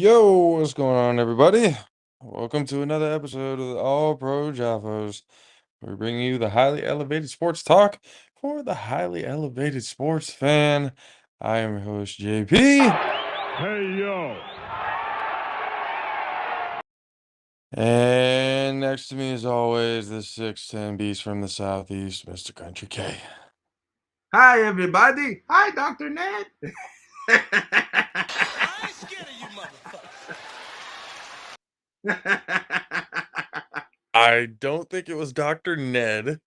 Yo, what's going on, everybody? Welcome to another episode of the All Pro JAFFOs. We're bringing you the highly elevated sports talk for the highly elevated sports fan. I am your host, JP. Hey, yo. And next to me, as always, the 6'10 beast from the Southeast, Mr. Country K. Hi, everybody. Hi, Dr. Ned. I ain't scared of you motherfuckers. I don't think it was Dr. Ned.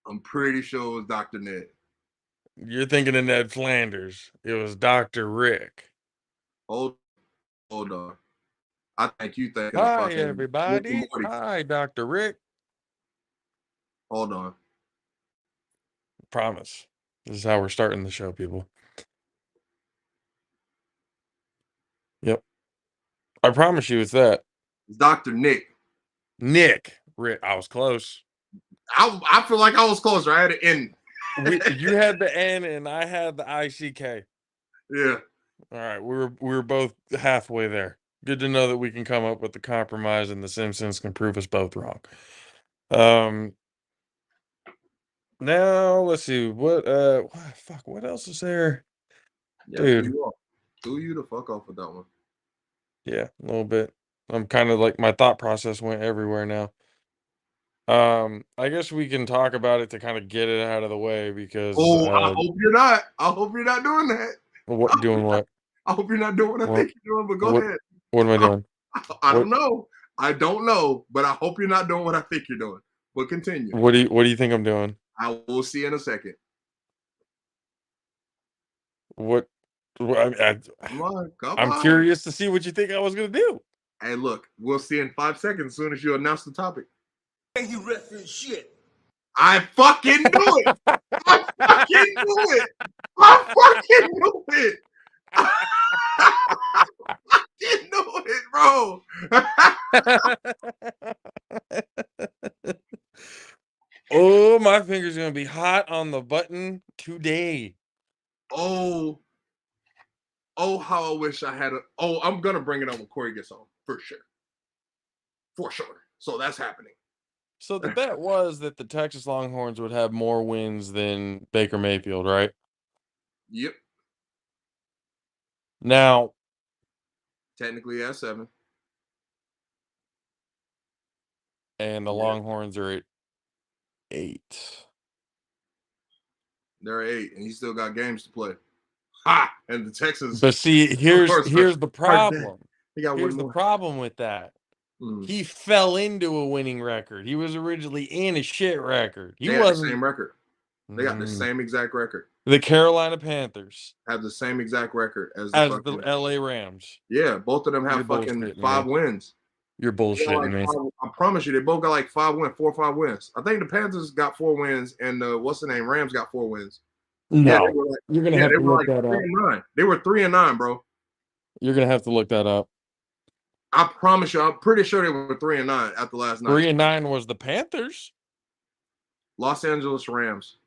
I'm pretty sure it was Dr. Ned. You're thinking of Ned Flanders. It was Dr. Rick. Hold on. I think you thinking of Hi, fucking Rick and everybody. Morty. Hi, Dr. Rick. Hold on. Promise. This is how we're starting the show, people. Yep. I promise you it's that. It's Dr. Nick. Nick. Rick. I was close. I feel like I was closer. I had an N. You had the N and I had the ICK. Yeah. All right. We were both halfway there. Good to know that we can come up with the compromise and the Simpsons can prove us both wrong. Now let's see what else is there? Yeah, Dude. threw you the fuck off with that one. Yeah, a little bit. I'm kind of like my thought process went everywhere now. I guess we can talk about it to kind of get it out of the way because I hope you're not. I hope you're not doing that. what doing what? I hope you're not doing what I think you're doing, but go ahead. What am I doing? I don't know. I don't know, but I hope you're not doing what I think you're doing. But continue. What do you think I'm doing? I will see in a second. I'm curious to see what you think I was gonna do. Hey, look, we'll see in 5 seconds as soon as you announce the topic. Ain't you reference shit? I fucking knew it. I fucking knew it. I fucking knew it. I fucking knew it, bro. Oh, my finger's gonna be hot on the button today. Oh, how I wish I had I'm gonna bring it up when Cory gets home, for sure. For sure. So that's happening. So the bet was that the Texas Longhorns would have more wins than Baker Mayfield, right? Yep. Now, technically at 7. And the Longhorns are at 8. They're at 8, and he still got games to play. Ha! And the Texans. But see, here's the problem. Here's the problem with that. He fell into a winning record. He was originally in a shit record. They had the same record. They got the same exact record. The Carolina Panthers have the same exact record as the LA Rams. Yeah, both of them have fucking 5 wins. You're bullshitting me. I promise you, they both got like 4 or 5 wins. I think the Panthers got 4 wins, and Rams got 4 wins. No, you're gonna have to look that up. They were 3-9, bro. You're gonna have to look that up. I promise you, I'm pretty sure they were 3-9 after last night. 3-9 was the Panthers. Los Angeles Rams.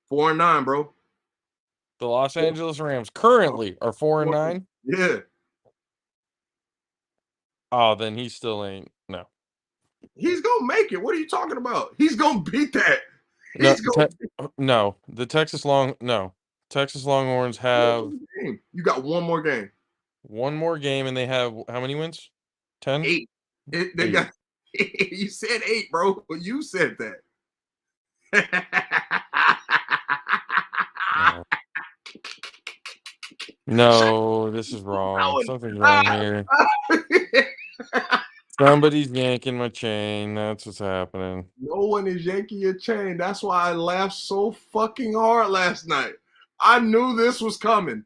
4-9, bro. The Los Angeles Rams currently are 4-9. Yeah. Oh, then he still ain't. No. He's gonna make it. What are you talking about? He's gonna beat that. No, the Texas Longhorns have. You got one more game. One more game, and they have how many wins? 10? 8. They got. You said 8, bro. You said that. No, this is wrong. Something's wrong here. Somebody's yanking my chain. That's what's happening. No one is yanking your chain. That's why I laughed so fucking hard last night. I knew this was coming.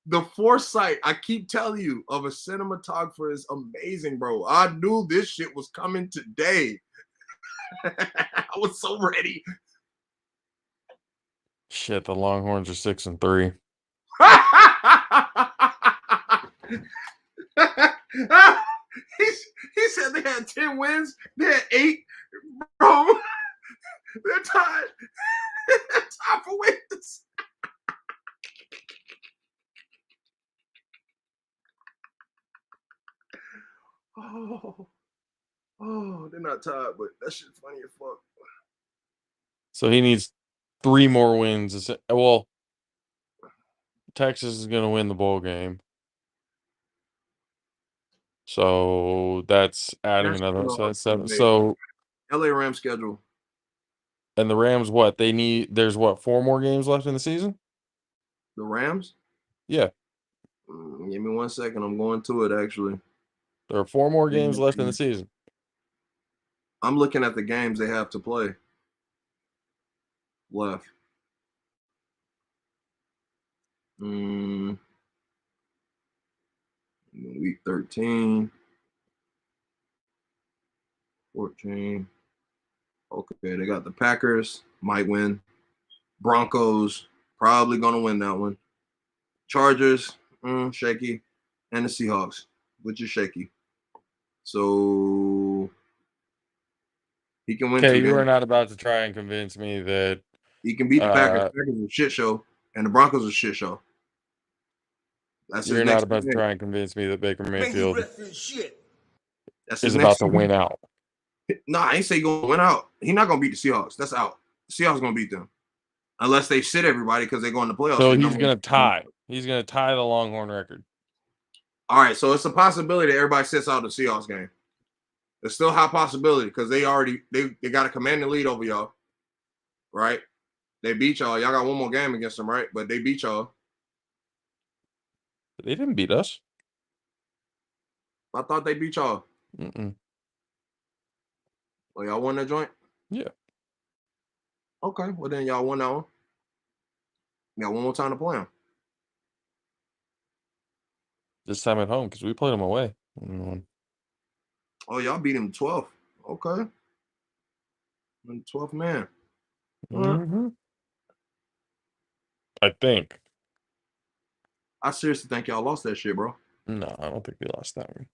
The foresight, I keep telling you, of a cinematographer is amazing, bro. I knew this shit was coming today. I was so ready. Shit, the Longhorns are 6-3. He said they had 10 wins. They had 8. Bro, they're tied. They're tied for wins. They're not tied, but that shit's funny as fuck. So he needs 3 more wins. Well, Texas is going to win the bowl game. So that's adding That's another. So that's 7. amazing. So, LA Rams schedule. and the Rams, what? There's what, 4 more games left in the season? The Rams? Yeah. Give me 1 second. I'm going to it, actually. There are 4 more games left in the season. I'm looking at the games they have to play left. Week 13, 14. Okay, they got the Packers, might win. Broncos, probably going to win that one. Chargers, shaky. And the Seahawks, which is shaky. So he can win 2 Okay, you are games. not about to try and convince me that He can beat the Packers. The Packers are a shit show, and the Broncos are a shit show. That's his you're not next about to game. try and convince me that Baker Mayfield That's is his about next to game. win out. No, I ain't say he's going to win out. He's not going to beat the Seahawks. That's out. The Seahawks going to beat them. Unless they sit everybody because they're going to playoffs. So he's going to tie. He's going to tie the Longhorn record. All right, so it's a possibility that everybody sits out the Seahawks game. It's still a high possibility because they got a commanding lead over y'all, right? They beat y'all. Y'all got one more game against them, right? But they beat y'all. They didn't beat us. I thought they beat y'all. Mm-mm. Well, y'all won that joint? Yeah. Okay, well then y'all won that one. You got one more time to play them. This time at home because we played them away. Oh, y'all beat him 12. Okay. 12th man. Mm-hmm. I think. I seriously think y'all lost that shit, bro. No, I don't think we lost that one.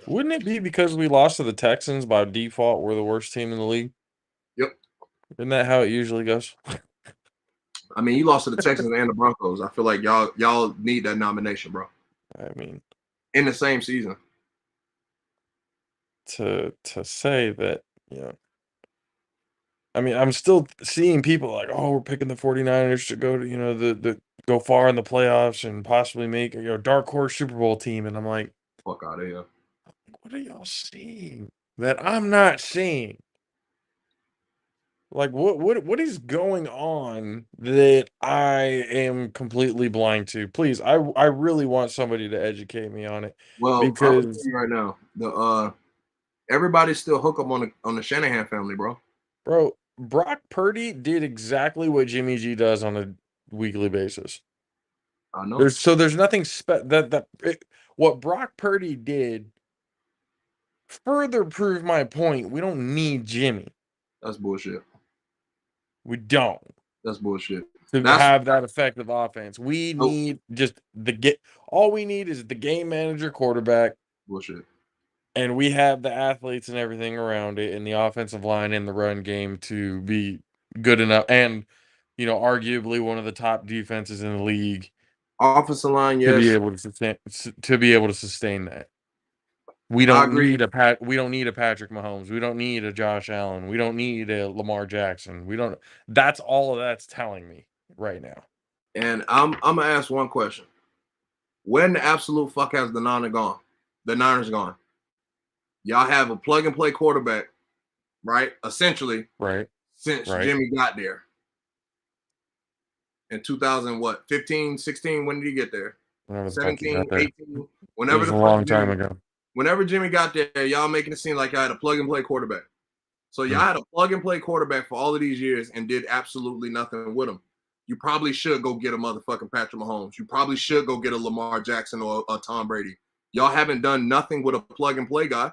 Wouldn't it be because we lost to the Texans by default? We're the worst team in the league. Yep. Isn't that how it usually goes? I mean, you lost to the Texans and the Broncos. I feel like y'all need that nomination, bro. I mean, in the same season. To say that, I mean, I'm still seeing people like, oh, we're picking the 49ers to go to, the go far in the playoffs and possibly make a dark horse Super Bowl team. And I'm like, Fuck out of here. what are y'all seeing that I'm not seeing? Like, what is going on that I am completely blind to? Please, I really want somebody to educate me on it. Well, I'm Because telling you right now, everybody's still hooked up on the Shanahan family, bro. bro, Brock Purdy did exactly what Jimmy G does on a weekly basis. I know. There's nothing what Brock Purdy did further proved my point. We don't need Jimmy. That's bullshit. We don't. That's bullshit. To have that effective offense. We need just all we need is the game manager quarterback. Bullshit. And we have the athletes and everything around it and the offensive line and the run game to be good enough and arguably one of the top defenses in the league. Offensive line, yes. To be able to sustain that. We don't need a Patrick Mahomes. We don't need a Josh Allen. We don't need a Lamar Jackson. That's all that's telling me right now. And I'm gonna ask one question. When the absolute fuck has the Niners gone? The Niners gone. Y'all have a plug and play quarterback, right? Essentially, right? Since Jimmy got there. In 15, 16, when did he get there? 17, 18, whenever a long time ago. Whenever Jimmy got there, y'all making it seem like y'all had a plug and play quarterback. So y'all had a plug and play quarterback for all of these years and did absolutely nothing with him. You probably should go get a motherfucking Patrick Mahomes. You probably should go get a Lamar Jackson or a Tom Brady. Y'all haven't done nothing with a plug and play guy.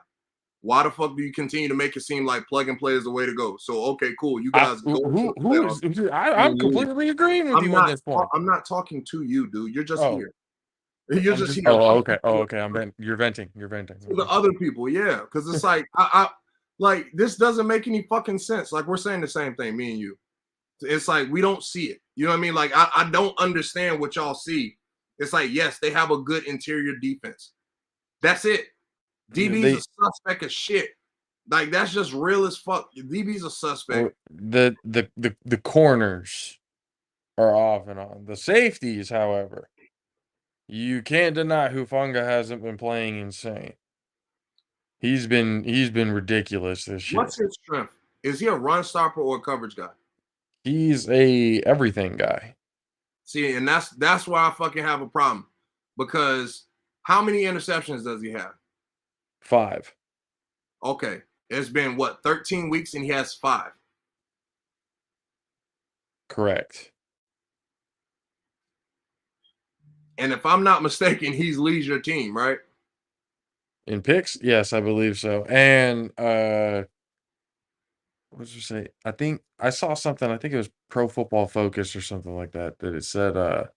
Why the fuck do you continue to make it seem like plug and play is the way to go? So, okay, cool. You guys I'm completely agreeing with you at this point. I'm not talking to you, dude. You're just here. You're just here. Okay. You're venting. To the other people, yeah. Because it's like, like, this doesn't make any fucking sense. Like, we're saying the same thing, me and you. It's like, we don't see it. You know what I mean? Like, I don't understand what y'all see It's like, yes, they have a good interior defense. That's it. DB's They a suspect as shit. Like, that's just real as fuck. DB's a suspect. the corners are off and on. The safeties, however, you can't deny Hufanga hasn't been playing insane. He's been ridiculous this year. What's his strength? Is he a run stopper or a coverage guy? He's a everything guy. See, and that's why I fucking have a problem. Because how many interceptions does he have? 5. Okay. It's been what, 13 weeks and he has 5. Correct. And if I'm not mistaken, he's leads your team, right? In picks? Yes, I believe so. And what did you say? I think I saw something, I think it was Pro Football Focus or something like that, that it said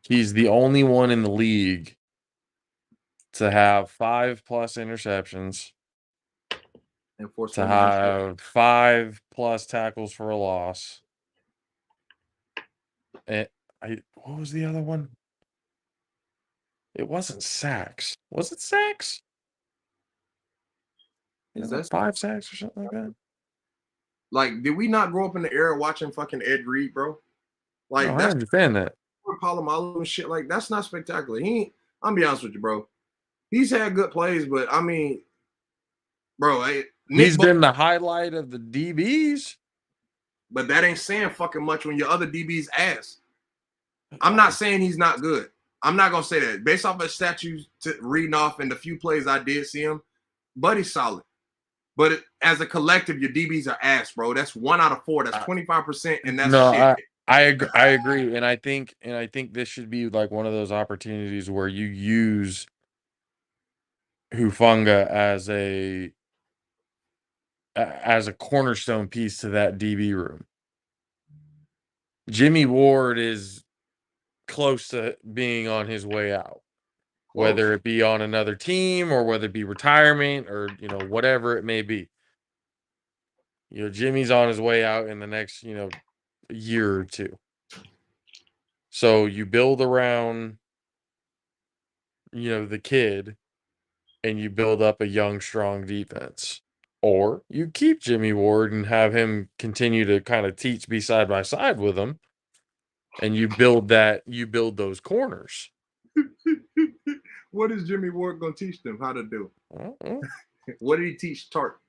he's the only one in the league to have 5+ interceptions, And force to 1 man shit. have 5+ tackles for a loss. And what was the other one? It wasn't sacks. Was it sacks? Is Like that 5 sacks or something like that? like, did we not grow up in the era watching fucking Ed Reed, bro? No, Like, I that's understand that. Palomalu and shit. Like, that's not spectacular. He ain't, I'm be honest with you, bro. He's had good plays, but I mean, bro, He's been the highlight of the DBs. but that ain't saying fucking much when your other DB's ass. I'm not saying he's not good. I'm not gonna say that. Based off of statues reading off and the few plays I did see him, Buddy's solid. But as a collective, your DBs are ass, bro. That's 1 out of 4. That's 25%, and that's No, shit. I agree, and I think this should be like one of those opportunities where you use Hufanga as a cornerstone piece to that DB room. Jimmy Ward is close to being on his way out, whether it be on another team or whether it be retirement or whatever it may be. Jimmy's on his way out in the next year or two. So you build around the kid, and you build up a young, strong defense. Or you keep Jimmy Ward and have him continue to kind of teach, be side by side with him, and you build those corners. What is Jimmy Ward gonna teach them how to do? Uh-uh. What did he teach Tart?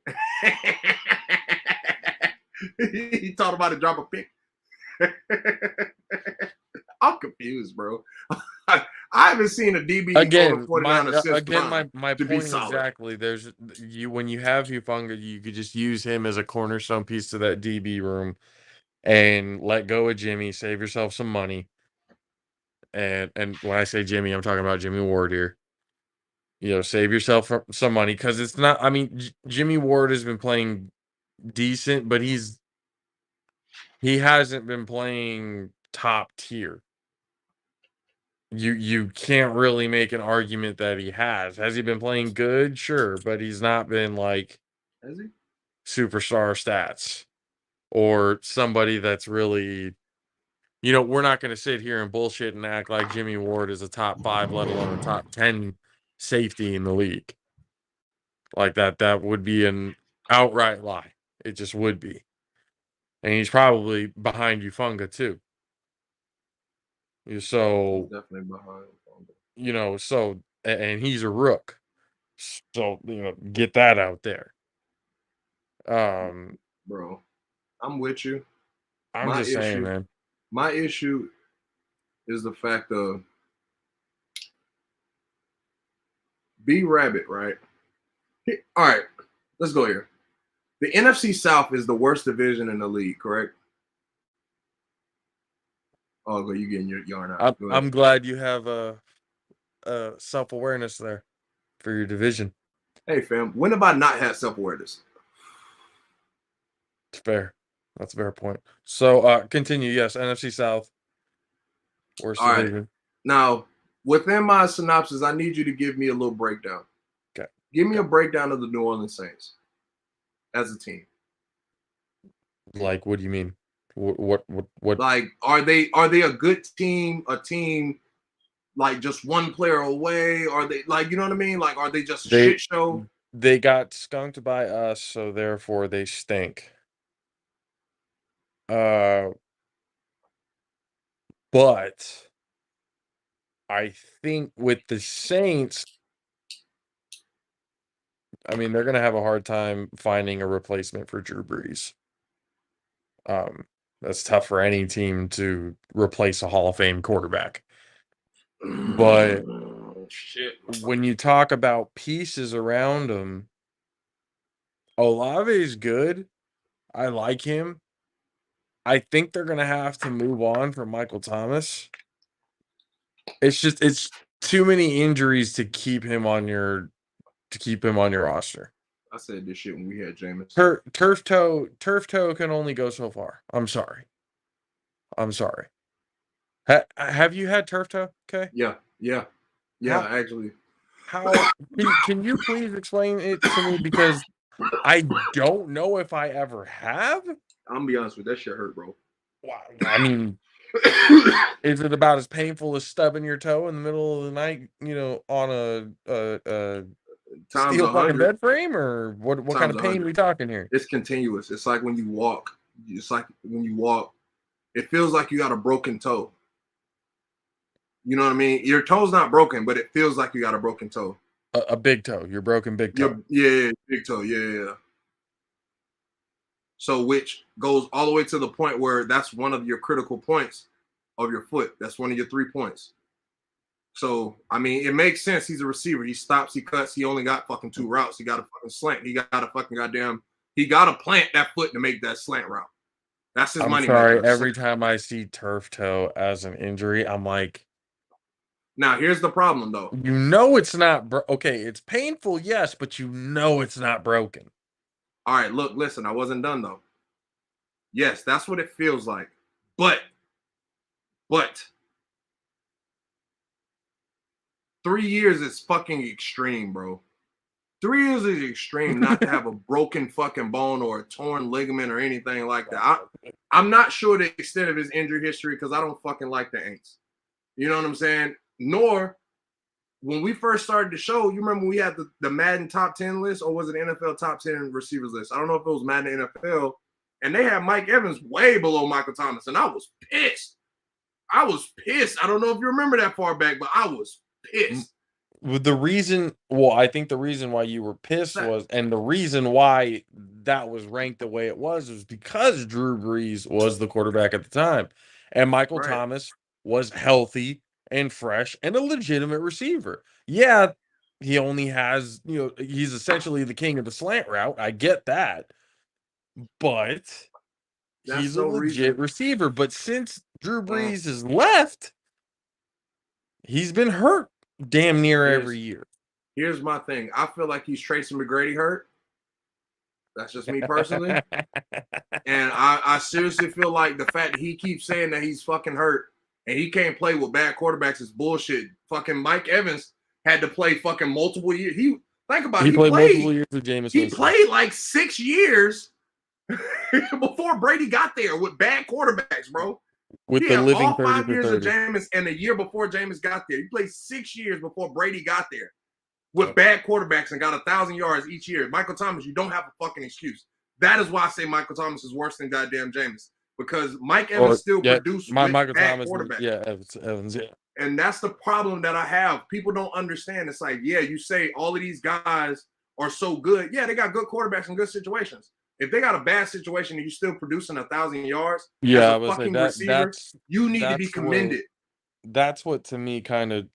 He taught him how to drop a pick. I'm confused, bro. I haven't seen a DB Again, my to be point solid. exactly. When you have Hufanga, you could just use him as a cornerstone piece to that DB room, and let go of Jimmy, save yourself some money. And when I say Jimmy, I'm talking about Jimmy Ward here. Save yourself some money, because it's not. I mean, Jimmy Ward has been playing decent, but he hasn't been playing top tier. You can't really make an argument that he has. Has he been playing good? Sure, but he's not been like Has he? superstar stats or somebody that's really, we're not going to sit here and bullshit and act like Jimmy Ward is a top 5, let alone a top 10 safety in the league. Like that would be an outright lie. It just would be. And he's probably behind Hufanga too. So, Definitely behind. and he's a rook. So, get that out there. Bro, I'm with you. I'm just saying, man. My issue is the fact of B Rabbit, right? All right, let's go here. The NFC South is the worst division in the league, correct? Oh, go, you getting your yarn out. I'm glad you have self-awareness there for your division. Hey, fam, when have I not had self-awareness? It's fair. That's a fair point. So, continue. Yes, NFC South. Worst division. Right. Now, within my synopsis, I need you to give me a little breakdown. Okay. Give me a breakdown of the New Orleans Saints as a team. Like, what do you mean? What? Like, are they a good team? A team like just one player away? Are they like, you know what I mean? Like, are they just a They shit show? they got skunked by us, so therefore they stink. But I think with the Saints, I mean, they're gonna have a hard time finding a replacement for Drew Brees. That's tough for any team to replace a Hall of Fame quarterback. But Shit. when you talk about pieces around him, Olave's good. I like him. I think they're gonna have to move on from Michael Thomas. It's too many injuries to keep him on your roster. I said this shit when we had Jameis. Turf toe can only go so far. I'm sorry. Have you had turf toe? Okay. Yeah. How Actually. can you please explain it to me, because I don't know if I ever have. I'm gonna be honest with you, that shit hurt, bro. Wow. I mean, is it about as painful as stubbing your toe in the middle of the night, on a Times steel fucking 100. bed frame, or what kind Times of pain 100. we talking here? It's continuous. It's like when you walk. It feels like you got a broken toe. You know what I mean? Your toe's not broken, but it feels like you got a broken toe. A big toe. Your broken big toe. Big toe. Yeah. So which goes all the way to the point where that's one of your critical points of your foot. That's one of your 3 points. So, I mean, it makes sense. He's a receiver. He stops, he cuts. He only got fucking 2 routes. He got a fucking slant. He got a fucking he got to plant that foot to make that slant route. That's his I'm money sorry. maker. Every time I see turf toe as an injury, I'm like, now, here's the problem, though. It's not okay. It's painful, yes, but it's not broken. All right, look, listen, I wasn't done, though. Yes, that's what it feels like. But 3 years is fucking extreme, bro. 3 years is extreme not to have a broken fucking bone or a torn ligament or anything like that. I'm not sure the extent of his injury history because I don't fucking like the Aints. You know what I'm saying? Nor, when we first started the show, you remember we had the Madden top 10 list, or was it NFL top 10 receivers list? I don't know if it was Madden NFL. And they had Mike Evans way below Michael Thomas. And I was pissed. I don't know if you remember that far back, but I was pissed. I think the reason why you were pissed and the reason why that was ranked the way it was because Drew Brees was the quarterback at the time, and Michael Thomas was healthy and fresh and a legitimate receiver. Yeah, he only has, he's essentially the king of the slant route. I get that, but he's a legit receiver. But since Drew Brees has left, he's been hurt damn near every year. Here's my thing. I feel like he's Tracy McGrady hurt. That's just me personally. And I seriously feel like the fact that he keeps saying that he's fucking hurt and he can't play with bad quarterbacks is bullshit. Fucking Mike Evans had to play fucking multiple years. He played multiple years with Jameis. He played like 6 years before Brady got there with bad quarterbacks, bro. With the living all 5 years 30. of Jameis, and a year before Jameis got there. He played 6 years before Brady got there with bad quarterbacks and got 1,000 yards each year. Michael Thomas, you don't have a fucking excuse. That is why I say Michael Thomas is worse than goddamn Jameis, because Mike Evans produced with Michael bad Thomas, quarterbacks. Yeah, Evans, yeah. And that's the problem that I have. People don't understand. It's like, yeah, you say all of these guys are so good. Yeah, they got good quarterbacks in good situations. If they got a bad situation and you're still producing 1,000 yards, as a fucking receiver, you need to be commended. That's what, to me, kind of,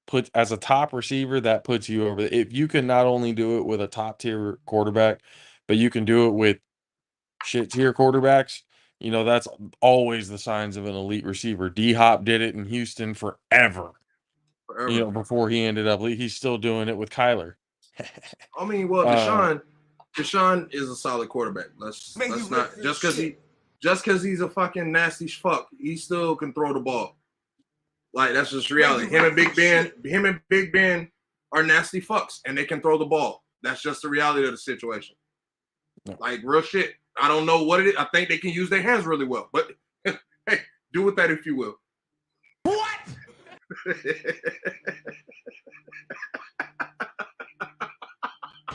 puts, as a top receiver, that puts you over. If you can not only do it with a top tier quarterback, but you can do it with shit tier quarterbacks, that's always the signs of an elite receiver. D-Hop did it in Houston forever. Before he ended up, he's still doing it with Kyler. I mean, well, Deshaun is a solid quarterback. Let's not just because he's a fucking nasty fuck, he still can throw the ball. Like, that's just reality. Him and Big Ben are nasty fucks, and they can throw the ball. That's just the reality of the situation. Like, real shit. I don't know what it is. I think they can use their hands really well, but hey, do with that if you will. What?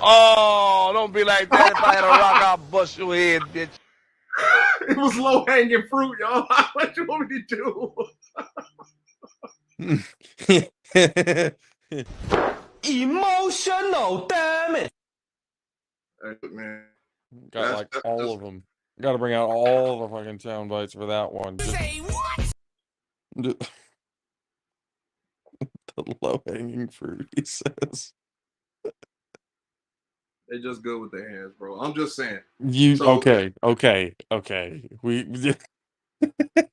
Oh, don't be like that. If I had a rock, I'll bust your head, bitch. It was low hanging fruit, y'all. What you want me to do? Emotional, damn it. Hey, look, man. Got like all of them. Got to bring out all the fucking sound bites for that one. Say what? The low hanging fruit, he says. They're just good with their hands, bro. I'm just saying. You So, okay? We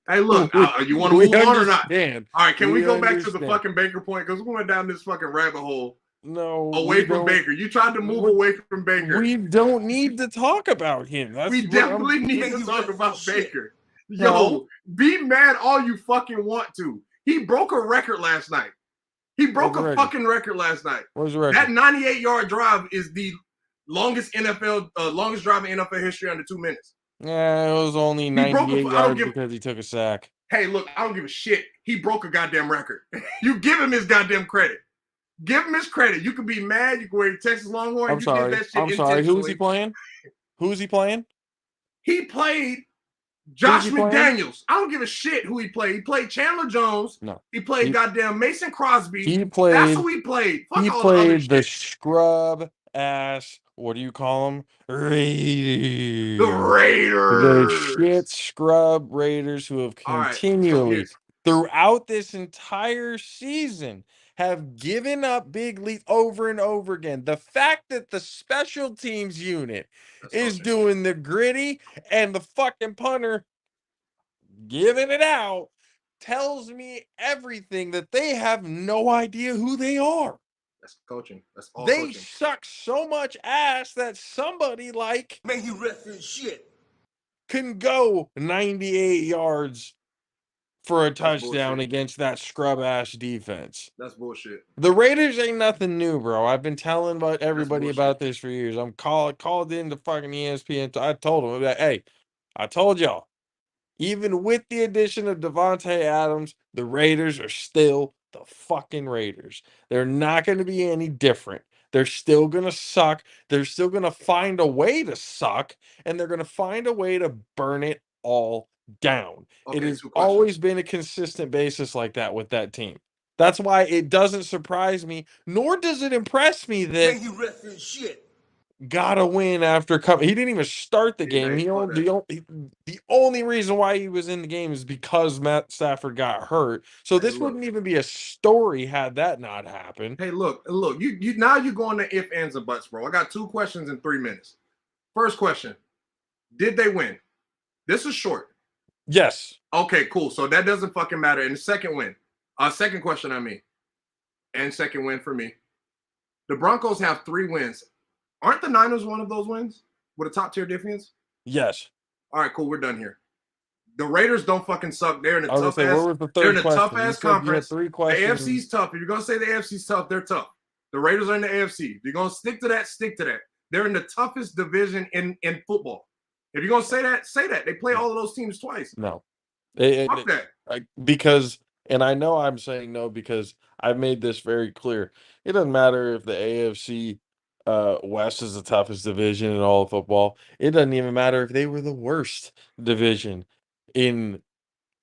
hey, look, you want to we move on or not? understand. All right, can we go back to the understand. fucking Baker point? Because we went down this fucking rabbit hole No, away from Baker. You tried to move away from Baker. We don't need to talk about him. We definitely need to talk about Baker. Yo, No. be mad all you fucking want to. He broke a record last night. He broke a fucking record last night. What's the record? That 98-yard drive is the longest longest drive in NFL history under 2 minutes. Yeah, it was only 98 yards because he took a sack. Hey, look, I don't give a shit. He broke a goddamn record. You give him his goddamn credit. Give him his credit. You can be mad. You can wear Texas Longhorn. I'm sorry. I'm sorry. Who was he playing? Who's he playing? He played Josh McDaniels. I don't give a shit who he played. He played Chandler Jones. No. He played goddamn Mason Crosby. He played. That's who he played. Fuck he all played the scrub ass. What do you call them? Raiders. The Raiders. The shit scrub Raiders who have continually throughout this entire season have given up big leads over and over again. The fact that the special teams unit is doing the gritty and the fucking punter giving it out tells me everything that they have no idea who they are. That's coaching. That's all they coaching. Suck so much ass that somebody like May he rest in shit can go 98 yards for a touchdown against that scrub ass defense. That's bullshit. The Raiders ain't nothing new, bro. I've been telling everybody about this for years. I'm called into fucking ESPN. I told them that, hey, I told y'all, even with the addition of Devontae Adams, the Raiders are still the fucking Raiders. They're not going to be any different. They're still going to suck. They're still going to find a way to suck, and they're going to find a way to burn it all down. It has always been a consistent basis like that with that team. That's why it doesn't surprise me, nor does it impress me that may he rest in shit. Gotta win after coming. He didn't even start the game. The only reason why he was in the game is because Matt Stafford got hurt. So this wouldn't even be a story had that not happened. Hey, look, you now you're going to if, ands, and buts, bro. I got 2 questions in 3 minutes. First question: did they win? This is short. Yes. Okay, cool. So that doesn't fucking matter. And the second question, and second win for me. The Broncos have 3 wins. Aren't the Niners one of those wins with a top tier defense? Yes. All right, cool. We're done here. The Raiders don't fucking suck. They're in a tough ass conference. The AFC's tough. If you're gonna say the AFC's tough, they're tough. The Raiders are in the AFC. If you're gonna stick to that, stick to that. They're in the toughest division in football. If you're gonna say that, say that. They play all of those teams twice. No. Fuck that. Because, and I know I'm saying no because I've made this very clear. It doesn't matter if the AFC West is the toughest division in all of football. It doesn't even matter if they were the worst division in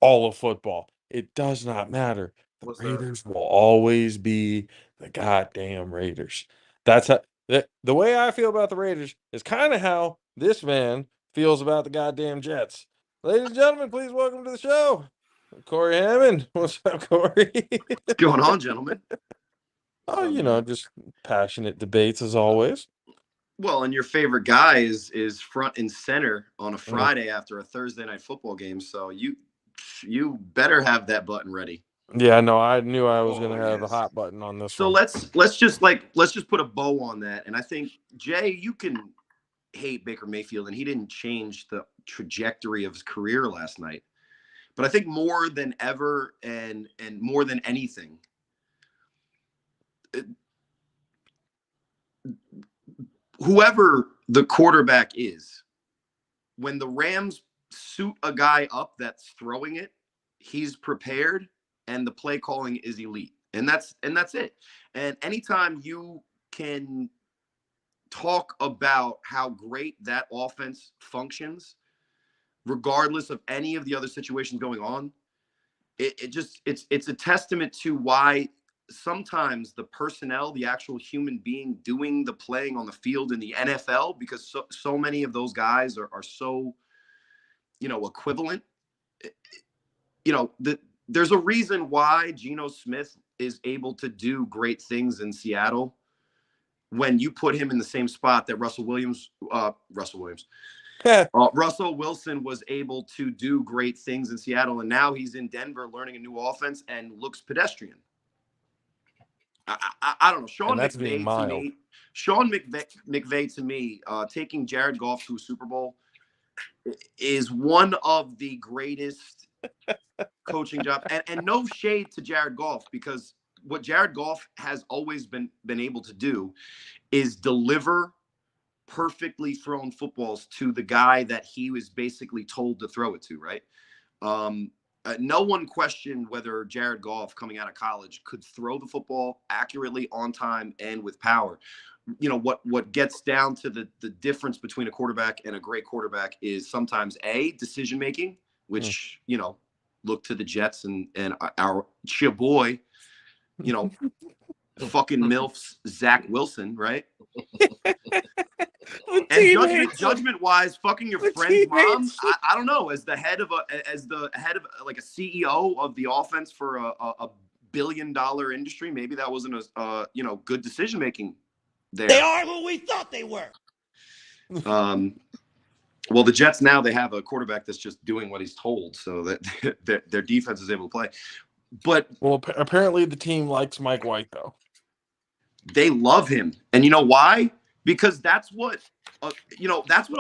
all of football. It does not matter. The Raiders will always be the goddamn Raiders. That's how the way I feel about the Raiders is kind of how this man feels about the goddamn Jets. Ladies and gentlemen, please welcome to the show, Cory Hammond. What's up, Cory? What's going on, gentlemen? Oh, just passionate debates as always. Well, and your favorite guy is front and center on a Friday after a Thursday night football game. So you better have that button ready. Yeah, no, I knew I was going to have a hot button on this. So one. let's just put a bow on that. And I think, Jay, you can hate Baker Mayfield, and he didn't change the trajectory of his career last night. But I think more than ever and more than anything, whoever the quarterback is, when the Rams suit a guy up that's throwing it, he's prepared and the play calling is elite. And that's it. And anytime you can talk about how great that offense functions, regardless of any of the other situations going on, it's a testament to why sometimes the personnel, the actual human being doing the playing on the field in the NFL, because so many of those guys are so, equivalent. There's a reason why Geno Smith is able to do great things in Seattle when you put him in the same spot that Russell Wilson was able to do great things in Seattle, and now he's in Denver learning a new offense and looks pedestrian. I don't know. Sean McVay to me, taking Jared Goff to a Super Bowl is one of the greatest coaching jobs. And no shade to Jared Goff, because what Jared Goff has always been able to do is deliver perfectly thrown footballs to the guy that he was basically told to throw it to, right? No one questioned whether Jared Goff, coming out of college, could throw the football accurately, on time, and with power. What gets down to the difference between a quarterback and a great quarterback is sometimes decision making, which look to the Jets and our boy, fucking MILFs Zach Wilson, right? And judgment wise, fucking your friend's mom. I don't know. As the head of like a CEO of the offense for a $1 billion industry, maybe that wasn't a good decision making there. They are who we thought they were. Well, the Jets now, they have a quarterback that's just doing what he's told, so that their defense is able to play. But apparently the team likes Mike White though. They love him, and you know why? Because that's what a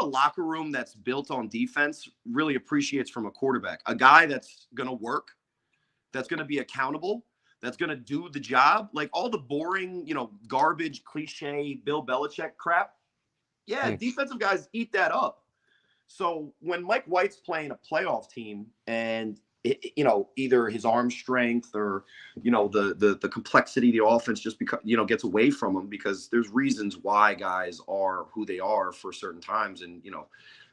locker room that's built on defense really appreciates from a quarterback. A guy that's going to work, that's going to be accountable, that's going to do the job. Like all the boring, garbage, cliche Bill Belichick crap. Yeah, defensive guys eat that up. So when Mike White's playing a playoff team and either his arm strength or, the complexity of the offense just gets away from him, because there's reasons why guys are who they are for certain times. And,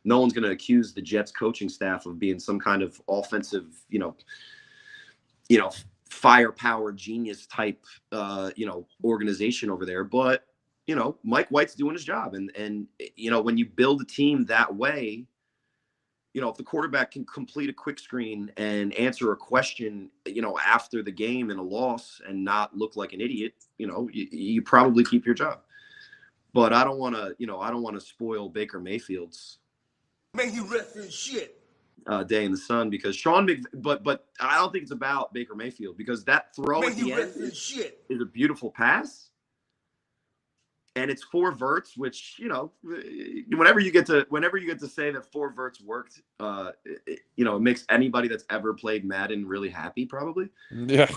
no one's going to accuse the Jets coaching staff of being some kind of offensive, firepower genius type, organization over there. But, Mike White's doing his job. And when you build a team that way, if the quarterback can complete a quick screen and answer a question, after the game in a loss and not look like an idiot, you probably keep your job. But I don't want to spoil Baker Mayfield's May he rest in shit. Day in the sun, because but I don't think it's about Baker Mayfield, because that throw at the end is a beautiful pass. And it's 4 verts, which, whenever you get to say that 4 verts worked, it makes anybody that's ever played Madden really happy, probably. Yeah.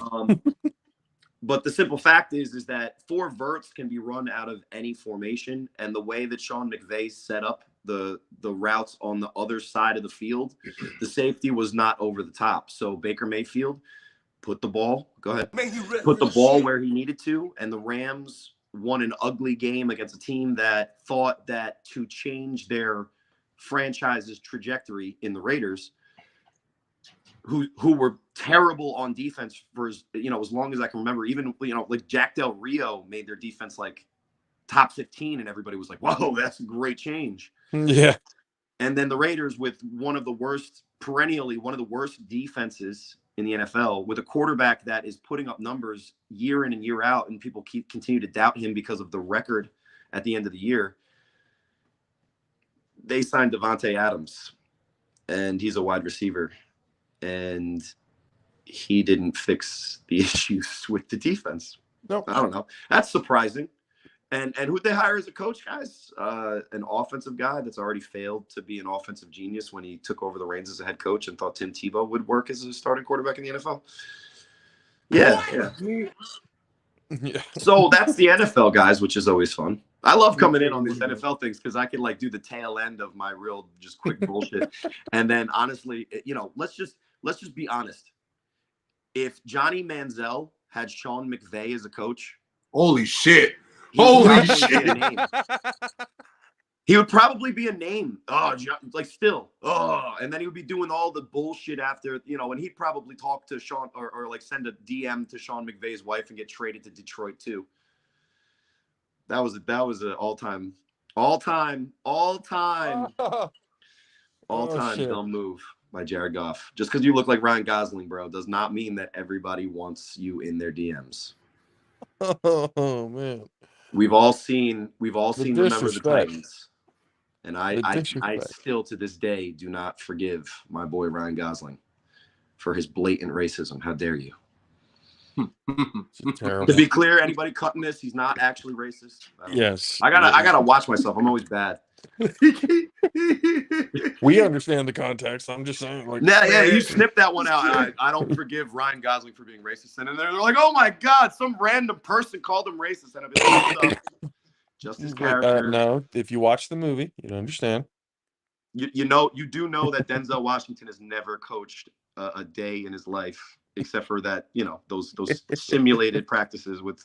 But the simple fact is that 4 verts can be run out of any formation. And the way that Sean McVay set up the routes on the other side of the field, the safety was not over the top. So Baker Mayfield put the ball where he needed to, and the Rams won an ugly game against a team that thought that to change their franchise's trajectory in the Raiders, who were terrible on defense for as long as I can remember. Even like Jack Del Rio made their defense like top 15, and everybody was like, "Whoa, that's a great change." Yeah. And then the Raiders, with perennially one of the worst defenses in the NFL, with a quarterback that is putting up numbers year in and year out, and people continue to doubt him because of the record at the end of the year, they signed Devontae Adams, and he's a wide receiver, and he didn't fix the issues with the defense. Nope. I don't know. That's surprising. And who'd they hire as a coach, guys? An offensive guy that's already failed to be an offensive genius when he took over the reins as a head coach and thought Tim Tebow would work as a starting quarterback in the NFL. Yeah. So that's the NFL, guys, which is always fun. I love coming in on these NFL things because I can do the tail end of my real just quick bullshit. And then honestly, let's just be honest. if Johnny Manziel had Sean McVay as a coach, Holy shit. he would Holy probably shit. be a name. He would probably be a name. Oh, like still. Oh, and then he would be doing all the bullshit after, and he'd probably talk to Sean or like send a DM to Sean McVay's wife and get traded to Detroit too. That was an all-time shit. dumb move by Jared Goff. Just because you look like Ryan Gosling, bro, does not mean that everybody wants you in their DMs. Oh man. We've all seen Remember the disrespect. Titans. And The I disrespect. still to this day do not forgive my boy Ryan Gosling for his blatant racism. How dare you? It's terrible. To be clear, anybody cutting this, he's not actually racist. Yes. I gotta watch myself. I'm always bad. We understand the context. I'm just saying, like, Yeah, you snipped that one out. I don't forgive Ryan Gosling for being racist. And then they're like, oh my God, some random person called him racist. And I've been like, just his character. No, if you watch the movie, you'd understand. You do know that Denzel Washington has never coached a day in his life, except for that, those simulated practices with,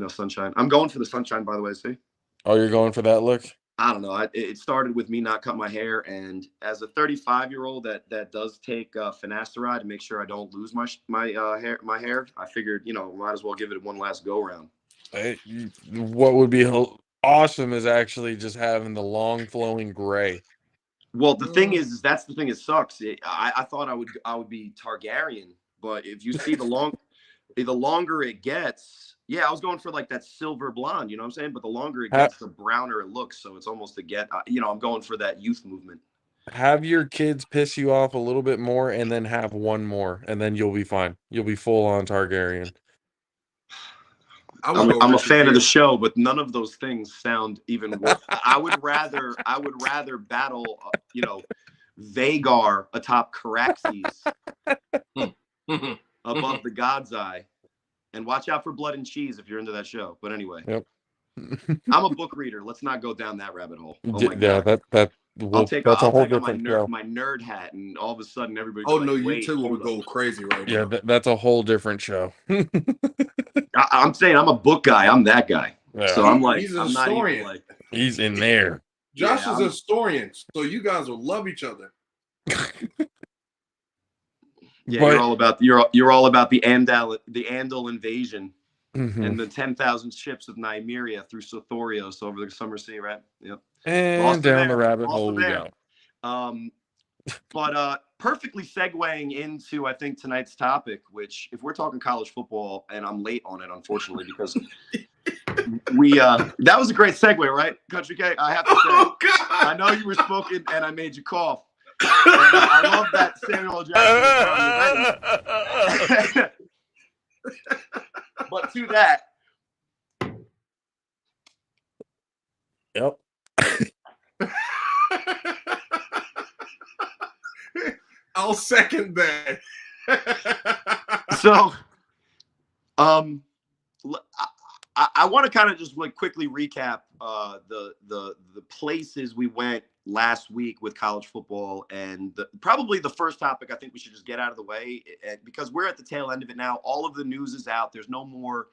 Sunshine. I'm going for the Sunshine, by the way. See? Oh, you're going for that look? I don't know. It started with me not cutting my hair, and as a 35-year-old that does take finasteride to make sure I don't lose my hair. I figured, might as well give it one last go round. What would be awesome is actually just having the long flowing gray. Well, the thing is that's the thing. It sucks. I thought I would be Targaryen, but if you see the longer it gets, yeah, I was going for like that silver blonde. You know what I'm saying? But the longer it gets, the browner it looks. So it's almost I'm going for that youth movement. Have your kids piss you off a little bit more, and then have one more, and then you'll be fine. You'll be full on Targaryen. I'm a fan of the show, but none of those things sound even worse. I would rather battle, Vagar atop Caraxes above the God's Eye, and watch out for Blood and Cheese if you're into that show. But anyway, yep. I'm a book reader. Let's not go down that rabbit hole. Oh my God. I'll take a whole different show. my nerd hat, and all of a sudden everybody. Oh no, you two would go crazy right now. Yeah, that's a whole different show. I'm saying I'm a book guy. I'm that guy. Yeah. So I'm like, he's a historian. He's in there. Josh is a historian, so you guys will love each other. Yeah, but, you're all about the Andal invasion and the 10,000 ships of Nymeria through Sothorios over the Summer Sea, right? Yep. And down the rabbit hole we go. But perfectly segueing into, I think, tonight's topic, which, if we're talking college football, and I'm late on it, unfortunately, because that was a great segue, right, Country K? I have to say, I know you were smoking, and I made you cough. And I love that Samuel Jackson. But to that. Yep. I'll second that. So, I want to kind of just like quickly recap the places we went last week with college football, and probably the first topic I think we should just get out of the way, because we're at the tail end of it now. All of the news is out. There's no more,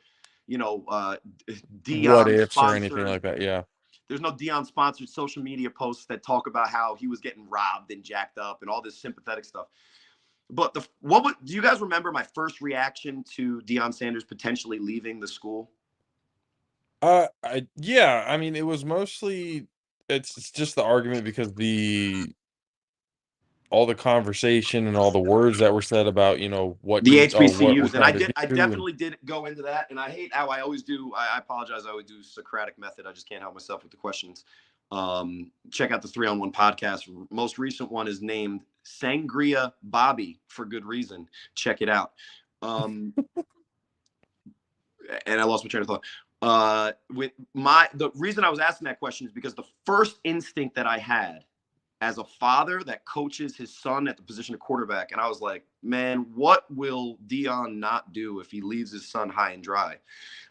Deion what ifs or anything like that. Yeah. There's no Deion sponsored social media posts that talk about how he was getting robbed and jacked up and all this sympathetic stuff. But do you guys remember my first reaction to Deion Sanders potentially leaving the school? Yeah. I mean, it was mostly it's just the argument because all the conversation and all the words that were said about what the HBCUs, and I definitely did go into that, and I hate how I always do. I apologize. I always do Socratic method. I just can't help myself with the questions. Check out the 3-on-1 podcast. Most recent one is named Sangria Bobby for good reason. Check it out. And I lost my train of thought. The reason I was asking that question is because the first instinct that I had as a father that coaches his son at the position of quarterback, and I was like, man, what will Deion not do if he leaves his son high and dry?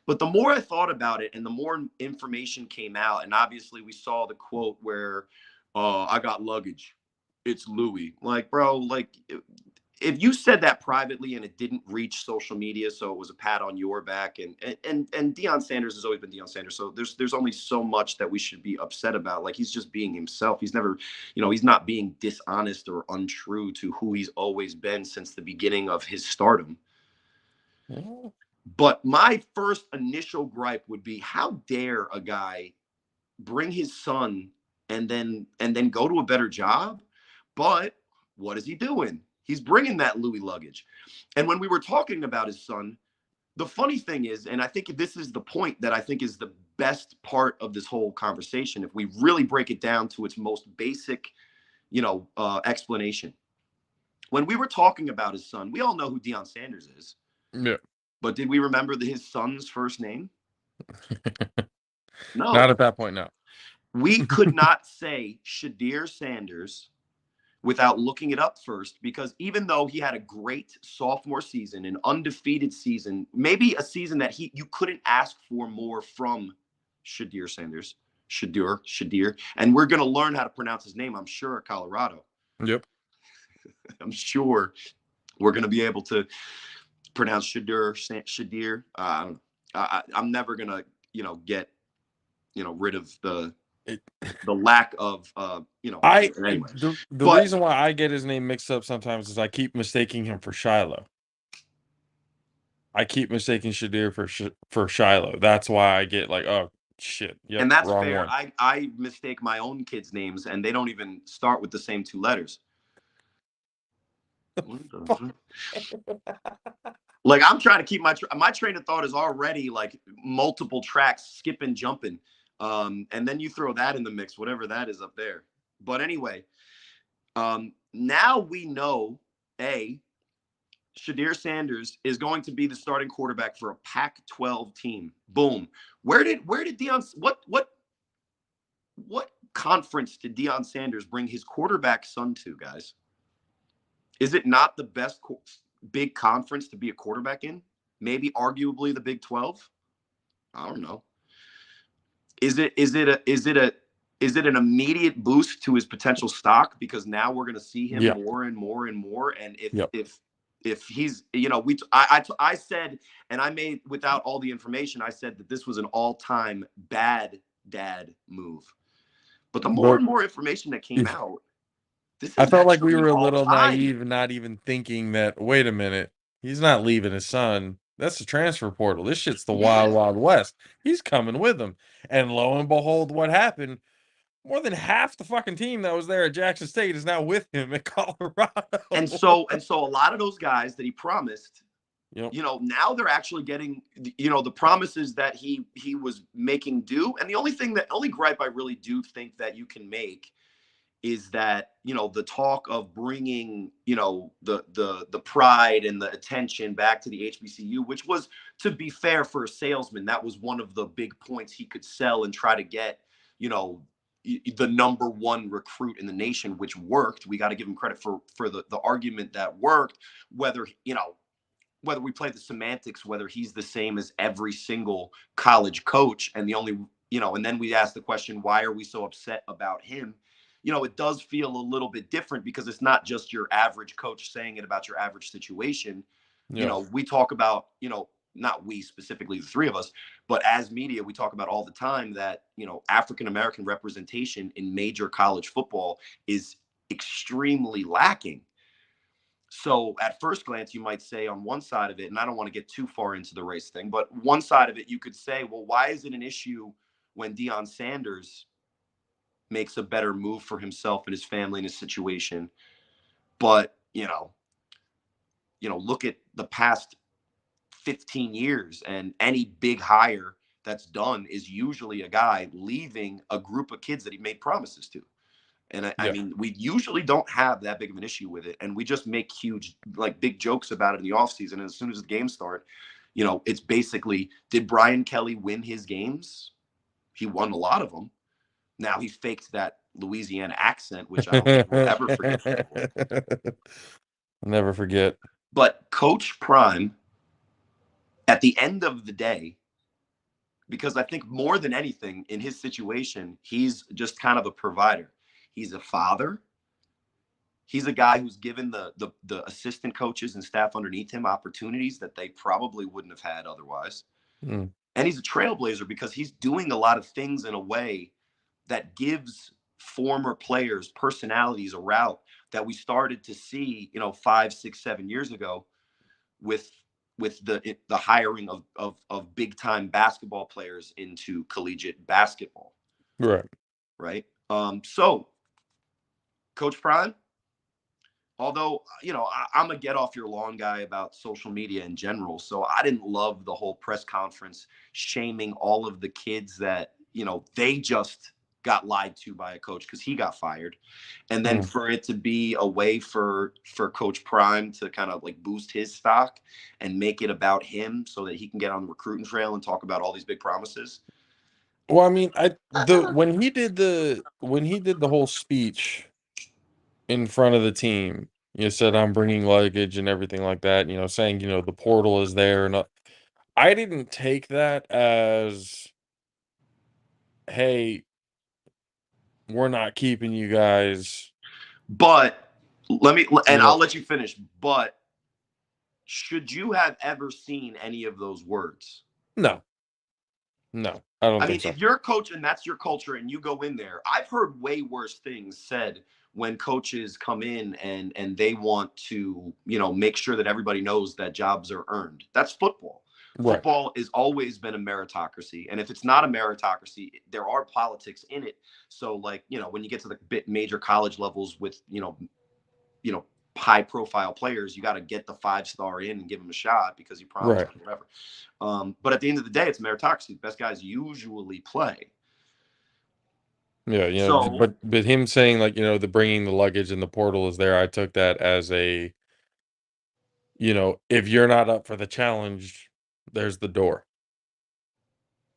But the more I thought about it and the more information came out, and obviously we saw the quote where, I got luggage. It's Louis. Like, bro, like, if you said that privately and it didn't reach social media, so it was a pat on your back, and Deion Sanders has always been Deion Sanders, so there's only so much that we should be upset about. Like, he's just being himself. He's never, he's not being dishonest or untrue to who he's always been since the beginning of his stardom. Yeah. But my first initial gripe would be, how dare a guy bring his son and then go to a better job? But what is he doing? He's bringing that Louis luggage. And when we were talking about his son, the funny thing is, and I think this is the point that I think is the best part of this whole conversation, if we really break it down to its most basic, explanation. When we were talking about his son, we all know who Deion Sanders is. Yeah. But did we remember his son's first name? No. Not at that point, no. We could not say Shadir Sanders without looking it up first, because even though he had a great sophomore season, an undefeated season, maybe a season that you couldn't ask for more from Shadir Sanders, Shadir, and we're going to learn how to pronounce his name, I'm sure, at Colorado. Yep. I'm sure we're going to be able to pronounce Shadir. I'm never going to, get, rid of the lack of, anyway. The reason why I get his name mixed up sometimes is I keep mistaking him for Shiloh. I keep mistaking Shadir for Shiloh. That's why I get like, oh shit. Yep, and that's wrong fair. one. I mistake my own kids' names, and they don't even start with the same two letters. Like, I'm trying to keep my train of thought is already like multiple tracks, skipping, jumping. And then you throw that in the mix, whatever that is up there. But anyway, now we know, Shadir Sanders is going to be the starting quarterback for a Pac-12 team. Boom. Where did Deion, what conference did Deion Sanders bring his quarterback son to, guys? Is it not the best big conference to be a quarterback in? Maybe arguably the Big 12? I don't know. Is it an immediate boost to his potential stock, because now we're going to see him more and more and more? And if he's, I said, and I made, without all the information, I said that this was an all-time bad dad move. But the more and more information that came out, I felt like we were a little naive, not even thinking that, wait a minute, he's not leaving his son. That's the transfer portal. This shit's the wild, wild west. He's coming with him. And lo and behold, what happened? More than half the fucking team that was there at Jackson State is now with him in Colorado. And so a lot of those guys that he promised, now they're actually getting, the promises that he was making do. And the only gripe I really do think that you can make is that, the talk of bringing, the pride and the attention back to the HBCU, which was, to be fair, for a salesman, that was one of the big points he could sell and try to get, the number one recruit in the nation, which worked. We got to give him credit for the argument that worked, whether we play the semantics, whether he's the same as every single college coach. And the only, and then we ask the question, why are we so upset about him? It does feel a little bit different, because it's not just your average coach saying it about your average situation. We talk about, not we specifically, the three of us, but as media, we talk about all the time that, African-American representation in major college football is extremely lacking. So at first glance, you might say on one side of it, and I don't want to get too far into the race thing, but one side of it, you could say, well, why is it an issue when Deion Sanders makes a better move for himself and his family and his situation? But, look at the past 15 years, and any big hire that's done is usually a guy leaving a group of kids that he made promises to. And I mean, we usually don't have that big of an issue with it. And we just make huge, big jokes about it in the offseason. And as soon as the games start, it's basically, did Brian Kelly win his games? He won a lot of them. Now he faked that Louisiana accent, which I don't think we'll ever forget. Never forget. But Coach Prime, at the end of the day, because I think more than anything in his situation, he's just kind of a provider. He's a father. He's a guy who's given the assistant coaches and staff underneath him opportunities that they probably wouldn't have had otherwise. Mm. And he's a trailblazer because he's doing a lot of things in a way that gives former players personalities a route that we started to see, 5, 6, 7 years ago with the hiring of big time basketball players into collegiate basketball. Right. Right. So Coach Prime, although, I'm a get off your lawn guy about social media in general. So I didn't love the whole press conference shaming all of the kids that, they just got lied to by a coach because he got fired. And then for it to be a way for Coach Prime to kind of like boost his stock and make it about him so that he can get on the recruiting trail and talk about all these big promises. Well, I mean, when he did the whole speech in front of the team, said I'm bringing luggage and everything like that, saying, the portal is there, and I didn't take that as, hey, we're not keeping you guys. But I'll know, let you finish. But should you have ever seen any of those words? No, I don't think so. If you're a coach and that's your culture and you go in there, I've heard way worse things said when coaches come in and they want to, make sure that everybody knows that jobs are earned. That's football. Right. Football has always been a meritocracy. And if it's not a meritocracy, there are politics in it. So like, when you get to the major college levels with, high profile players, you got to get the 5-star in and give them a shot because you promised Right. whatever. But at the end of the day, it's meritocracy. The best guys usually play. Yeah, So, but him saying like, the bringing the luggage and the portal is there, I took that as a, if you're not up for the challenge, there's the door.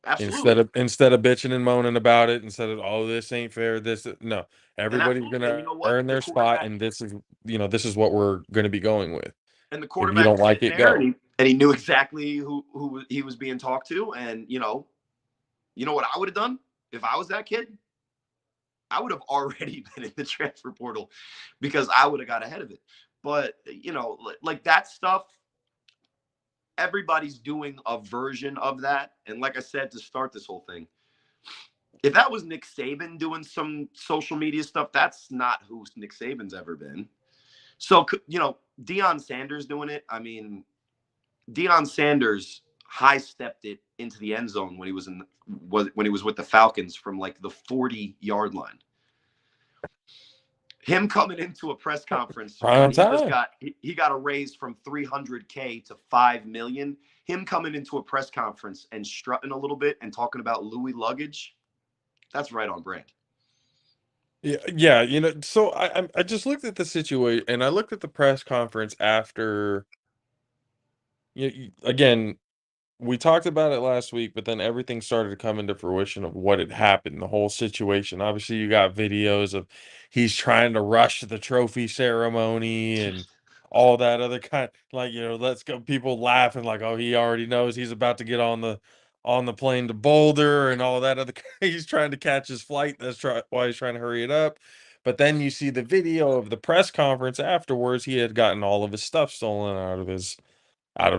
absolutely. Instead of bitching and moaning about it, instead of, oh, this ain't fair, no, everybody's gonna you know what? earn their spot, and this is what we're gonna be going with. And the If you quarterback don't was like sitting it, there, go. and he knew exactly who he was being talked to. And you know what I would have done if I was that kid? I would have already been in the transfer portal because I would have got ahead of it. But like that stuff, everybody's doing a version of that. And like I said to start this whole thing, if that was Nick Saban doing some social media stuff, that's not who Nick Saban's ever been. So, Deion Sanders doing it. I mean, Deion Sanders high stepped it into the end zone when he was with the Falcons from like the 40-yard line. Him coming into a press conference Prime when time. he got a raise from $300K to $5 million. Him coming into a press conference and strutting a little bit and talking about Louis luggage, that's right on brand. Yeah, so I just looked at the situation, and I looked at the press conference after. Again, we talked about it last week, but then everything started to come into fruition of what had happened, the whole situation. Obviously, you got videos of he's trying to rush the trophy ceremony and all that other kind, like, let's go, people laughing like, oh, he already knows he's about to get on the plane to Boulder and all that other he's trying to catch his flight. Why he's trying to hurry it up. But then you see the video of the press conference afterwards. He had gotten all of his stuff stolen out of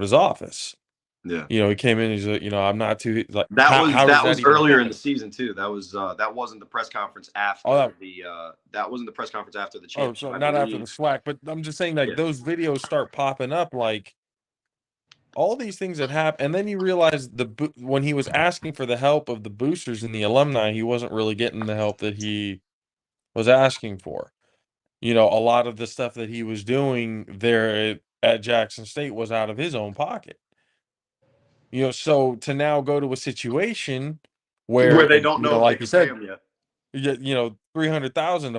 his office. Yeah. He came in. He's like, I'm not too like. That How does was that even earlier in happen? the season too. That wasn't the press conference after Oh, that wasn't the press conference after the oh, championship. so I not after the believe. SWAC, but I'm just saying, like, Yeah. those videos start popping up, like all these things that happen, and then you realize when he was asking for the help of the boosters and the alumni, he wasn't really getting the help that he was asking for. A lot of the stuff that he was doing there at Jackson State was out of his own pocket. So to now go to a situation Where where, they don't know if they like you can pay said, him yet. 300,000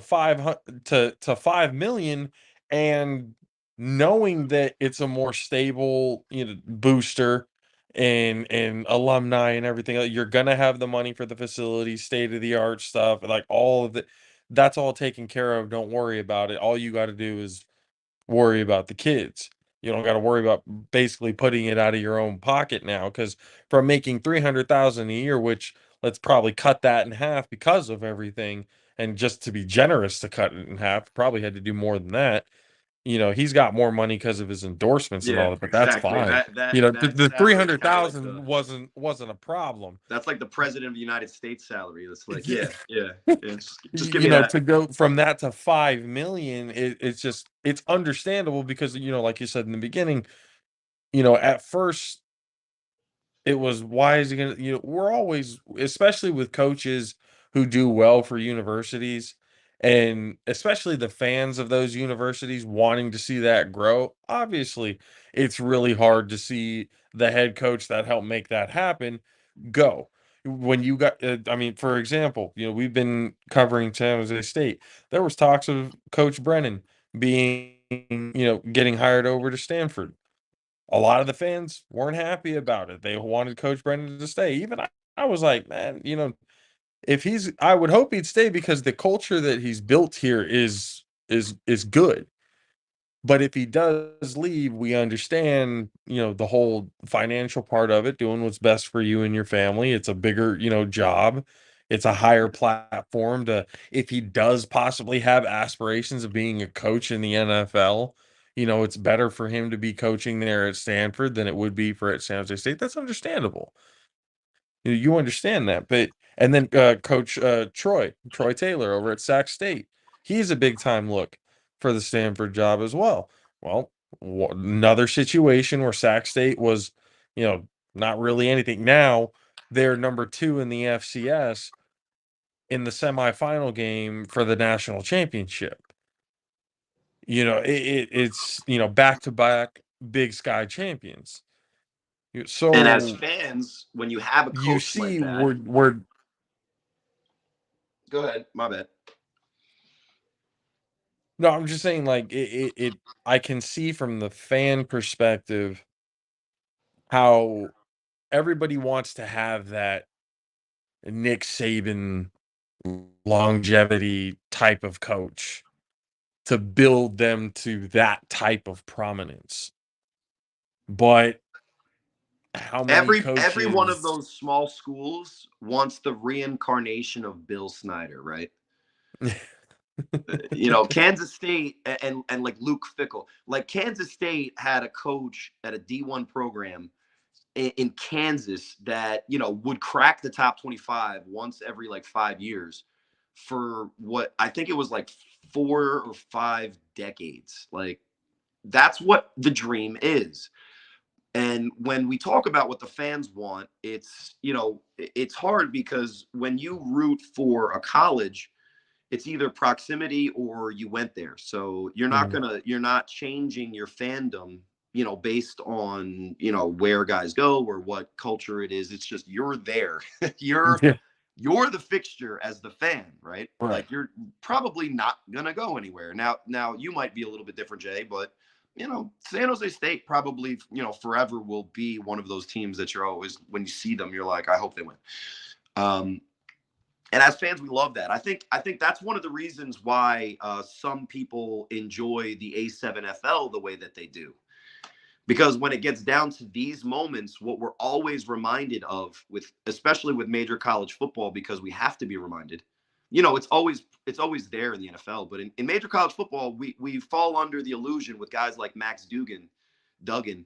to 5 million, and knowing that it's a more stable, booster and alumni and everything, you're gonna have the money for the facility, state of the art stuff, like all of it. That's all taken care of. Don't worry about it. All you got to do is worry about the kids. You don't got to worry about basically putting it out of your own pocket now, because from making 300,000 a year, which let's probably cut that in half because of everything, and just to be generous to cut it in half, probably had to do more than that. He's got more money because of his endorsements and all Yeah, that, but that's exactly. fine. That The salary is kind of like the 300,000 wasn't a problem. that's like the president of the United States salary. It's like, yeah, yeah, yeah. Just give me To that. go from that to 5 million, it's understandable because like you said in the beginning, at first it was, why is he gonna, we're always, especially with coaches who do well for universities, and especially the fans of those universities wanting to see that grow. Obviously, it's really hard to see the head coach that helped make that happen go. When you got, I mean, for example, we've been covering San Jose State. There was talks of Coach Brennan being, getting hired over to Stanford. A lot of the fans weren't happy about it. They wanted Coach Brennan to stay. Even I was like, man, if I would hope he'd stay because the culture that he's built here is good. But if he does leave, we understand, the whole financial part of it, doing what's best for you and your family. It's a bigger, job. It's a higher platform to, if he does possibly have aspirations of being a coach in the NFL, it's better for him to be coaching there at Stanford than it would be for at San Jose State. That's understandable. You understand that, but and then Coach Troy Taylor over at Sac State, he's a big time look for the Stanford job as well. Well, another situation where Sac State was, not really anything. Now they're number 2 in the FCS in the semifinal game for the national championship. It's back to back Big Sky champions. And as So fans, when you have a you coach like see, that, we're go ahead. My bad. No, I'm just saying, like, I can see from the fan perspective how everybody wants to have that Nick Saban longevity type of coach to build them to that type of prominence. But how many Every one of coaches? those small schools wants the reincarnation of Bill Snyder, right? Kansas State and like Luke Fickell. Like Kansas State had a coach at a D1 program in Kansas that, would crack the top 25 once every like 5 years for what I think it was like 4 or 5 decades. Like that's what the dream is. And when we talk about what the fans want, it's hard because when you root for a college, it's either proximity or you went there. So Mm, you're not changing your fandom, based on, where guys go or what culture it is. It's just you're there. you're yeah, you're the fixture as the fan, right? right. Like you're probably not gonna go anywhere. Now you might be a little bit different, Jay, but San Jose State probably, forever will be one of those teams that you're always, when you see them, you're like, I hope they win. And as fans, we love that. I think that's one of the reasons why some people enjoy the A7FL the way that they do. Because when it gets down to these moments, what we're always reminded of, especially with major college football, because we have to be reminded, it's always there in the NFL, but in major college football, we fall under the illusion with guys like Max Duggan, Duggan,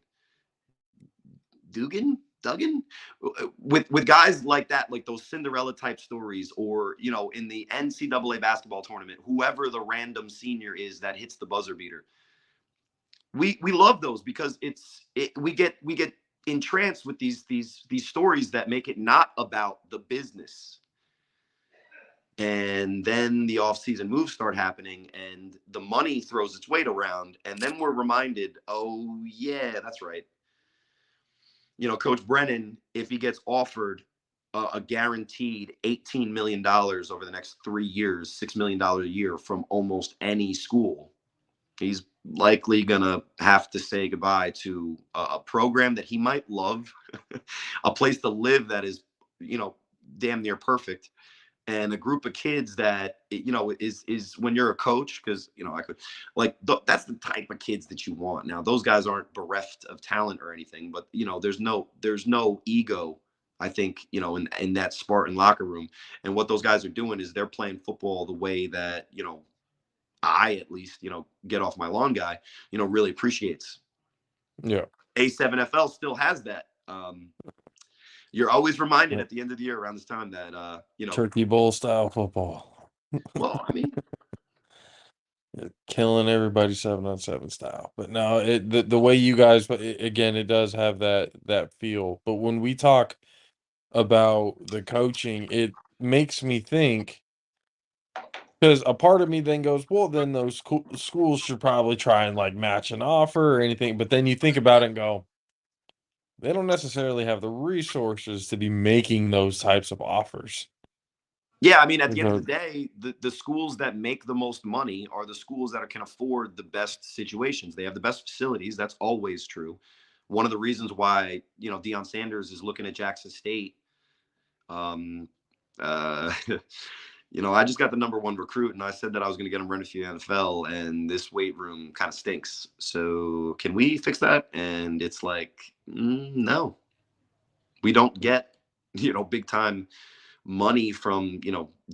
with guys like that, like those Cinderella type stories, or in the NCAA basketball tournament, whoever the random senior is that hits the buzzer beater. We love those because we get entranced with these stories that make it not about the business. And then the offseason moves start happening and the money throws its weight around. And then we're reminded, oh, yeah, that's right. Coach Brennan, if he gets offered a guaranteed $18 million over the next 3 years, $6 million a year from almost any school, he's likely going to have to say goodbye to a program that he might love, a place to live that is, damn near perfect, and a group of kids that is when you're a coach, because I could that's the type of kids that you want. Now those guys aren't bereft of talent or anything, but there's no ego I think, in that Spartan locker room. And what those guys are doing is they're playing football the way that, I at least, get off my lawn guy, really appreciates. Yeah. A7FL still has that. You're always reminded Yeah. at the end of the year around this time that, Turkey Bowl style football. well, I mean, Killing everybody 7-on-7 style. But no, the way you guys, but again, it does have that feel. But when we talk about the coaching, it makes me think, because a part of me then goes, well, then those schools should probably try and like match an offer or anything. But then you think about it and go, they don't necessarily have the resources to be making those types of offers. yeah, I mean, at the end of So, the day, the schools that make the most money are the schools that can afford the best situations. They have the best facilities. That's always true. One of the reasons why, Deion Sanders is looking at Jackson State. Um, uh, I just got the number one recruit, and I said that I was going to get him running for the NFL, and this weight room kind of stinks. So can we fix that? And it's like, no, we don't get, big time money from,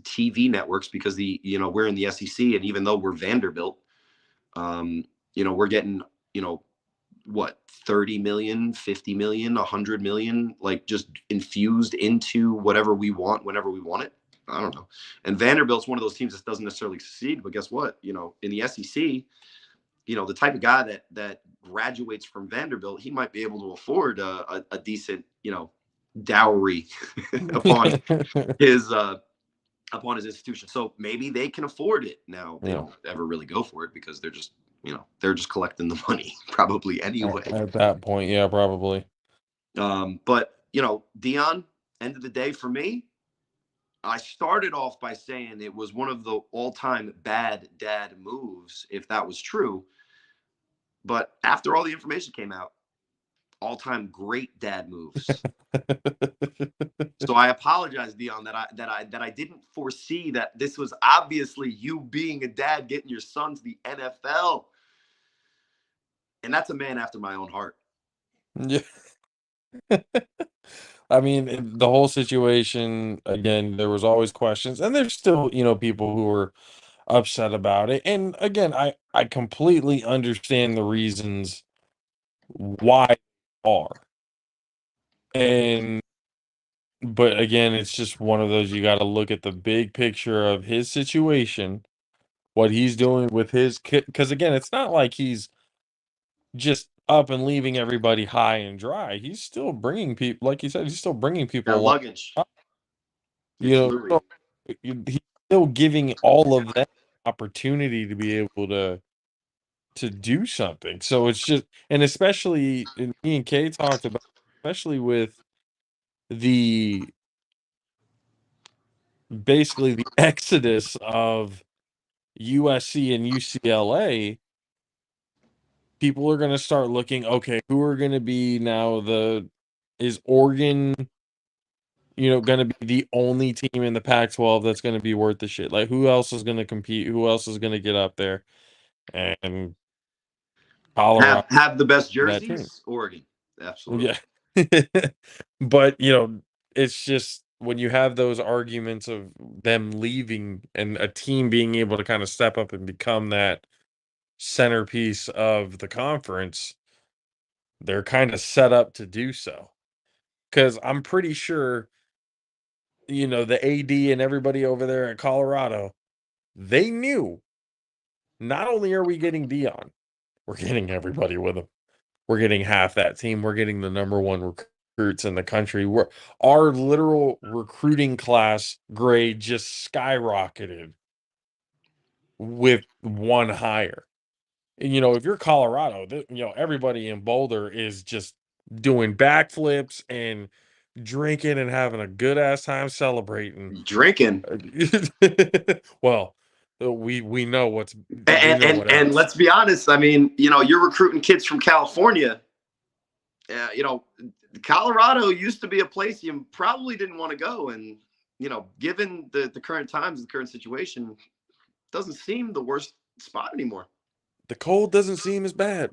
TV networks because we're in the SEC, and even though we're Vanderbilt, we're getting, what, 30 million, 50 million, 100 million, like just infused into whatever we want whenever we want it. I don't know. And Vanderbilt's one of those teams that doesn't necessarily succeed, but guess what? In the SEC, the type of guy that graduates from Vanderbilt, he might be able to afford a decent, dowry upon his institution. So maybe they can afford it. Now they don't ever really go for it because they're just collecting the money probably anyway. At that point, yeah, probably. But Deion, end of the day for me, I started off by saying it was one of the all-time bad dad moves, if that was true. But after all the information came out, all-time great dad moves. So I apologize, Deion, that I didn't foresee that this was obviously you being a dad, getting your son to the NFL. And that's a man after my own heart. Yeah. I mean, the whole situation, again, there was always questions, and there's still, people who are upset about it. And again, I completely understand the reasons why they are. And but again, it's just one of those, you got to look at the big picture of his situation, what he's doing with his kid, because again, it's not like he's just up and leaving everybody high and dry. He's still bringing people, like you said, he's still bringing people Got along. luggage. You know, Absolutely. he's still giving all of them opportunity to be able to do something. So it's just, and especially, and me and Kay talked about, especially with the basically the exodus of USC and UCLA, people are going to start looking, okay, who are going to be now is Oregon, going to be the only team in the Pac-12 that's going to be worth the shit? Like, who else is going to compete? Who else is going to get up there? And Colorado, Have the best that team. jerseys? Oregon. Absolutely. Yeah. But, it's just when you have those arguments of them leaving and a team being able to kind of step up and become that centerpiece of the conference, they're kind of set up to do so. Because I'm pretty sure, the AD and everybody over there in Colorado, they knew not only are we getting Deion, we're getting everybody with him. We're getting half that team. We're getting the number one recruits in the country. Our literal recruiting class grade just skyrocketed with one hire. And, if you're Colorado, everybody in Boulder is just doing backflips and drinking and having a good ass time celebrating. Drinking. Well, we know what And else. let's be honest. I mean, you're recruiting kids from California. Colorado used to be a place you probably didn't want to go. And, given the current times, the current situation, doesn't seem the worst spot anymore. The cold doesn't seem as bad.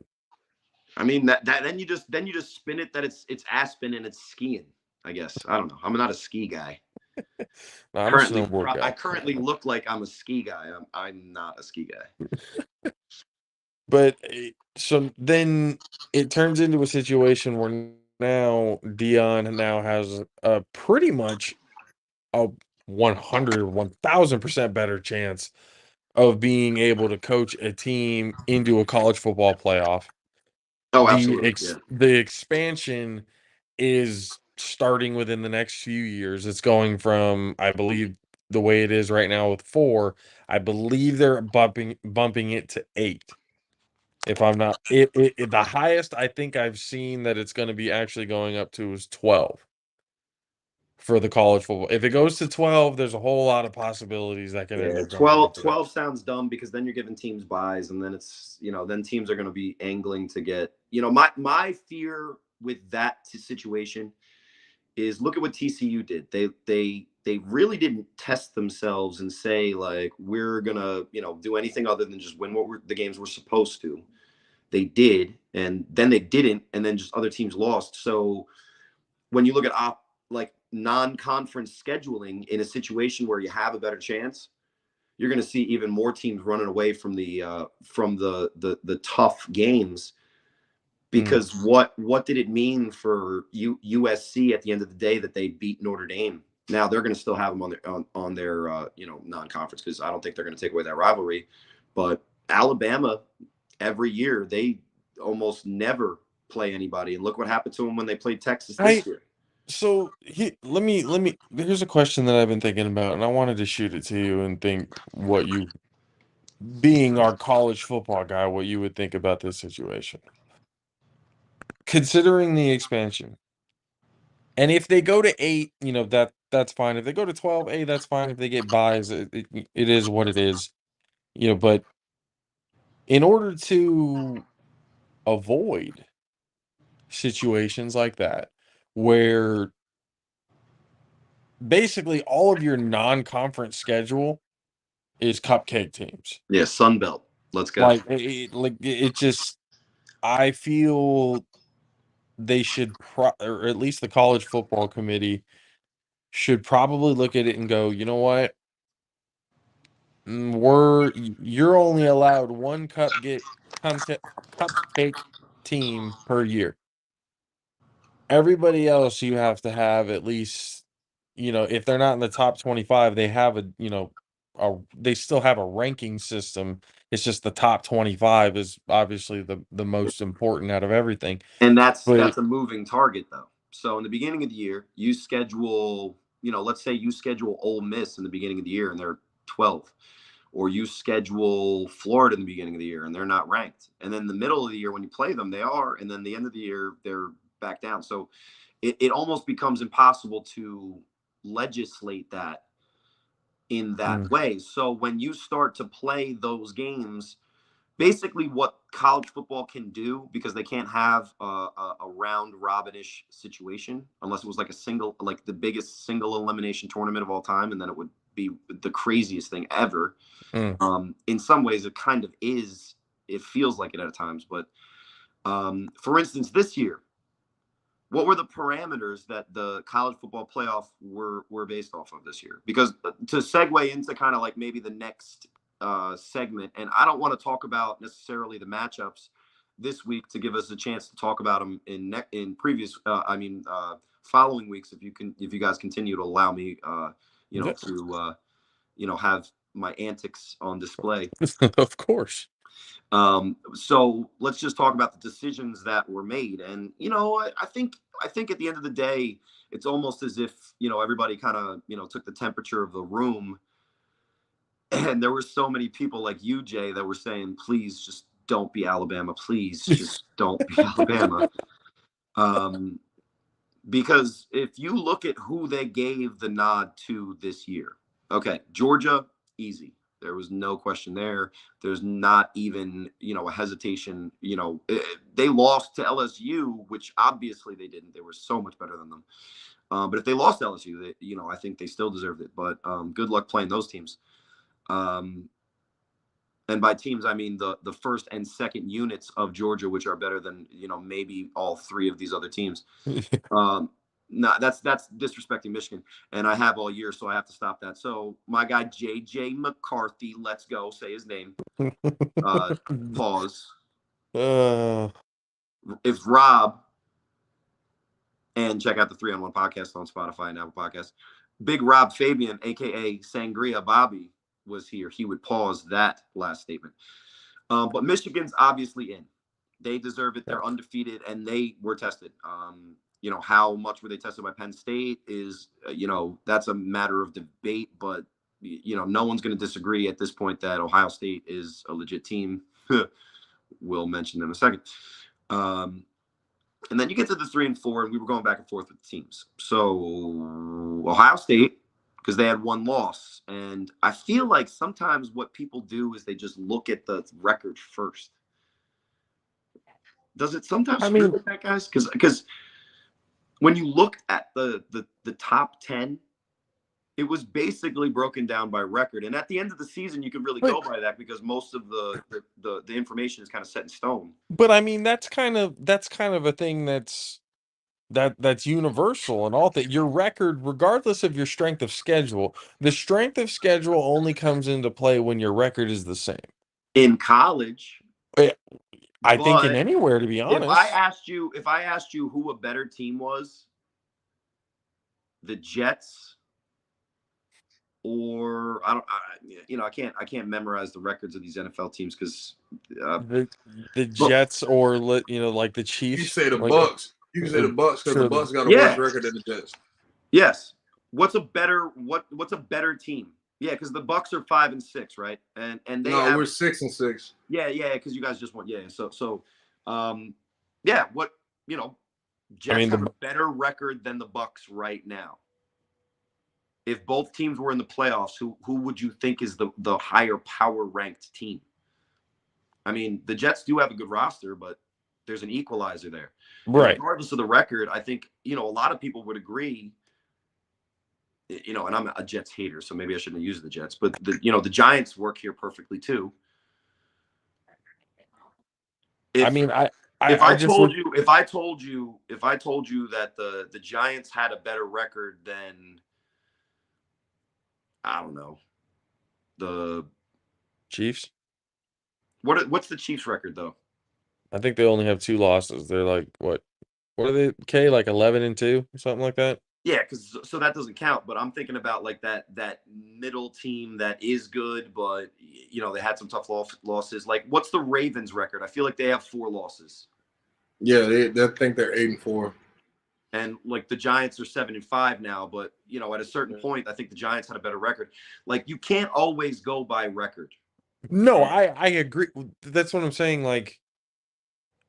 I mean, that then you just spin it that it's Aspen and it's skiing. I guess. I don't know. I'm not a ski guy. No, I'm a snowboard I guy. currently look like I'm a ski guy. I'm not a ski guy. But so then it turns into a situation where now Dion now has a pretty much a 1,000% better chance of being able to coach a team into a college football playoff. Oh, absolutely. Yeah. The expansion is starting within the next few years. It's going from, I believe, the way it is right now with 4, I believe they're bumping it to 8. If I'm not the highest I think I've seen that it's gonna be actually going up to is 12 for the college football. If it goes to 12, there's a whole lot of possibilities that can end Yeah, up going into that. 12 sounds dumb because then you're giving teams buys, and then it's, then teams are going to be angling to get, my fear with that situation is, look at what TCU did. They really didn't test themselves and say, like, we're going to, do anything other than just win the games we're supposed to. They did, and then they didn't, and then just other teams lost. So when you look at like non-conference scheduling in a situation where you have a better chance, you're going to see even more teams running away from the tough games, because what did it mean for USC at the end of the day that they beat Notre Dame? Now they're going to still have them on their non-conference, because I don't think they're going to take away that rivalry. But Alabama, every year they almost never play anybody, and look what happened to them when they played Texas this year. So let me. Here's a question that I've been thinking about, and I wanted to shoot it to you and think what you, being our college football guy, what you would think about this situation. Considering the expansion, and if they go to 8, that's fine. If they go to 12, that's fine. If they get buys, it is what it is. But in order to avoid situations like that, where basically all of your non-conference schedule is cupcake teams. Yeah, Sun Belt. Let's go. Like it just, I feel they should or at least the college football committee should probably look at it and go, you know what? You're only allowed one cupcake team per year. Everybody else, you have to have at least, if they're not in the top 25, they have they still have a ranking system. It's just the top 25 is obviously the most important out of everything. And that's But a moving target, though. So in the beginning of the year, you schedule, let's say you schedule Ole Miss in the beginning of the year and they're 12th, or you schedule Florida in the beginning of the year and they're not ranked. And then the middle of the year when you play them, they are, and then the end of the year they're back down. So it almost becomes impossible to legislate that in that way. So when you start to play those games, basically what college football can do, because they can't have a round robin-ish situation unless it was like the biggest single elimination tournament of all time, and then it would be the craziest thing ever. In some ways it kind of is, it feels like it at times. But for instance, this year, what were the parameters that the college football playoff were based off of this year? Because to segue into kind of like maybe the next segment, and I don't want to talk about necessarily the matchups this week to give us a chance to talk about them in previous following weeks, if you guys continue to allow me to have my antics on display. Of course. So let's just talk about the decisions that were made. And I think at the end of the day, it's almost as if everybody kind of took the temperature of the room. And there were so many people like you, Jay, that were saying, please just don't be Alabama. Please just don't be Alabama. Because if you look at who they gave the nod to this year, okay, Georgia, easy. There was no question there. There's not even, a hesitation. They lost to LSU, which obviously they didn't. They were so much better than them. But if they lost to LSU, I think they still deserved it. But good luck playing those teams. And by teams, I mean the first and second units of Georgia, which are better than maybe all three of these other teams. No, that's disrespecting Michigan, and I have all year, so I have to stop that. So my guy JJ McCarthy, let's go, say his name. Pause. If Rob, and check out the 3-on-1 podcast on Spotify and Apple Podcasts. Big Rob Fabian, aka Sangria Bobby, was here. He would pause that last statement. But Michigan's obviously in. They deserve it. They're undefeated, and they were tested. How much were they tested by Penn State is, that's a matter of debate. But, no one's going to disagree at this point that Ohio State is a legit team. We'll mention them in a second. And then you get to the 3 and 4, and we were going back and forth with the teams. So Ohio State, because they had one loss. And I feel like sometimes what people do is they just look at the record first. Does it sometimes feel like that, guys? Because when you look at the top 10, it was basically broken down by record. And at the end of the season, you can really go by that because most of the information is kind of set in stone. But I mean, that's kind of a thing that's universal and all that. Your record, regardless of your strength of schedule, the strength of schedule only comes into play when your record is the same. In college, I think in anywhere, to be honest. If I asked you who a better team was, the Jets, or I can't memorize the records of these NFL teams because the Jets or like the Chiefs. You say the Bucks. You can say the Bucks because the Bucks got a worse record than the Jets. Yes. What's a better team? Yeah, because the Bucks are 5-6, right? And they we're 6-6. Yeah, because you guys just won. Yeah, so Jets have a better record than the Bucks right now. If both teams were in the playoffs, who would you think is the higher power ranked team? I mean, the Jets do have a good roster, but there's an equalizer there. Right. And regardless of the record, I think, a lot of people would agree, and I'm a Jets hater, so maybe I shouldn't have used the Jets, but the Giants work here perfectly too. If I told you that the Giants had a better record than, I don't know, the Chiefs. What's the Chiefs' record though? I think they only have 2 losses. They're like what are they? Like 11-2 or something like that. Yeah, so that doesn't count. But I'm thinking about like that middle team that is good, but they had some tough losses. Like, what's the Ravens' record? I feel like they have 4 losses. Yeah, they think they're 8-4. And like the Giants are 7-5 now, but at a certain point, I think the Giants had a better record. Like, you can't always go by record. No, I agree. That's what I'm saying. Like,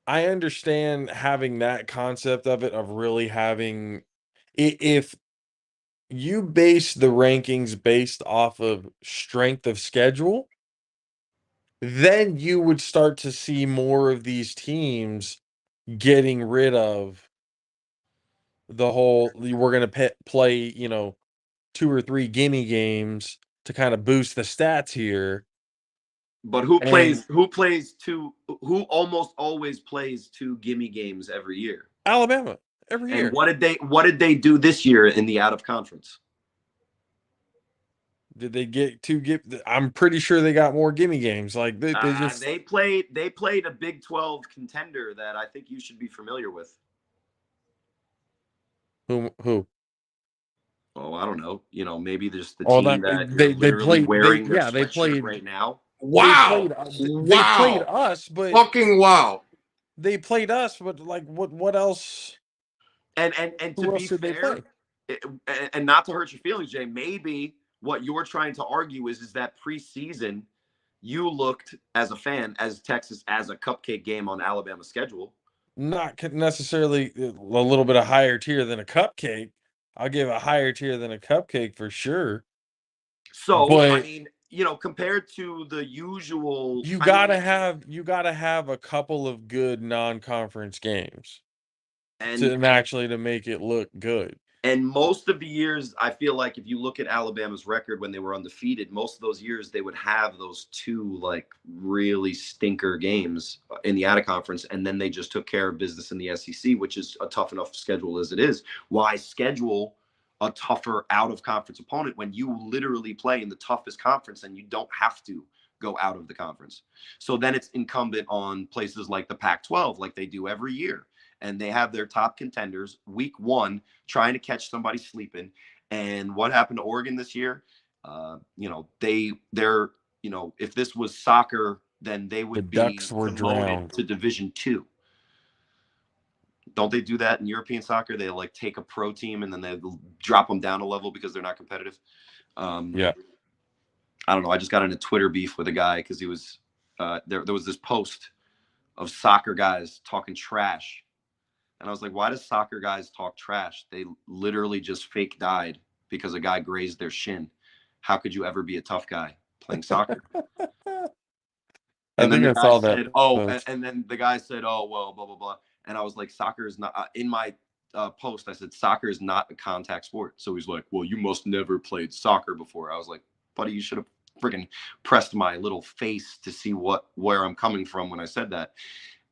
I understand having that concept of it, of really having, if you base the rankings based off of strength of schedule, then you would start to see more of these teams getting rid of the whole, we're going to play, 2 or 3 gimme games to kind of boost the stats here. But who almost always plays 2 gimme games every year? Alabama, every year. And what did they do this year in the out of conference? Did they get 2 I'm pretty sure they got more gimme games. Like they played a Big 12 contender that I think you should be familiar with. Who? Oh, I don't know. Maybe there's the team that they played wearing they played right now. Wow. They played us, but fucking wow. They played us, but like what else? And to be fair, and not to hurt your feelings, Jay, maybe what you're trying to argue is that preseason you looked as a fan as Texas as a cupcake game on Alabama's schedule. Not necessarily a little bit of higher tier than a cupcake. I'll give a higher tier than a cupcake for sure. So, but, I mean, compared to the usual, you gotta have a couple of good non-conference games and actually to make it look good. And most of the years, I feel like if you look at Alabama's record when they were undefeated, most of those years they would have those two like really stinker games in the out of conference, and then they just took care of business in the SEC, which is a tough enough schedule as it is. Why schedule a tougher out of conference opponent when you literally play in the toughest conference and you don't have to go out of the conference? So then it's incumbent on places like the Pac-12, like they do every year. And they have their top contenders week one trying to catch somebody sleeping. And what happened to Oregon this year? They're if this was soccer, then they would The Ducks be were promoted drowned. to Division II. Don't they do that in European soccer? They like take a pro team and then they drop them down a level because they're not competitive. Yeah. I don't know. I just got in a Twitter beef with a guy because he was there was this post of soccer guys talking trash. And I was like, why does soccer guys talk trash? They literally just fake died because a guy grazed their shin. How could you ever be a tough guy playing soccer? I And then think the I guy saw that. said, and then the guy said, oh, well, blah, blah, blah. And I was like, soccer is not, in my post, I said, soccer is not a contact sport. So he's like, well, you must never played soccer before. I was like, buddy, you should have freaking pressed my little face to see where I'm coming from when I said that.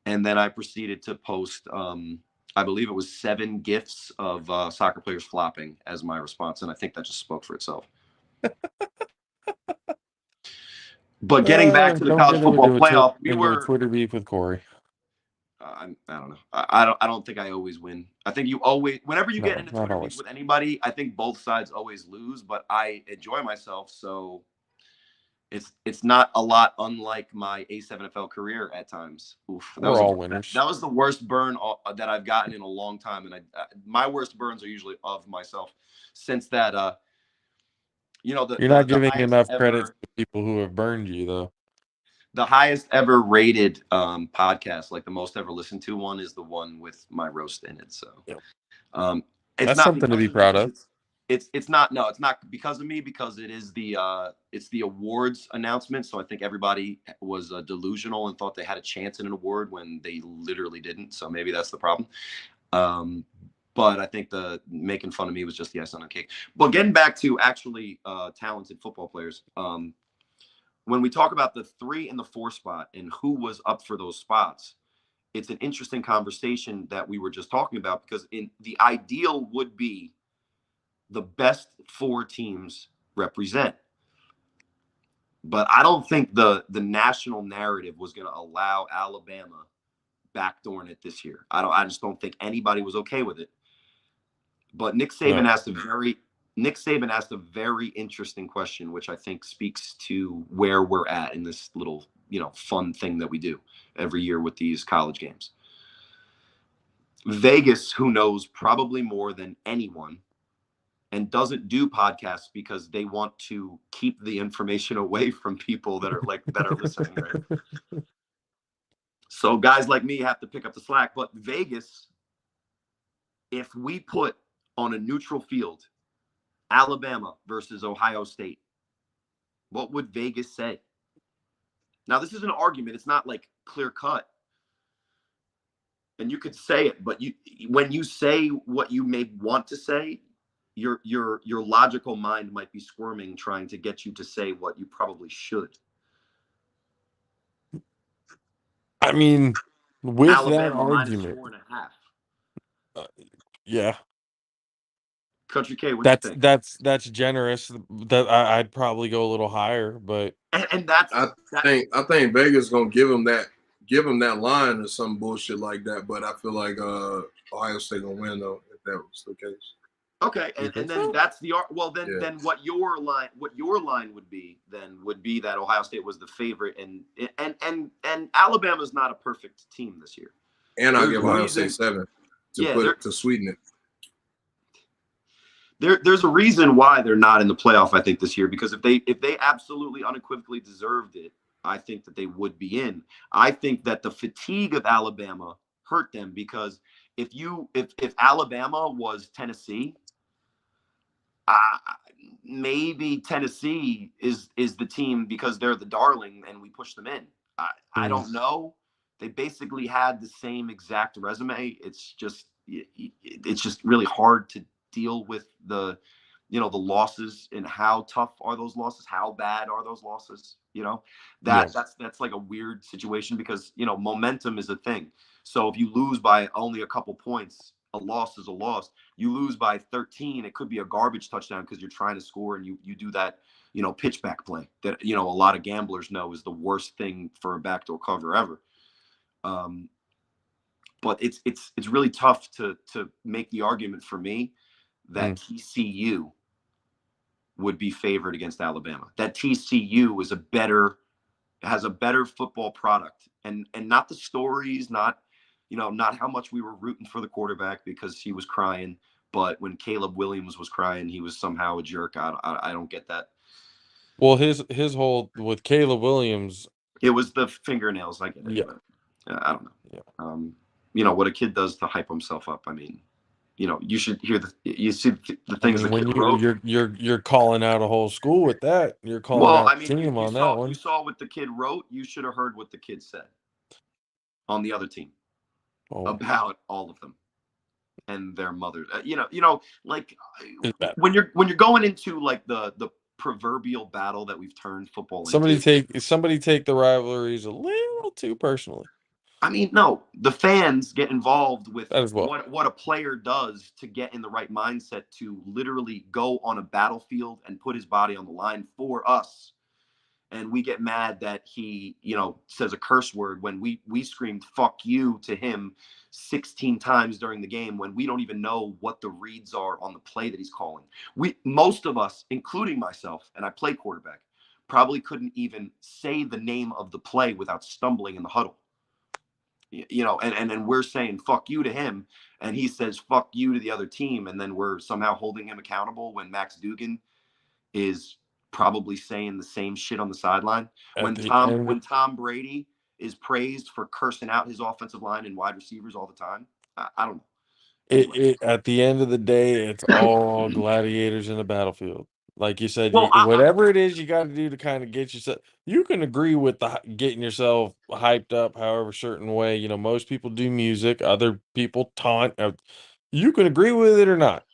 And then I proceeded to post, I believe it was 7 GIFs of soccer players flopping as my response. And I think that just spoke for itself. But getting back to the don't college get football into playoff, a Twitter beef with Cory. I don't know. I don't think I always win. I think you always, whenever you get into Twitter beef with anybody, I think both sides always lose, but I enjoy myself. So it's not a lot unlike my A7FL career at times. Oof, We're all winners. That was the worst burn that I've gotten in a long time. And my worst burns are usually of myself since that, you're not giving enough credit to people who have burned you, though. The highest ever rated podcast, like the most ever listened to one, is the one with my roast in it. So yep. It's that's not something to be proud of. It's not because of me, because it is it's the awards announcement. So I think everybody was delusional and thought they had a chance in an award when they literally didn't. So maybe that's the problem. But I think the making fun of me was just the icing on the cake. But getting back to actually talented football players, when we talk about the 3 and the 4 spot and who was up for those spots, it's an interesting conversation that we were just talking about, because in the ideal would be the best 4 teams represent. But I don't think the national narrative was going to allow Alabama backdooring it this year. I just don't think anybody was okay with it. But Nick Saban asked a very interesting question, which I think speaks to where we're at in this little, fun thing that we do every year with these college games. Vegas, who knows probably more than anyone, and doesn't do podcasts because they want to keep the information away from people that are listening. Right? So guys like me have to pick up the slack. But Vegas, if we put on a neutral field Alabama versus Ohio State, what would Vegas say? Now, this is an argument. It's not like clear cut. And you could say it, but when you say what you may want to say, your logical mind might be squirming, trying to get you to say what you probably should. I mean, with Alabama that argument, -4.5. Yeah. Country K, what do you think? That's generous. That I'd probably go a little higher, but I think Vegas gonna give him that line or some bullshit like that. But I feel like Ohio State gonna win though, if that was the case. Okay, and then that's the then what your line would be that Ohio State was the favorite, and Alabama's not a perfect team this year. And I'll give Ohio State 7 to sweeten it. There's a reason why they're not in the playoff, I think, this year, because if they absolutely unequivocally deserved it, I think that they would be in. I think that the fatigue of Alabama hurt them, because if Alabama was Tennessee, maybe Tennessee is the team because they're the darling and we push them in. I don't know. They basically had the same exact resume. It's just really hard to deal with the losses, and how tough are those losses? How bad are those losses? That's like a weird situation because, momentum is a thing. So if you lose by only a couple points, a loss is a loss. You lose by 13, it could be a garbage touchdown because you're trying to score and you do that, pitch back play that, a lot of gamblers know is the worst thing for a backdoor cover ever. But it's really tough to make the argument for me that TCU would be favored against Alabama. That TCU has a better football product, and not the stories, not how much we were rooting for the quarterback because he was crying, but when Caleb Williams was crying, he was somehow a jerk. I don't get that. Well, his whole with Caleb Williams, it was the fingernails. I get it. Yeah. But, I don't know. Yeah. What a kid does to hype himself up. I mean, you should hear you see the things when the kid wrote. you're calling out a whole school with that. You're calling out the team on that one. You saw what the kid wrote. You should have heard what the kid said on the other team about all of them and their mothers. Like when you're going into like the proverbial battle that we've turned football into. Somebody take the rivalries a little too personally. I mean, no, the fans get involved with what a player does to get in the right mindset to literally go on a battlefield and put his body on the line for us. And we get mad that he, says a curse word when we screamed "fuck you" to him 16 times during the game when we don't even know what the reads are on the play that he's calling. Most of us, including myself, and I play quarterback, probably couldn't even say the name of the play without stumbling in the huddle. And we're saying "fuck you" to him, and he says "fuck you" to the other team, and then we're somehow holding him accountable when Max Duggan is probably saying the same shit on the sideline. When Tom Brady is praised for cursing out his offensive line and wide receivers all the time, I don't know. Anyway. At the end of the day, it's all gladiators in the battlefield. Like you said, whatever it is you got to do to kind of get yourself. You can agree with getting yourself hyped up, however certain way. Most people do music, other people taunt. You can agree with it or not.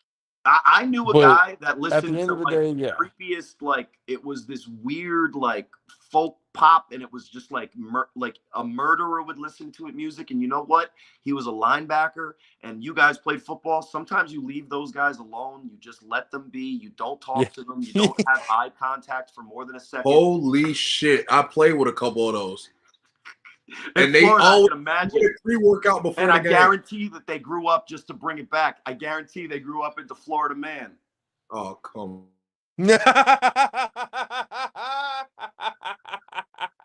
I knew a guy that listened to creepiest, like it was this weird like folk pop, and it was just like like a murderer would listen to it music. And you know what? He was a linebacker, and you guys played football. Sometimes you leave those guys alone. You just let them be. You don't talk to them. You don't have eye contact for more than a second. Holy shit! I played with a couple of those. And they always pre-workout before the game. And I guarantee that they grew up, just to bring it back, I guarantee they grew up into Florida man. Oh, come on.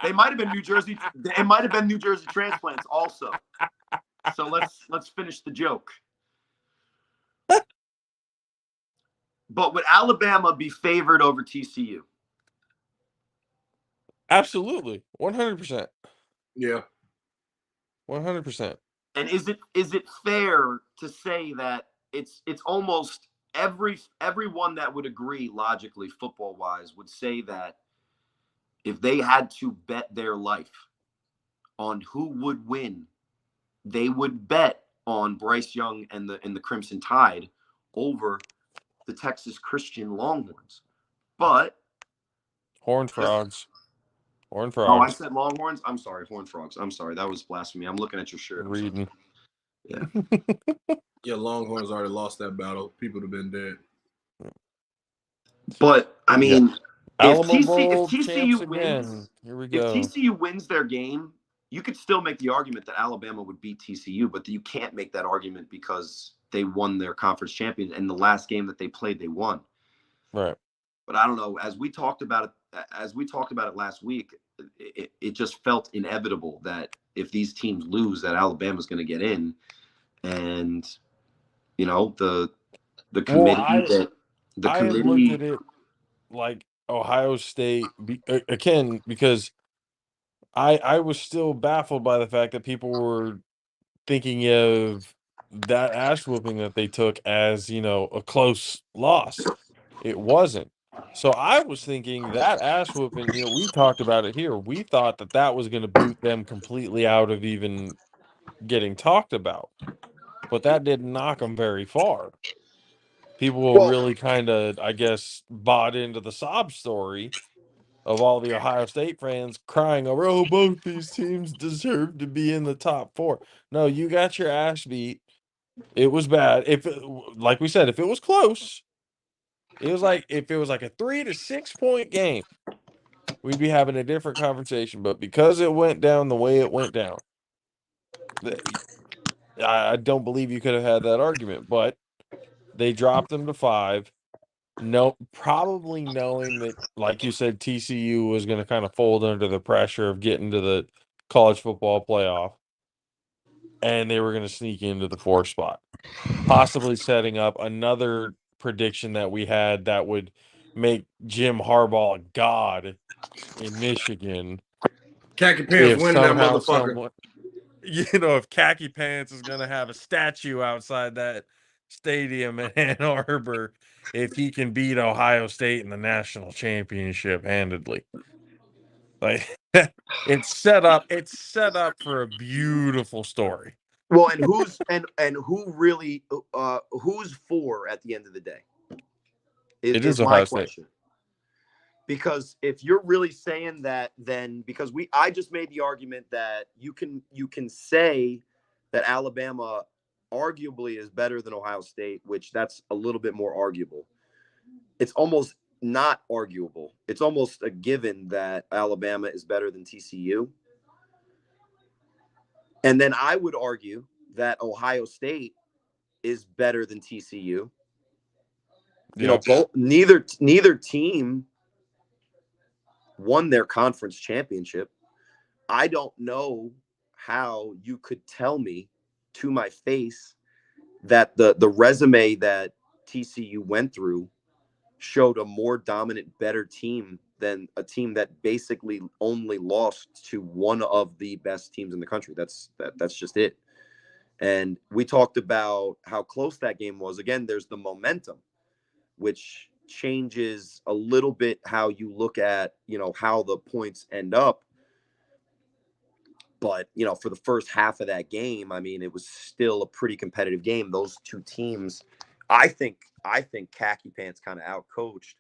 They might have been New Jersey. It might have been New Jersey transplants also. So let's finish the joke. But would Alabama be favored over TCU? Absolutely. 100%. Yeah. 100%. And is it fair to say that it's almost everyone that would agree logically, football wise, would say that if they had to bet their life on who would win, they would bet on Bryce Young and the Crimson Tide over the Texas Christian Longhorns. But Horned Frogs. Horned Frogs. Oh, I said Longhorns. I'm sorry, Horned Frogs. I'm sorry, that was blasphemy. I'm looking at your shirt. Reading. Yeah. Yeah, Longhorns already lost that battle. People would have been dead. But I mean, if TCU wins, here we go. If TCU wins their game, you could still make the argument that Alabama would beat TCU, but you can't make that argument because they won their conference champion, and the last game that they played, they won. Right. But I don't know. As we talked about it last week, it just felt inevitable that if these teams lose, that Alabama's going to get in, and the committee I looked at it like Ohio State again because I was still baffled by the fact that people were thinking of that ass whooping that they took as a close loss. It wasn't. So I was thinking that ass whooping, we talked about it here. We thought that was going to boot them completely out of even getting talked about. But that didn't knock them very far. people really kind of, I guess, bought into the sob story of all the Ohio State fans crying over, oh, both these teams deserve to be in the top 4. No, you got your ass beat. It was bad. Like we said, if it was close, if it was like a 3 to 6 point game, we'd be having a different conversation. But because it went down the way it went down, I don't believe you could have had that argument. But they dropped them to 5. No, probably knowing that, like you said, TCU was going to kind of fold under the pressure of getting to the college football playoff, and they were going to sneak into the 4th spot, possibly setting up another prediction that we had that would make Jim Harbaugh a god in Michigan. Khaki Pants If winning that somehow motherfucker. someone, if Khaki Pants is going to have a statue outside that stadium in Ann Arbor, if he can beat Ohio State in the national championship handedly. Like it's set up for a beautiful story. Well, and who really who's 4 at the end of the day It is is my Ohio State. question. Because if you're really saying that, then because I just made the argument that you can say that Alabama arguably is better than Ohio State, which that's a little bit more arguable. It's almost not arguable. It's almost a given that Alabama is better than TCU. And then I would argue that Ohio State is better than TCU. Yeah. Neither team won their conference championship. I don't know how you could tell me to my face that the resume that TCU went through showed a more dominant, better team than a team that basically only lost to one of the best teams in the country. That's just it. And we talked about how close that game was. Again, there's the momentum, which changes a little bit how you look at, how the points end up. But, for the first half of that game, I mean, it was still a pretty competitive game. Those two teams, I think Khaki Pants kind of outcoached.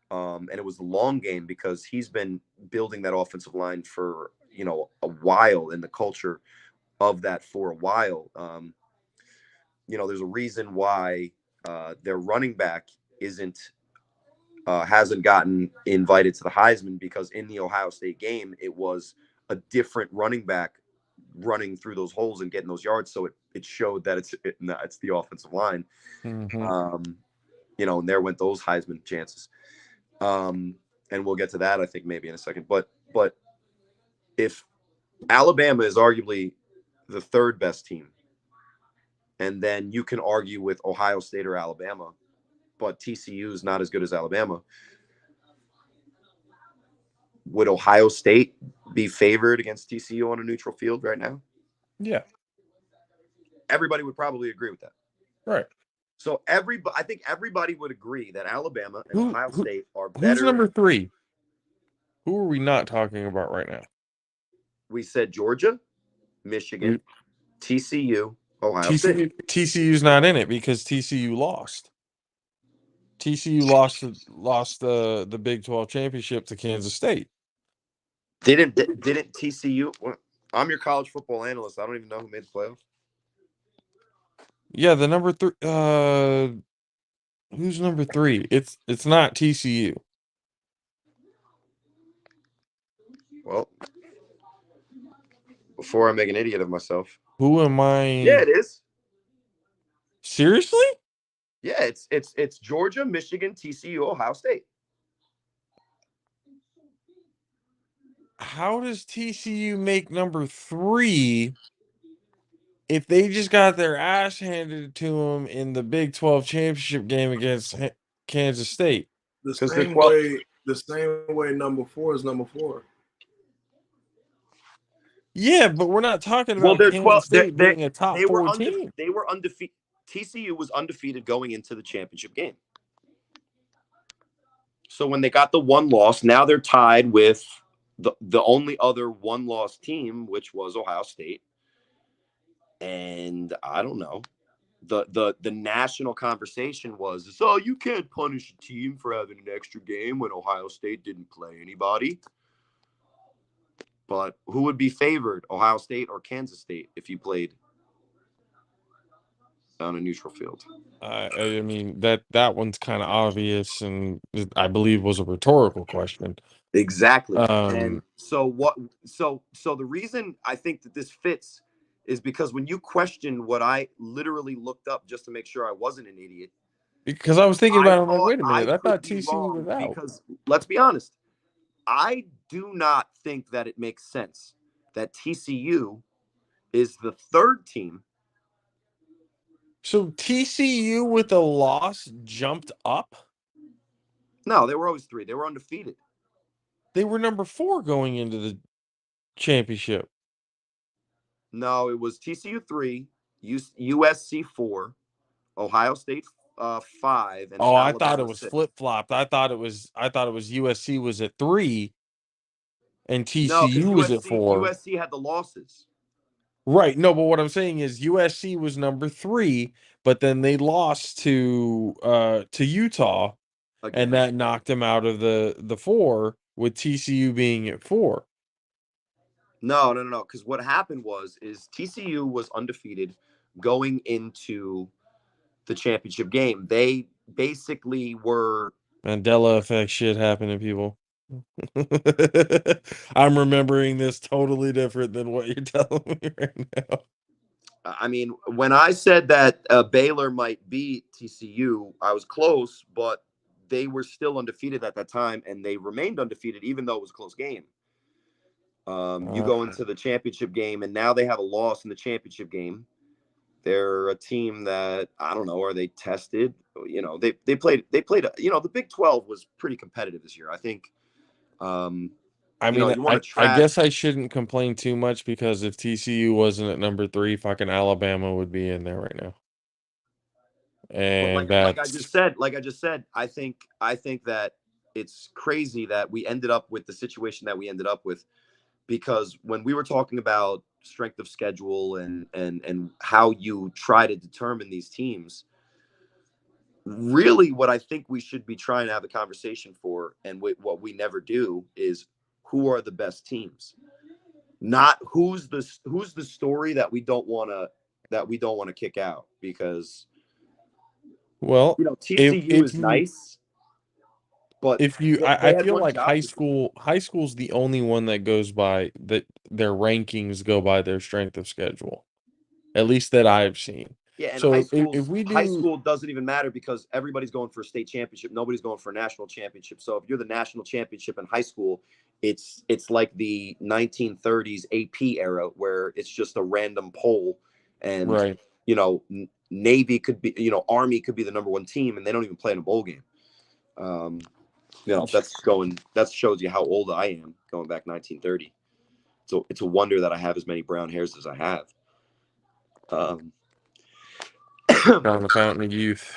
And it was a long game because he's been building that offensive line for, a while, in the culture of that for a while. There's a reason why their running back hasn't gotten invited to the Heisman, because in the Ohio State game, it was a different running back running through those holes and getting those yards. So it showed that it's the offensive line. Mm-hmm. And there went those Heisman chances. And we'll get to that, I think, maybe in a second. But if Alabama is arguably the 3rd best team, and then you can argue with Ohio State or Alabama, but TCU is not as good as Alabama, would Ohio State be favored against TCU on a neutral field right now? Yeah. Everybody would probably agree with that. Right. So I think everybody would agree that Alabama and Ohio State are better. Who's number 3? Who are we not talking about right now? We said Georgia, Michigan, TCU, Ohio State. TCU's not in it because TCU lost. TCU lost the Big 12 championship to Kansas State. Didn't TCU? I'm your college football analyst. I don't even know who made the playoffs. Yeah, the number 3. Who's number 3? It's not TCU. Well, before I make an idiot of myself. Who am I? Yeah, it is. Seriously? Yeah, it's Georgia, Michigan, TCU, Ohio State. How does TCU make number 3 if they just got their ass handed to them in the Big 12 championship game against Kansas State? The same way number 4 is number 4. Yeah, but we're not talking about Kansas State being a top 4 team. They were undefeated. TCU was undefeated going into the championship game. So when they got the 1 loss, now they're tied with the only other 1-loss team, which was Ohio State. And I don't know. the national conversation was, oh, you can't punish a team for having an extra game when Ohio State didn't play anybody. But who would be favored, Ohio State or Kansas State, if you played on a neutral field? I mean that one's kind of obvious, and I believe was a rhetorical question. Exactly. And Um, so what? So the reason I think that this fits is because when you question what I literally looked up just to make sure I wasn't an idiot, because I was thinking I about it, I'm like, thought wait a I minute, I could thought be TCU wrong was out. because let's be honest, I do not think that it makes sense that TCU is the third team. So TCU with a loss jumped up. No, they were always three. They were undefeated. They were number 4 going into the championship. No, it was TCU 3, USC 4, Ohio State 5, and Oh, I thought it Alabama was 6. flip flopped. I thought it was USC was at 3 and No, because TCU was at 4. USC had the losses Right. No, but what I'm saying is USC was number 3, but then they lost to Utah, and again. that knocked them out of the 4 with TCU being at 4. No. Because what happened is TCU was undefeated going into the championship game. They basically were. Mandela effect shit happening, people. I'm remembering this totally different than what you're telling me right now. I mean, when I said that Baylor might beat TCU, I was close, but they were still undefeated at that time, and they remained undefeated even though it was a close game. You go into the championship game, and now they have a loss in the championship game. They're a team that I don't know. Are they tested? You know, they played. You know, the Big 12 was pretty competitive this year. I think. I You know, mean, you want I, to I trash. guess I shouldn't complain too much because if TCU wasn't at number 3, fucking Alabama would be in there right now. But And like I that's just said, I think that it's crazy that we ended up with the situation that we ended up with, because when we were talking about strength of schedule and how you try to determine these teams, really what I think we should be trying to have a conversation for, and what we never do, is who are the best teams, not who's the story that we don't want to kick out, because well, you know if TCU if is you nice, but if you I they had feel one like job high to do. school's the only one that goes by that their rankings go by their strength of schedule. At least that I've seen. Yeah, and So if we high do school doesn't even matter because everybody's going for a state championship. Nobody's going for a national championship. So if you're the national championship in high school, it's like the 1930s AP era where it's just a random poll, and right. you know Navy could be, you know, Army could be the number 1 team, and they don't even play in a bowl game. You know, that shows you how old I am, going back 1930. So it's a wonder that I have as many brown hairs as I have. Down the fountain of youth.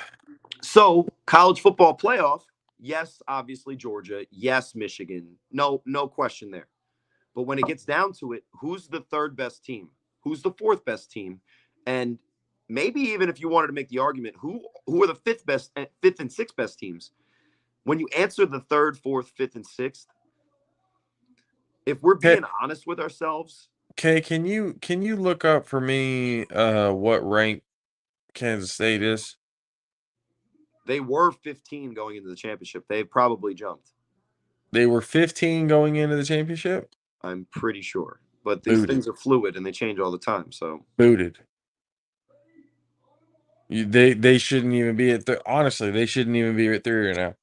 So college football playoff, yes, obviously Georgia, yes, Michigan, no question there. But when it gets down to it, who's the third best team? Who's the fourth best team? And maybe even if you wanted to make the argument, who are the fifth and sixth best teams? When you answer the third, fourth, fifth, and sixth, if we're Okay, being honest with ourselves, okay, can you look up for me what rank Kansas State is? they were 15 going into the championship. They probably jumped. They were 15 going into the championship? I'm pretty sure. But these Booted. things are fluid and they change all the time. So Booted. They shouldn't even be at honestly, they shouldn't even be at 3 right now.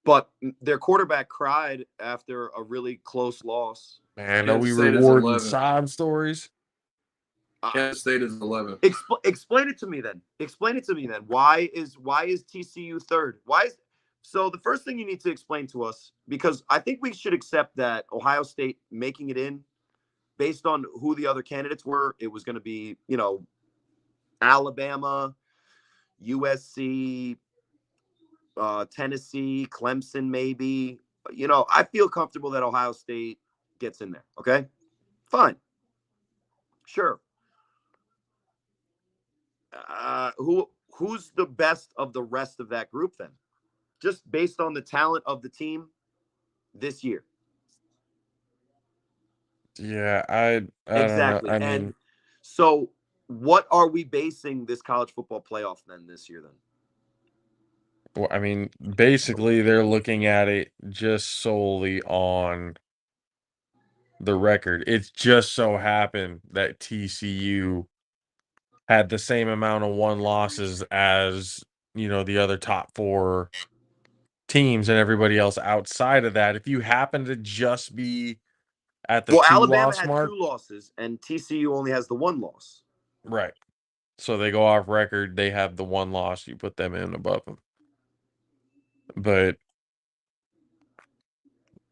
but their quarterback cried after a really close loss. Man, are Kansas we State is rewarding 11. sob stories? Kansas State is 11. Explain it to me then. Why is TCU third? So the first thing you need to explain to us, because I think we should accept that Ohio State making it in, based on who the other candidates were, it was going to be, you know, Alabama, USC, Tennessee, Clemson, maybe. You know, I feel comfortable that Ohio State gets in there. Okay, fine, sure. who's the best of the rest of that group then? Just based on the talent of the team this year. Yeah, I don't know. Exactly. I And mean, so what are we basing this college football playoff then this year then? well, I mean, basically they're looking at it just solely on the record. It's just so happened that TCU had the same amount of one losses as, the other top 4 teams and everybody else outside of that. If you happen to just be at the Well, 2 Alabama loss had mark, 2 losses and TCU only has the 1 loss. right. So they go off record, they have the 1 loss, you put them in above them. But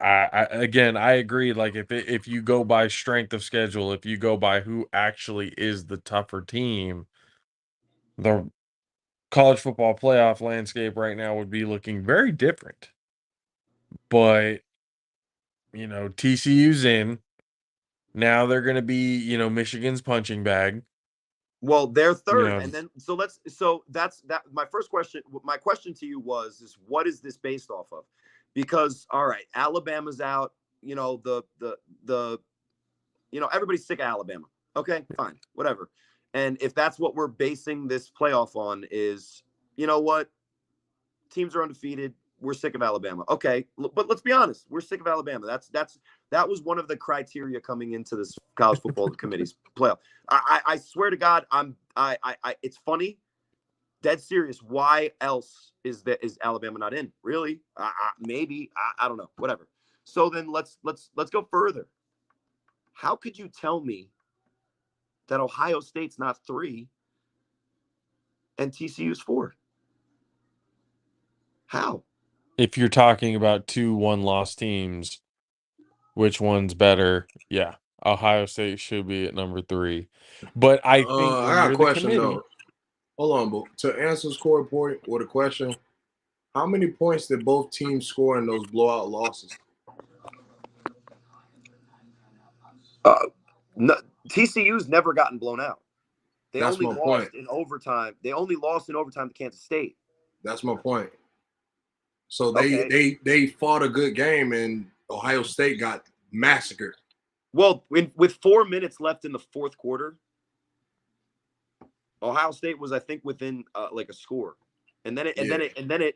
I agree. Like if you go by strength of schedule, if you go by who actually is the tougher team, the college football playoff landscape right now would be looking very different. But TCU's in. Now they're going to be, Michigan's punching bag. Well, they're You third, know, and then so that's that. My first question, my question to you is what is this based off of? Because all right, Alabama's out. The everybody's sick of Alabama. Okay, fine, whatever. And if that's what we're basing this playoff on, is what teams are undefeated. We're sick of Alabama. Okay, but let's be honest. We're sick of Alabama. That was one of the criteria coming into this college football committee's playoff. I swear to God, it's funny, dead serious. Why else is Alabama not in? Really? Maybe. I don't know. Whatever. So then let's go further. How could you tell me that Ohio State's not 3 and TCU's 4? How? if you're talking about 2 one-loss teams, which one's better? Yeah, Ohio State should be at number 3. But I think I when got a you're the question committee, though. Hold on, but to answer this core point or the question, how many points did both teams score in those blowout losses? No, TCU's never gotten blown out. They That's only my lost point. in overtime. They only lost in overtime to Kansas State. That's my point. So Okay. they fought a good game and Ohio State got massacred. Well, with 4 minutes left in the fourth quarter, Ohio State was, I think, within like a score, and then it,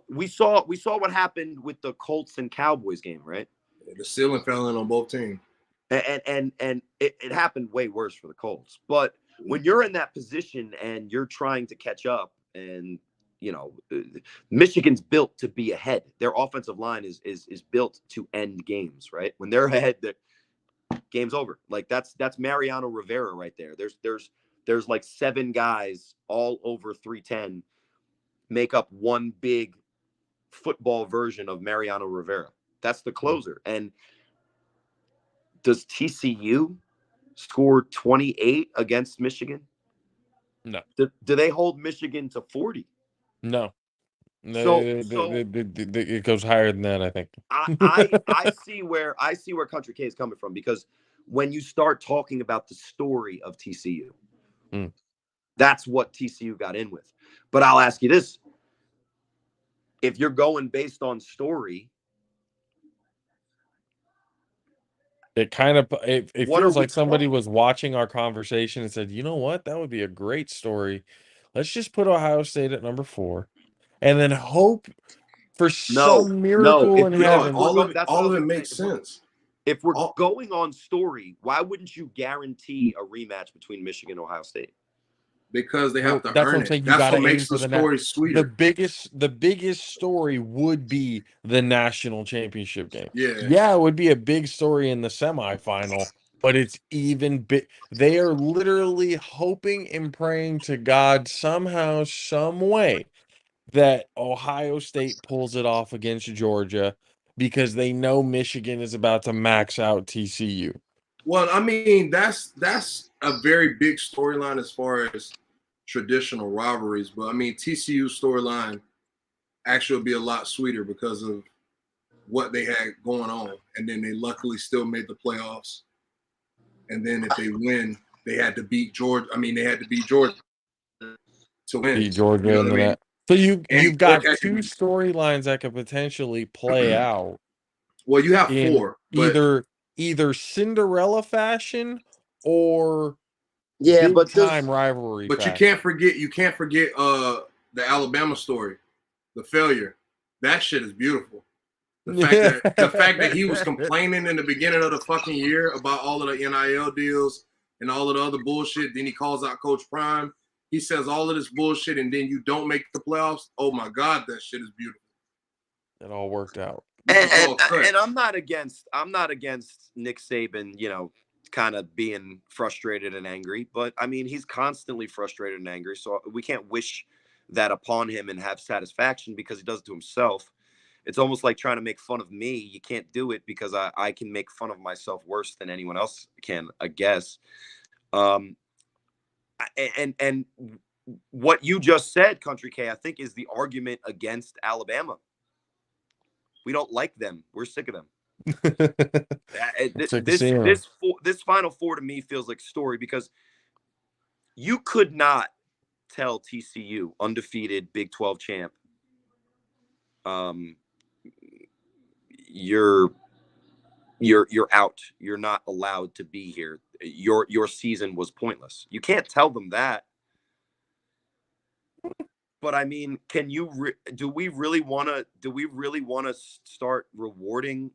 we saw what happened with the Colts and Cowboys game, right? The ceiling fell in on both teams. And it happened way worse for the Colts. But when you're in that position and you're trying to catch up, and Michigan's built to be ahead. Their offensive line is built to end games, right? When they're ahead, the game's over. Like that's Mariano Rivera right there. There's like 7 guys all over 310 make up one big football version of Mariano Rivera. That's the closer. And does TCU score 28 against Michigan? no. Do they hold Michigan to 40? No. So It goes higher than that, I think. I see where Country K is coming from, because when you start talking about the story of TCU, that's what TCU got in with. But I'll ask you this: if you're going based on story, It kind of it feels like somebody talking? was watching our conversation and said, "You know what? That would be a great story. Let's just put Ohio State at number 4 and then hope for some No. miracle in heaven." All of it makes sense. If we're going on story, why wouldn't you guarantee a rematch between Michigan and Ohio State? Because they have to That's what earn I'm it. saying. You That's got to what aim makes for the the story sweeter. The biggest story would be the national championship game. Yeah. It would be a big story in the semifinal, but it's even big. They are literally hoping and praying to God somehow, some way, that Ohio State pulls it off against Georgia, because they know Michigan is about to max out TCU. Well, I mean, that's a very big storyline as far as traditional rivalries. But I mean, TCU's storyline actually will be a lot sweeter because of what they had going on. And then they luckily still made the playoffs. And then if they win, they had to beat Georgia. I mean, they had to beat Georgia. to win. Beat Georgia You know in what the I mean? net. So And you've look got at two storylines that could potentially play out well, you have in 4, but either Cinderella fashion or Yeah, big but time does rivalry but you fashion. can't forget the Alabama story, the failure. That shit is beautiful. The fact that he was complaining in the beginning of the fucking year about all of the NIL deals and all of the other bullshit, then he calls out Coach Prime. He says all of this bullshit, and then you don't make the playoffs. Oh my God, that shit is beautiful. It all worked out. It's all cut. and I'm not against Nick Saban, kind of being frustrated and angry, but I mean he's constantly frustrated and angry, so we can't wish that upon him and have satisfaction because he does it to himself. It's almost like trying to make fun of me. You can't do it because I can make fun of myself worse than anyone else can, I guess. And what you just said, Country K, I think is the argument against Alabama. We don't like them. We're sick of them. Sick to see him. This Final Four to me feels like story because you could not tell TCU, undefeated Big 12 champ, you're out. You're not allowed to be here. Your season was pointless. You can't tell them that. But I mean, do we really want to start rewarding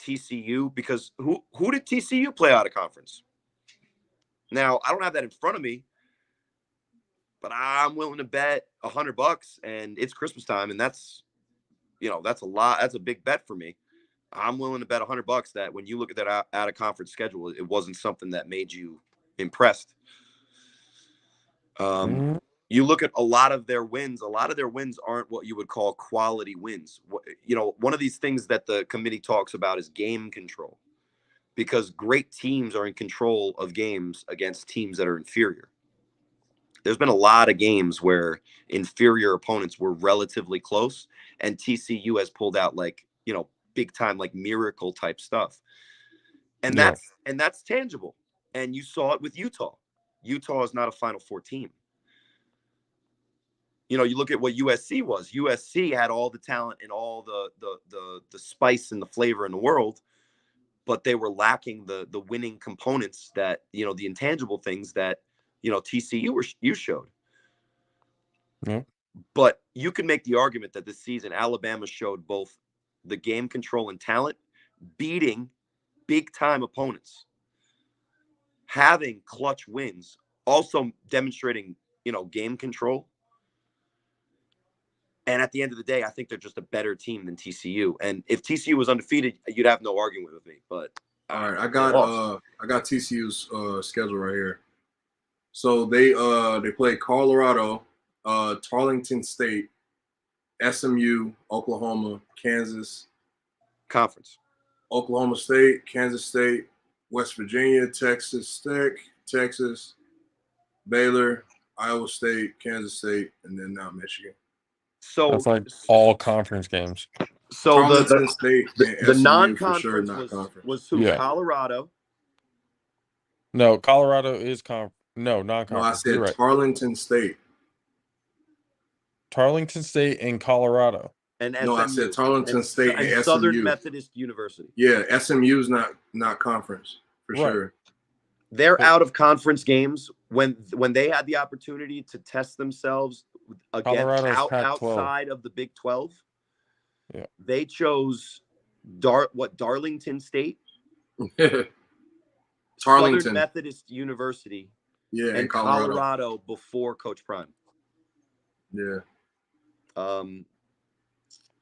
TCU? Because who did TCU play out of conference? Now, I don't have that in front of me, but I'm willing to bet $100, and it's Christmas time, and that's a lot. That's a big bet for me. I'm willing to bet $100 that when you look at that out of conference schedule, it wasn't something that made you impressed. You look at a lot of their wins. A lot of their wins aren't what you would call quality wins. One of these things that the committee talks about is game control, because great teams are in control of games against teams that are inferior. There's been a lot of games where inferior opponents were relatively close, and TCU has pulled out big time, like miracle type stuff. And that's tangible. And you saw it with Utah. Utah is not a Final Four team. You look at what USC was. USC had all the talent and all the spice and the flavor in the world, but they were lacking the winning components that, the intangible things that, TCU you showed. Yeah. But you can make the argument that this season Alabama showed both the game control and talent, beating big time opponents, having clutch wins, also demonstrating, game control. And at the end of the day, I think they're just a better team than TCU. And if TCU was undefeated, you'd have no argument with me. But all right, I got TCU's schedule right here. So they play Colorado, Tarleton State, SMU, Oklahoma, Kansas, conference, Oklahoma State, Kansas State, West Virginia, Texas Tech, Texas, Baylor, Iowa State, Kansas State, and then now Michigan. So that's like all conference games. So Tarleton State and the SMU non-conference for sure, not conference. was who? Yeah. Colorado. No, Colorado is non-conference. No, I said You're right. Tarleton State. Tarleton State and Colorado. And no, SMU. I said Tarleton State and SMU. Southern Methodist University. Yeah, SMU's not conference for sure. They're out of conference games when they had the opportunity to test themselves again outside of the Big 12. Yeah, they chose Darlington State, Tarleton Southern Methodist University, yeah, and Colorado before Coach Prime. Yeah.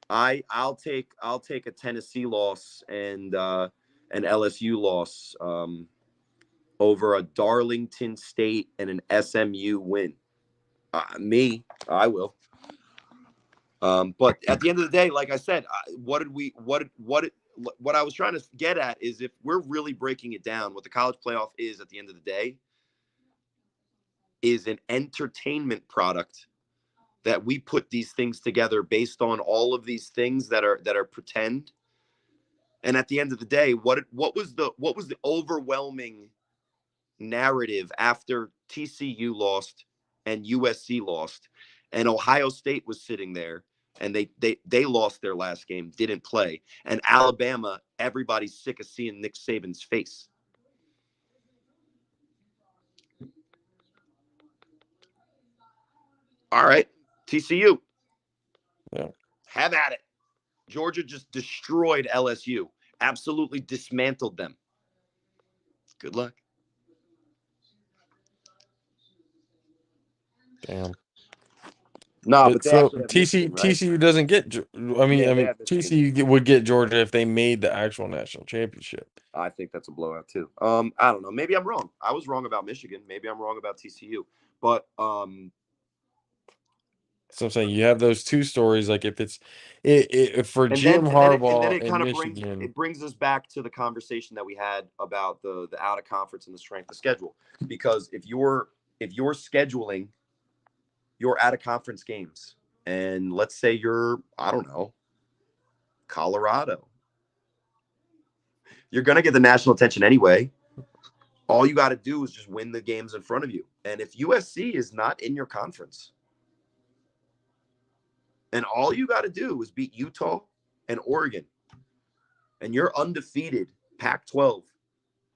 I'll take a Tennessee loss and an LSU loss over a Darlington State and an SMU win. I will. But at the end of the day, like I said, what I was trying to get at is if we're really breaking it down, what the college playoff is at the end of the day is an entertainment product that we put these things together based on all of these things that are pretend. And at the end of the day, what was the overwhelming narrative after TCU lost and USC lost, and Ohio State was sitting there and they lost their last game, didn't play, and Alabama, everybody's sick of seeing Nick Saban's face. All right, TCU. Yeah. Have at it. Georgia just destroyed LSU, absolutely dismantled them. Good luck. Damn. No, but they So actually have Michigan, right? TCU doesn't get. I Yeah, they mean have Michigan. TCU would get Georgia if they made the actual national championship. I think that's a blowout too. I don't know. Maybe I'm wrong. I was wrong about Michigan. Maybe I'm wrong about TCU. But So I'm saying you have those two stories. Like if it's if for and Jim then Harbaugh it in kind of Michigan, brings us back to the conversation that we had about the out of conference and the strength of schedule. Because if you're scheduling your out of conference games, and let's say you're, I don't know, Colorado, you're gonna get the national attention anyway. All you got to do is just win the games in front of you. And if USC is not in your conference, and all you got to do is beat Utah and Oregon, and you're undefeated, Pac-12,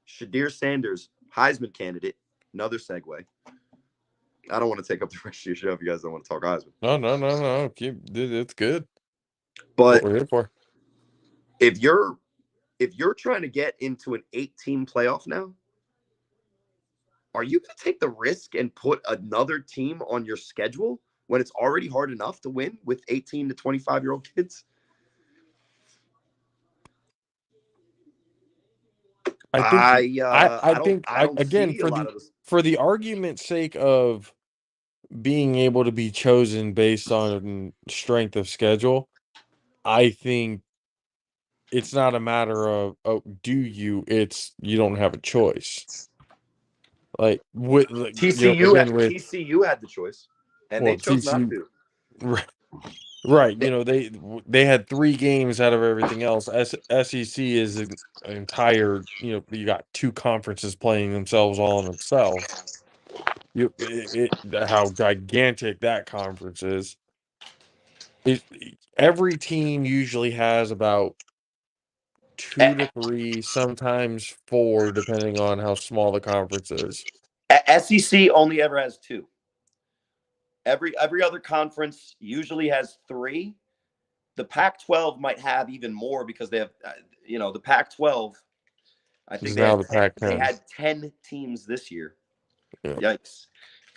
Shadir Sanders, Heisman candidate, another segue. I don't want to take up the rest of your show if you guys don't want to talk Heisman. no, it's good. But What we're here for. if you're trying to get into an 8-team playoff now, are you going to take the risk and put another team on your schedule when it's already hard enough to win with 18 to 25-year-old kids? I think I don't again see a lot of this. for the argument's sake of being able to be chosen based on strength of schedule, I think it's not a matter of it's you don't have a choice. Like with TCU had the choice, and they chose not TCU, to. right? They had 3 games out of everything else. SEC is an entire. You got 2 conferences playing themselves all in themselves. How gigantic that conference is. Every team usually has about 2 to 3, sometimes 4, depending on how small the conference is. SEC only ever has 2. Every other conference usually has 3. The Pac-12 might have even more because they have, the Pac-12. I think Now the they Pac-10. had 10 teams this year. Yeah. Yikes!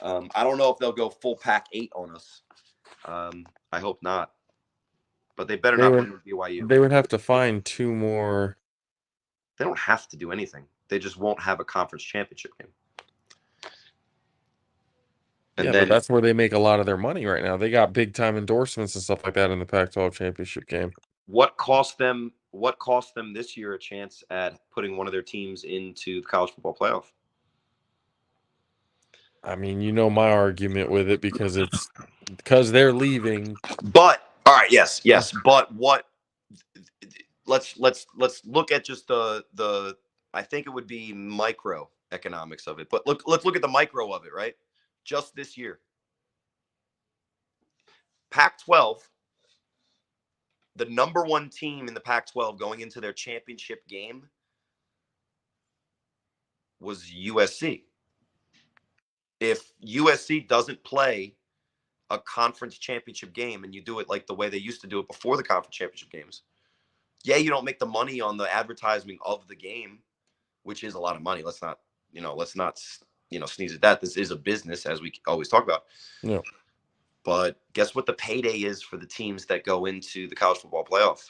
I don't know if they'll go full Pac-8 on us. I hope not. But they better not win with BYU. They would have to find 2 more. They don't have to do anything. They just won't have a conference championship game. And But that's where they make a lot of their money right now. They got big time endorsements and stuff like that in the Pac-12 championship game. What cost them this year a chance at putting one of their teams into the college football playoff? I mean, my argument with it because they're leaving. But all right, yes. But what? Let's look at just the. I think it would be microeconomics of it. But let's look at the micro of it, right? Just this year, Pac-12, the number 1 team in the Pac-12 going into their championship game was USC. If USC doesn't play a conference championship game and you do it like the way they used to do it before the conference championship games, you don't make the money on the advertising of the game, which is a lot of money. Let's not sneeze at that. This is a business, as we always talk about. Yeah. But guess what the payday is for the teams that go into the college football playoff?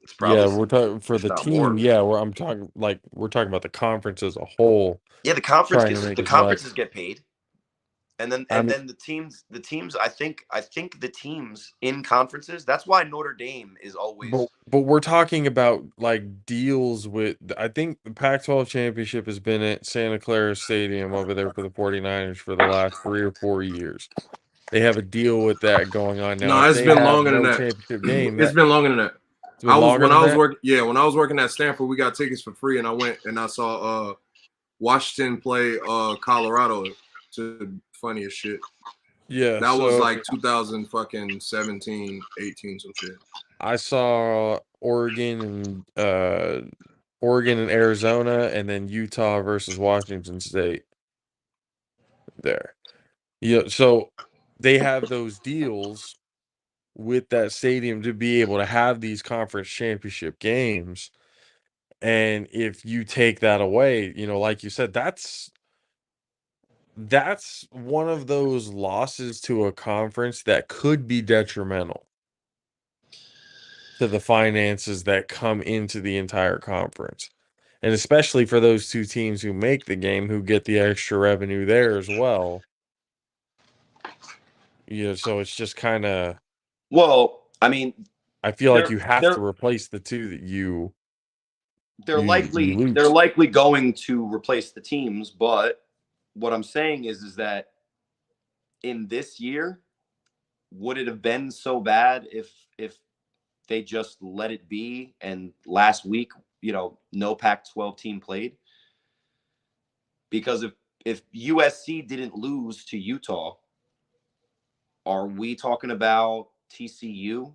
It's probably we're talking for the team. More. Yeah, we're talking about the conference as a whole. Yeah, the conferences get paid, and then the teams. I think the teams in conferences. That's why Notre Dame is always. But we're talking about like deals with. I think the Pac-12 championship has been at Santa Clara Stadium over there for the 49ers for the last 3 or 4 years. They have a deal with that going on now. No, it's been longer than that. Championship game. It's been longer than that. When I was working at Stanford, we got tickets for free, and I went and I saw Washington play Colorado, to funny as shit. Yeah, That was so like 2017, 18, some shit. I saw Oregon and Arizona, and then Utah versus Washington State there. Yeah, so they have those deals with that stadium to be able to have these conference championship games. And if you take that away, like you said, that's one of those losses to a conference that could be detrimental to the finances that come into the entire conference. And especially for those two teams who make the game, who get the extra revenue there as well. So it's just kind of, Well, I mean, I feel like they're you have they're to replace the two that you they're you likely they're lose. likely going to replace the teams, but what I'm saying is that in this year, would it have been so bad if they just let it be and last week, no Pac-12 team played? Because if USC didn't lose to Utah, are we talking about TCU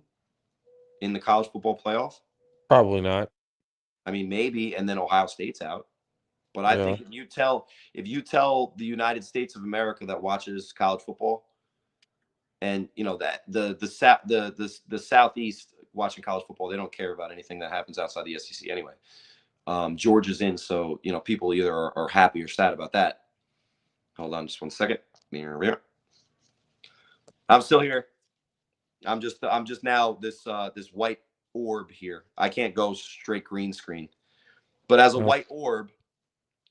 in the college football playoff? Probably not. I mean, maybe, and then Ohio State's out. But I Yeah, think if you tell the United States of America that watches college football, and that the Southeast watching college football, they don't care about anything that happens outside the SEC anyway. Georgia's in, so people either are happy or sad about that. Hold on, just one second. I'm still here. I'm just now this white orb here. I can't go straight green screen, but as a no, white orb,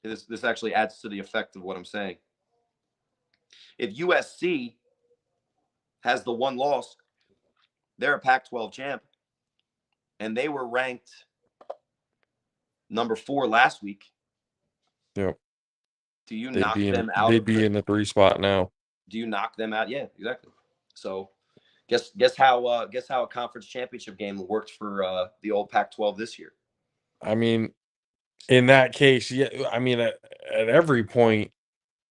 this actually adds to the effect of what I'm saying. If USC has the one loss, they're a Pac-12 champ, and they were ranked number 4 last week. yeah. Do you They'd knock be in them out they'd of be the? in the 3 spot now. Do you knock them out? Yeah, exactly. So, guess how a conference championship game worked for the old Pac-12 this year. I mean, in that case, yeah. I mean, at every point,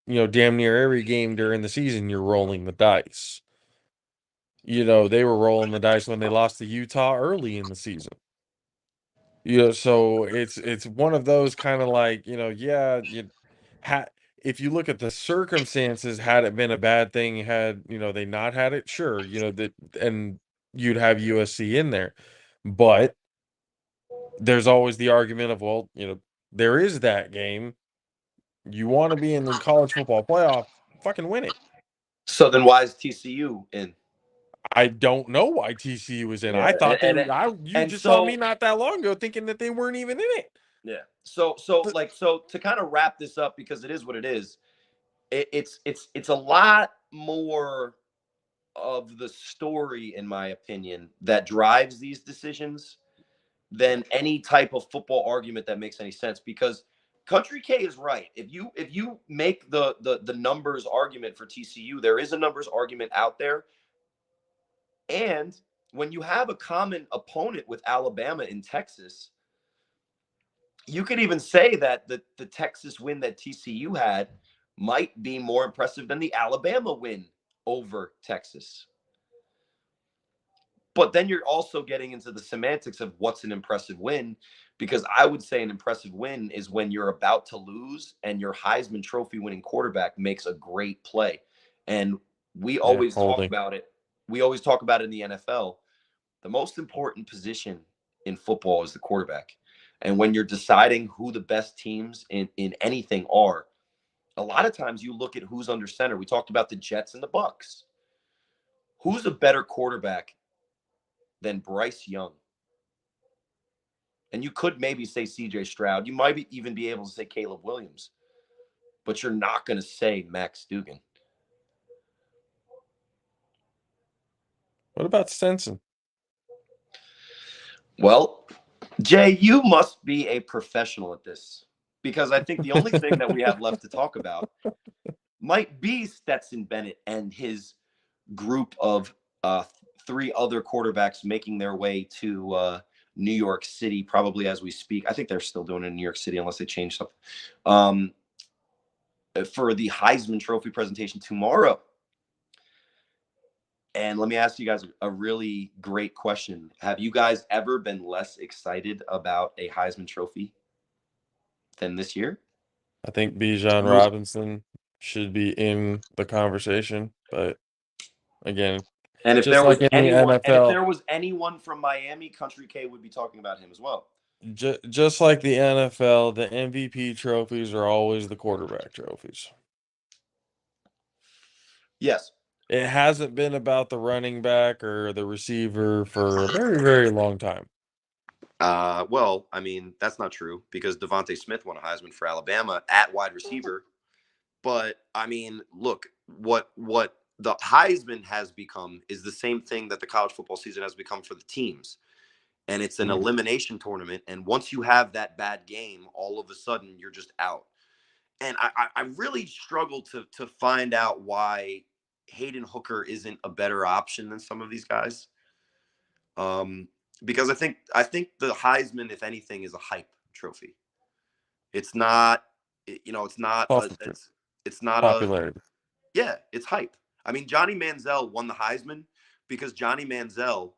damn near every game during the season, you're rolling the dice. They were rolling the dice when they lost to Utah early in the season. So it's one of those kind of like, yeah, had if you look at the circumstances, had it been a bad thing, had they not had it, sure, that, and you'd have USC in there. But there's always the argument of, well, there is that game. You want to be in the college football playoff, fucking win it. So then, why is TCU in? I don't know why TCU was in. Yeah, I thought you and just saw me so not that long ago thinking that they weren't even in it. yeah, so The- to kind of wrap this up, because it is what it is. It's a lot more of the story, in my opinion, that drives these decisions than any type of football argument that makes any sense. Because Country K is right. If you make the numbers argument for TCU, there is a numbers argument out there. And when you have a common opponent with Alabama and Texas, you could even say that the Texas win that TCU had might be more impressive than the Alabama win over Texas. But then you're also getting into the semantics of what's an impressive win, because I would say an impressive win is when you're about to lose and your Heisman Trophy winning quarterback makes a great play. And we yeah, always talk holding. about it. We always talk about it in the NFL. The most important position in football is the quarterback. And when you're deciding who the best teams in anything are, a lot of times you look at who's under center. We talked about the Jets and the Bucks. Who's a better quarterback than Bryce Young? And you could maybe say CJ Stroud. You might even be able to say Caleb Williams, but you're not going to say Max Duggan. What about Stenson? Well, Jay, you must be a professional at this, because I think the only thing that we have left to talk about might be Stetson Bennett and his group of 3 other quarterbacks making their way to New York City, probably as we speak. I think they're still doing it in New York City unless they change something. for the Heisman Trophy presentation tomorrow. And let me ask you guys a really great question. Have you guys ever been less excited about a Heisman Trophy than this year? I think Bijan Robinson should be in the conversation, but again, And if just there like was in the anyone, and if NFL, there was anyone from Miami, Country K would be talking about him as well. just like the NFL, the MVP trophies are always the quarterback trophies. Yes. It hasn't been about the running back or the receiver for a very, very long time. Well, I mean, that's not true because Devontae Smith won a Heisman for Alabama at wide receiver. But I mean, look, what the Heisman has become is the same thing that the college football season has become for the teams. And it's an elimination tournament. And once you have that bad game, all of a sudden you're just out. And I really struggle to find out why Hayden Hooker isn't a better option than some of these guys. Because I think the Heisman, if anything, is a hype trophy. It's not, it's not it's not popularity. It's hype. I mean, Johnny Manziel won the Heisman because Johnny Manziel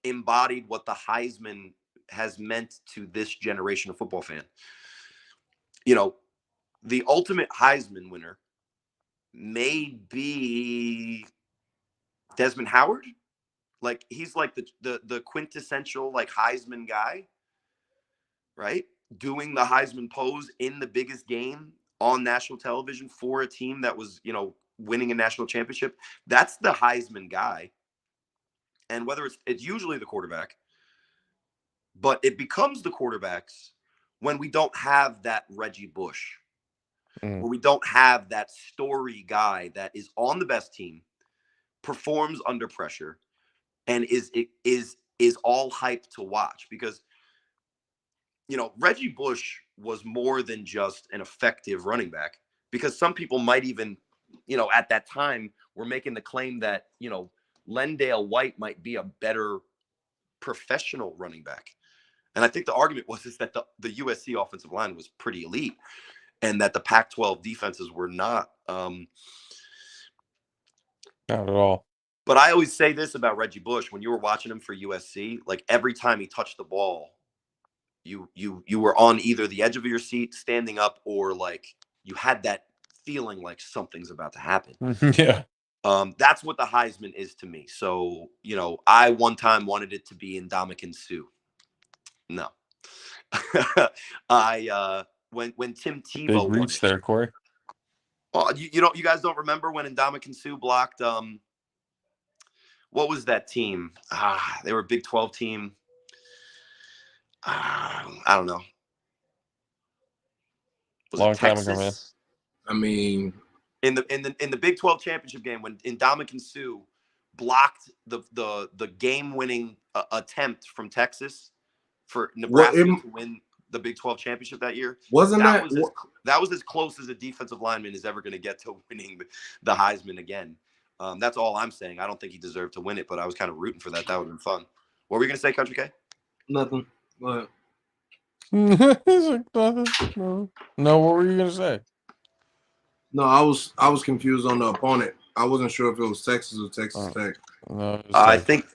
embodied what the Heisman has meant to this generation of football fan. The ultimate Heisman winner may be Desmond Howard. Like he's like the quintessential like Heisman guy, right? Doing the Heisman pose in the biggest game on national television for a team that was, winning a national championship. That's the Heisman guy. And whether it's usually the quarterback, but it becomes the quarterbacks when we don't have that Reggie Bush, where we don't have that story guy that is on the best team, performs under pressure, and is all hype to watch. Because Reggie Bush was more than just an effective running back, because some people might even, at that time were making the claim that, Lendale White might be a better professional running back. And I think the argument was that the USC offensive line was pretty elite and that the Pac-12 defenses were not. Not at all. But I always say this about Reggie Bush: when you were watching him for USC, like every time he touched the ball, you were on either the edge of your seat, standing up, or like you had that feeling like something's about to happen. Yeah. That's what the Heisman is to me. So, I one time wanted it to be Ndamukong Suh. No. When Tim Tebow Big won reach it. there, Corey. Oh, you guys don't remember when Ndamukong Suh blocked what was that team? They were a Big 12 team. I don't know. Was Long it time Texas? ago, man. I mean, in the Big 12 championship game when Ndamukong Suh blocked the game-winning attempt from Texas for Nebraska to win the Big 12 championship that year. That was as close as a defensive lineman is ever going to get to winning the Heisman again. That's all I'm saying. I don't think he deserved to win it, but I was kind of rooting for that. That would have been fun. What were you going to say, Country K? Nothing. Go ahead. No, what were you going to say? No, I was confused on the opponent. I wasn't sure if it was Texas or Texas Tech. No, I think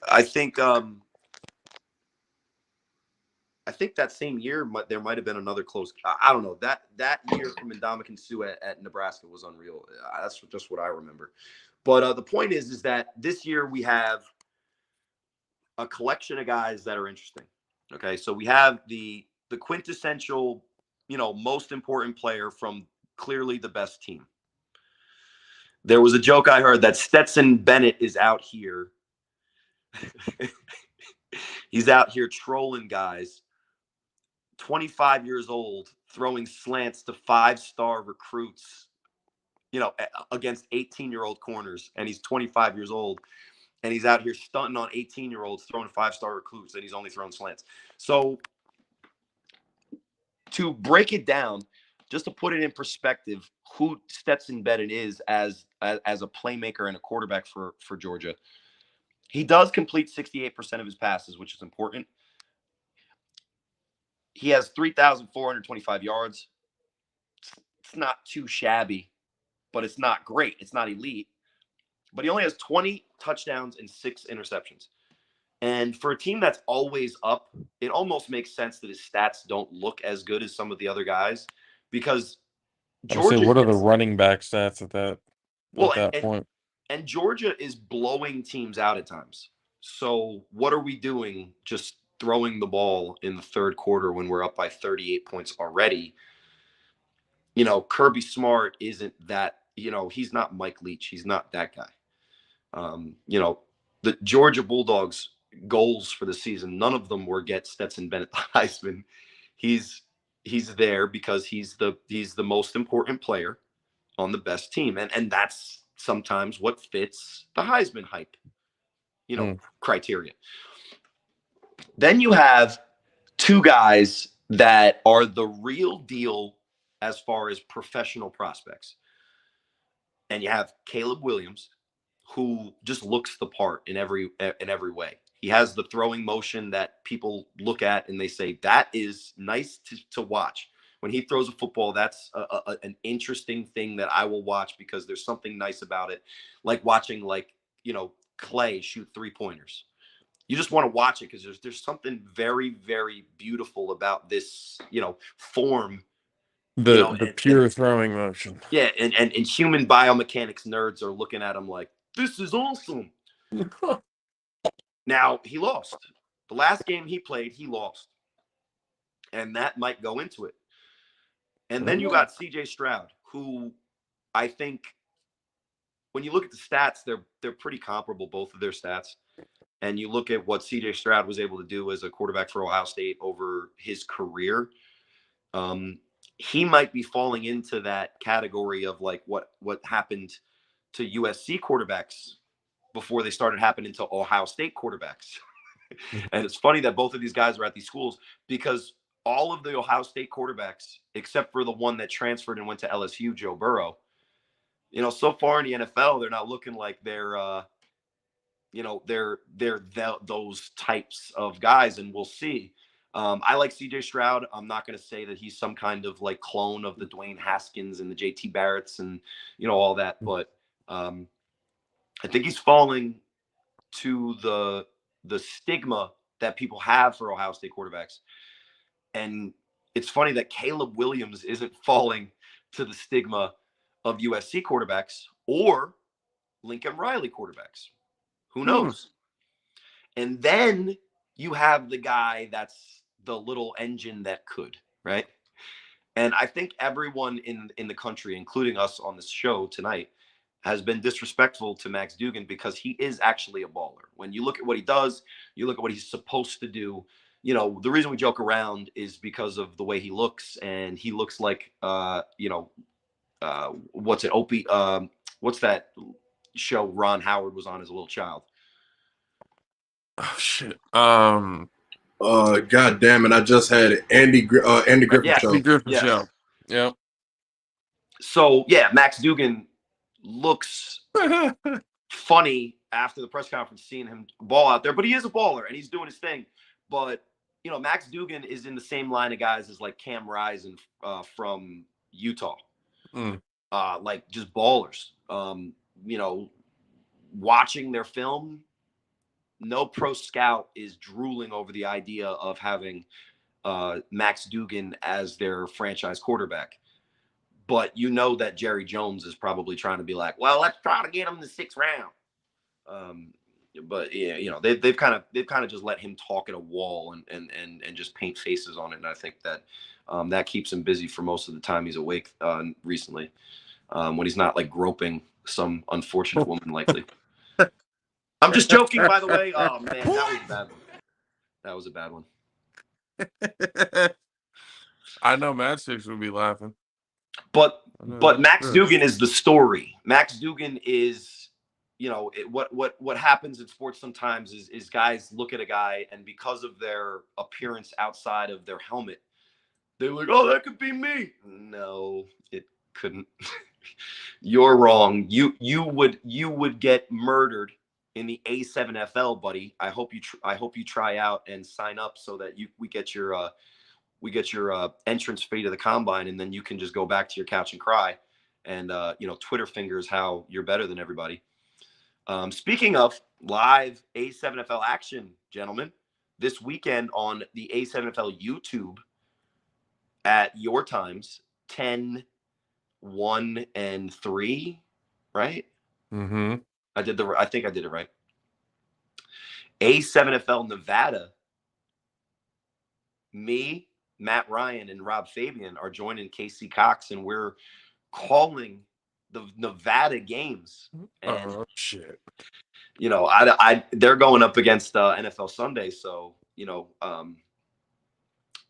that same year there might have been another close. I don't know. That year from Ndamukong Suh at Nebraska was unreal. That's just what I remember. But the point is that this year we have a collection of guys that are interesting. Okay, so we have the quintessential, most important player from clearly the best team. There was a joke I heard that Stetson Bennett is out here. He's out here trolling guys. 25 years old, throwing slants to 5-star recruits, against 18-year-old corners. And he's 25 years old. And he's out here stunting on 18-year-olds, throwing 5-star recruits, and he's only throwing slants. So to break it down, just to put it in perspective, who Stetson Bennett is as a playmaker and a quarterback for Georgia. He does complete 68% of his passes, which is important. He has 3,425 yards. It's not too shabby, but it's not great. It's not elite. But he only has 20 touchdowns and 6 interceptions. And for a team that's always up, it almost makes sense that his stats don't look as good as some of the other guys because I would say, Georgia what are the gets running back stats at well, that point? and Georgia is blowing teams out at times. So what are we doing just throwing the ball in the third quarter when we're up by 38 points already? You know, Kirby Smart isn't that, he's not Mike Leach. He's not that guy. You know, the Georgia Bulldogs goals for the season, none of them were get Stetson Bennett the Heisman. He's there because he's the most important player on the best team. And that's sometimes what fits the Heisman hype, criteria. Then you have two guys that are the real deal as far as professional prospects. And you have Caleb Williams, who just looks the part in every way. He has the throwing motion that people look at and they say, that is nice to watch. When he throws a football, that's an interesting thing that I will watch because there's something nice about it. Like watching, Clay shoot 3-pointers. You just want to watch it because there's something very, very beautiful about this, form. The pure throwing motion. Yeah, and human biomechanics nerds are looking at him like, this is awesome. Now, he lost. The last game he played, he lost. And that might go into it. And then you got CJ Stroud, who I think when you look at the stats, they're pretty comparable, both of their stats. And you look at what CJ Stroud was able to do as a quarterback for Ohio State over his career. He might be falling into that category of like what happened to USC quarterbacks before they started happening to Ohio State quarterbacks. And it's funny that both of these guys are at these schools because all of the Ohio State quarterbacks, except for the one that transferred and went to LSU, Joe Burrow, so far in the NFL, they're not looking like they're those types of guys, and we'll see. I like CJ Stroud. I'm not going to say that he's some kind of like clone of the Dwayne Haskins and the JT Barretts and, all that. But I think he's falling to the stigma that people have for Ohio State quarterbacks. And it's funny that Caleb Williams isn't falling to the stigma of USC quarterbacks or Lincoln Riley quarterbacks. Who knows? And then you have the guy that's the little engine that could, right? And I think everyone in the country, including us on this show tonight, has been disrespectful to Max Duggan because he is actually a baller. When you look at what he does, you look at what he's supposed to do. The reason we joke around is because of the way he looks, and he looks like, what's it, Opie? What's that show Ron Howard was on as a little child? Oh shit. God damn it! I just had it. Andy Griffith Show. Andy Griffith Yes. Show. Yep. So yeah, Max Duggan looks funny after the press conference, seeing him ball out there, but he is a baller and he's doing his thing. But Max Duggan is in the same line of guys as like Cam Rising from Utah, like just ballers. Watching their film, no pro scout is drooling over the idea of having Max Duggan as their franchise quarterback. But that Jerry Jones is probably trying to be like, well, let's try to get him the 6th round. But yeah, they've kind of just let him talk at a wall and just paint faces on it. And I think that that keeps him busy for most of the time he's awake recently, when he's not like groping some unfortunate woman likely. I'm just joking, by the way. Oh man, that was a bad one. I know Mad Six would be laughing. But Max Duggan is the story. Max Duggan is, what happens in sports sometimes is guys look at a guy and because of their appearance outside of their helmet, they're like, oh, that could be me. No, it couldn't. You're wrong. You would get murdered in the A7FL, buddy. I hope you try out and sign up so that we get your we get your entrance fee to the combine, and then you can just go back to your couch and cry, and Twitter fingers how you're better than everybody. Speaking of live A7FL action, gentlemen, this weekend on the A7FL YouTube at your times, 10, 1, and 3, right? Mm-hmm. I think I did it right. A7FL Nevada, me, Matt Ryan, and Rob Fabian are joining Casey Cox, and we're calling the Nevada games. And Oh shit. they're going up against NFL Sunday, so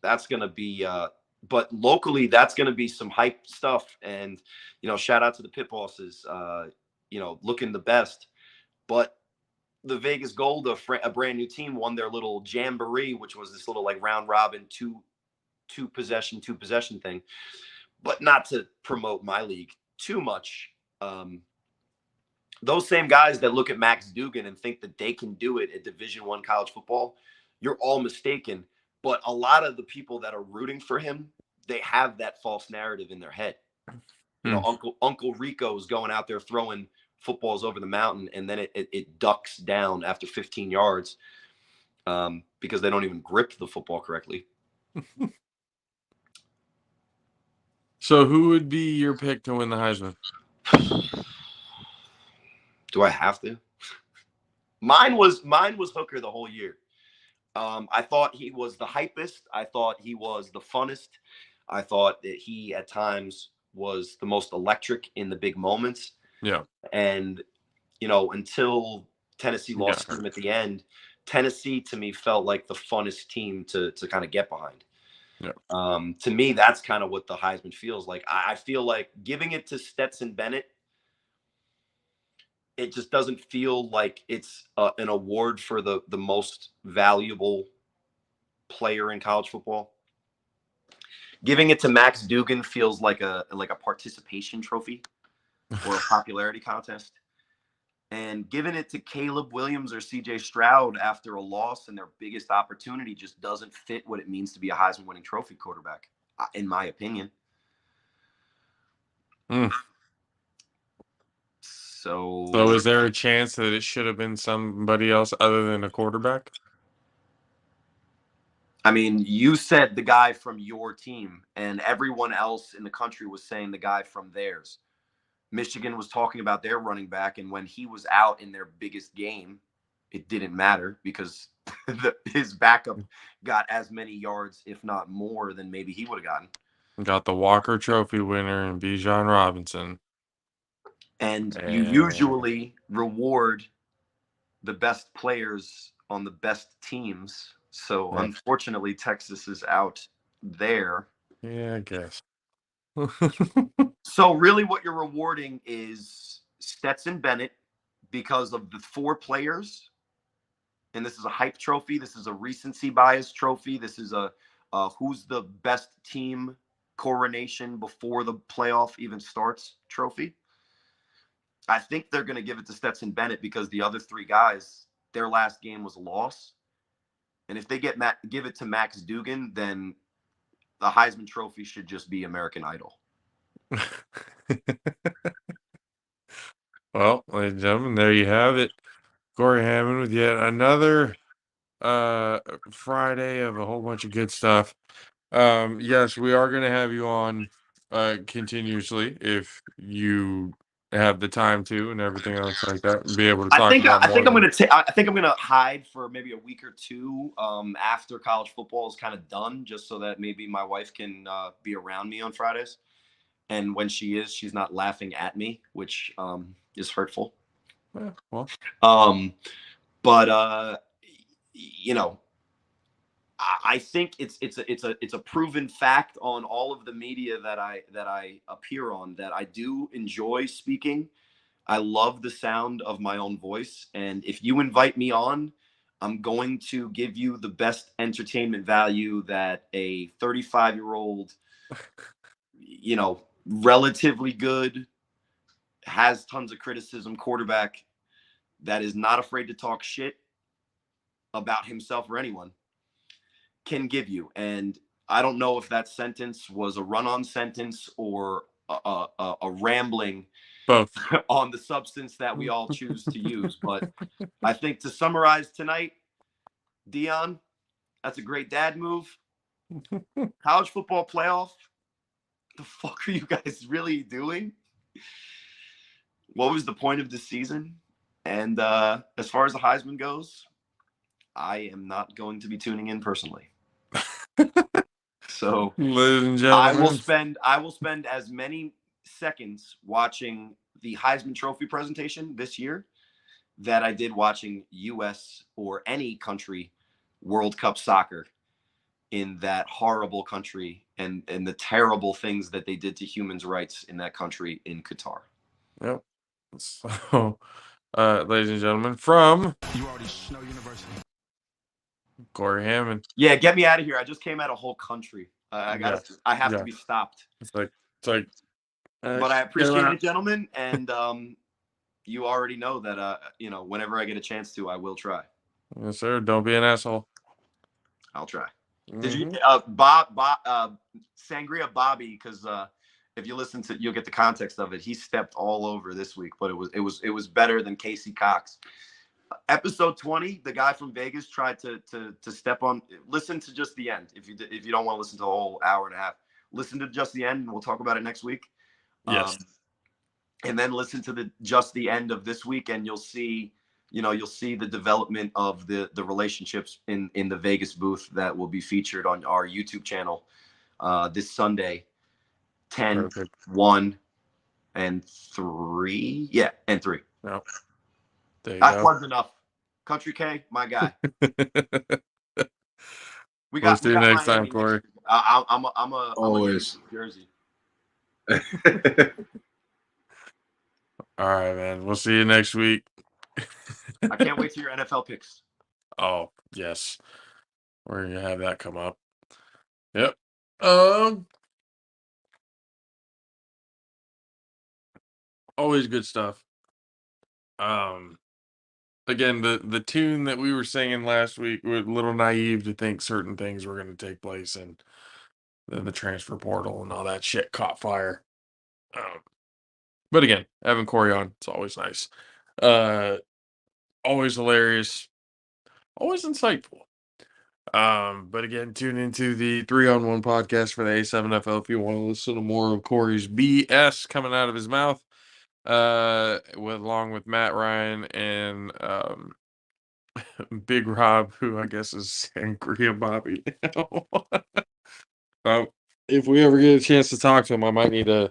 that's gonna be. But locally, that's gonna be some hype stuff, and shout out to the Pit Bosses, looking the best. But the Vegas Gold, a brand new team, won their little jamboree, which was this little like round robin two possession thing. But not to promote my league too much. Those same guys that look at Max Duggan and think that they can do it at Division I college football, you're all mistaken. But a lot of the people that are rooting for him, they have that false narrative in their head. Uncle Rico's going out there throwing footballs over the mountain, and then it ducks down after 15 yards because they don't even grip the football correctly. So who would be your pick to win the Heisman? Do I have to? Mine was Hooker the whole year. I thought he was the hypest. I thought he was the funnest. I thought that he at times was the most electric in the big moments. Yeah. And until Tennessee lost him at the end, Tennessee to me felt like the funnest team to kind of get behind. Yeah. To me, that's kind of what the Heisman feels like. I feel like giving it to Stetson Bennett, it just doesn't feel like it's an award for the most valuable player in college football. Giving it to Max Duggan feels like a participation trophy or a popularity contest. And giving it to Caleb Williams or CJ Stroud after a loss and their biggest opportunity just doesn't fit what it means to be a Heisman winning trophy quarterback, in my opinion. So is there a chance that it should have been somebody else other than a quarterback? I mean, you said the guy from your team, and everyone else in the country was saying the guy from theirs. Michigan was talking about their running back, and when he was out in their biggest game, it didn't matter because his backup got as many yards, if not more, than maybe he would have gotten. Got the Walker Trophy winner in Bijan Robinson. And you usually reward the best players on the best teams. So unfortunately, Texas is out there. Yeah, I guess. So really what you're rewarding is Stetson Bennett because of the 4 players. And this is a hype trophy. This is a recency bias trophy. This is a who's the best team coronation before the playoff even starts trophy. I think they're going to give it to Stetson Bennett because the other 3 guys, their last game was a loss. And if they give it to Max Duggan, then the Heisman Trophy should just be American Idol. Well, ladies and gentlemen, there you have it. Cory Hammond with yet another Friday of a whole bunch of good stuff. Yes, we are going to have you on continuously if you have the time to and everything else like that, and be able to talk about I think more. I think I'm gonna hide for maybe a week or 2 after college football is kind of done, just so that maybe my wife can be around me on Fridays. And when she is, she's not laughing at me, which is hurtful. Yeah, well, I think it's a proven fact on all of the media that I appear on that I do enjoy speaking. I love the sound of my own voice, and if you invite me on, I'm going to give you the best entertainment value that a 35-year-old, relatively good, has tons of criticism quarterback that is not afraid to talk shit about himself or anyone can give you. And I don't know if that sentence was a run-on sentence or a rambling Both. on the substance that we all choose to use. But I think to summarize tonight, Deion, that's a great dad move. College football playoff. The fuck are you guys really doing? What was the point of this season? And as far as the Heisman goes, I am not going to be tuning in personally. So, ladies and I will gentlemen, spend as many seconds watching the Heisman Trophy presentation this year that I did watching U.S. or any country World Cup soccer in that horrible country and the terrible things that they did to humans' rights in that country in Qatar. yep. So, ladies and gentlemen, from You already know University. Cory Hammond. Yeah, get me out of here. I just came out a whole country. I Yes. have Yeah. to be stopped. It's like. But I appreciate it, gentlemen, and you already know that whenever I get a chance to, I will try. Yes, sir. Don't be an asshole. I'll try. Mhm. Did you Sangria Bobby? Because if you listen to, you'll get the context of it. He stepped all over this week, but it was better than Casey Cox. Episode 20, the guy from Vegas tried to step on. Listen to just the end. If you don't want to listen to the whole hour and a half, listen to just the end, and we'll talk about it next week. Yes. And then listen to just the end of this week, and you'll see the development of the relationships in the Vegas booth that will be featured on our YouTube channel this Sunday, 10, Perfect. 1, and 3. Yeah, and 3. No. There you That go. was enough. Country K, my guy. We We'll got see you next Miami time, Cory. next year. I'm a Always. Jersey. All right, man. We'll see you next week. I can't wait to your NFL picks. Oh, yes. We're gonna have that come up. Yep. Always good stuff. Again, the tune that we were singing last week, we're a little naive to think certain things were going to take place, and then the transfer portal and all that shit caught fire. But again, having Cory on, it's always nice. Always hilarious, always insightful. But again, tune into the 3-on-1 podcast for the A7FL if you want to listen to more of Cory's BS coming out of his mouth. Along with Matt Ryan and Big Rob, who I guess is Sangria Bobby now. If we ever get a chance to talk to him, I might need to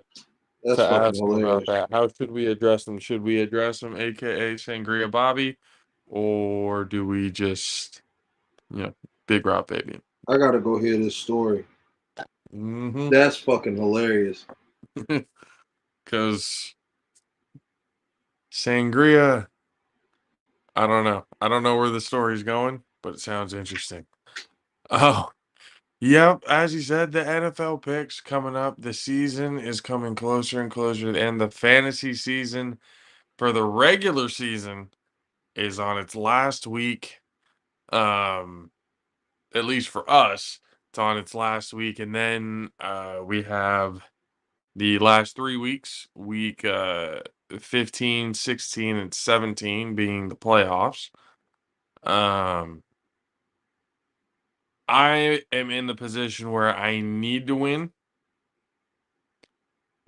That's ask fucking him about hilarious. that. How should we address him? Should we address him, aka Sangria Bobby, or do we just, Big Rob baby? I gotta go hear this story. Mm-hmm. That's fucking hilarious. Because Sangria, I don't know. I don't know where the story's going, but it sounds interesting. Oh, yep. As you said, the NFL picks coming up. The season is coming closer and closer, and the fantasy season for the regular season is on its last week. At least for us, it's on its last week, and then we have the last 3 weeks, week 15, 16, and 17 being the playoffs. I am in the position where I need to win,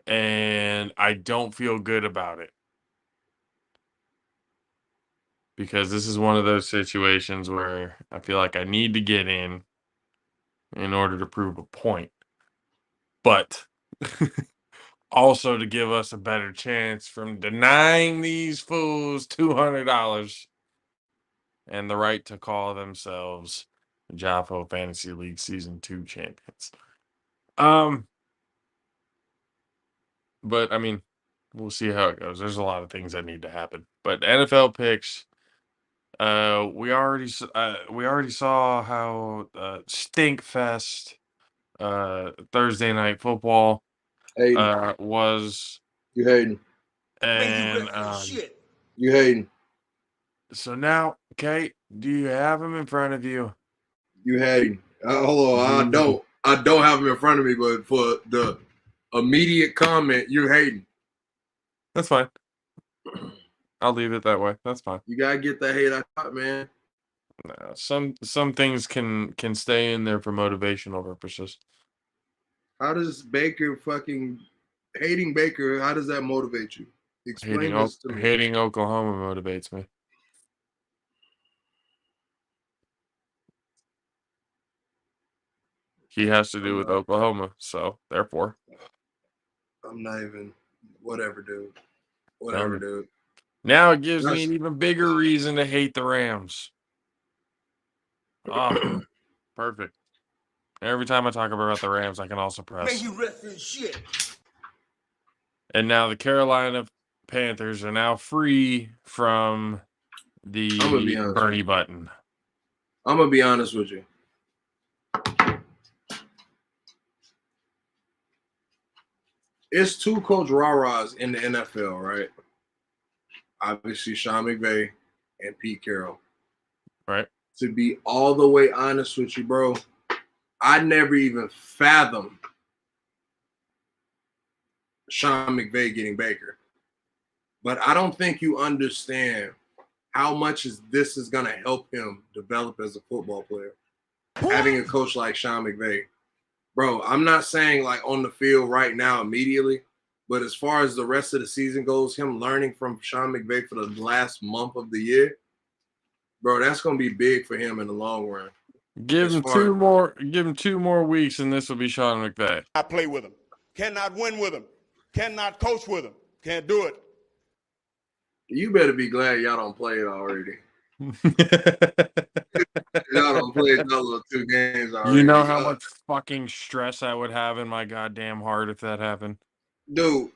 and I don't feel good about it. Because this is one of those situations where I feel like I need to get in order to prove a point. But also to give us a better chance from denying these fools $200 and the right to call themselves JAFFO Fantasy League Season 2 champions. But I mean, we'll see how it goes. There's a lot of things that need to happen. But NFL picks, we already saw how Stinkfest Thursday night football Hating. was, You hating. and You hating. so now, okay, do you have him in front of you? You hating. Hold on. I don't. I don't have him in front of me, but for the immediate comment, you're hating. That's fine. I'll leave it that way. That's fine. You gotta get that hate out, man. Some things can stay in there for motivational purposes. How does Baker fucking hating Baker? How does that motivate you? Explain this to me. Hating Oklahoma motivates me. He has to do with Oklahoma, so therefore. I'm not even. Whatever, dude. Whatever, dude. Now it gives me an even bigger reason to hate the Rams. Oh, perfect. Every time I talk about the Rams, I can also press. Man, you reference shit. And now the Carolina Panthers are now free from the Bernie button. I'm gonna be honest with you. It's two coach rah-rahs in the NFL, right? Obviously, Sean McVay and Pete Carroll. Right. To be all the way honest with you, bro, I never even fathomed Sean McVay getting Baker. But I don't think you understand how much this is going to help him develop as a football player. Having a coach like Sean McVay. Bro, I'm not saying like on the field right now immediately, but as far as the rest of the season goes, him learning from Sean McVay for the last month of the year, bro, that's going to be big for him in the long run. Give him 2 more weeks and this will be Sean McVay. I play with him. Cannot win with him. Cannot coach with him. Can't do it. You better be glad y'all don't play it already. Y'all don't play those 2 games already. You know how much fucking stress I would have in my goddamn heart if that happened? Dude,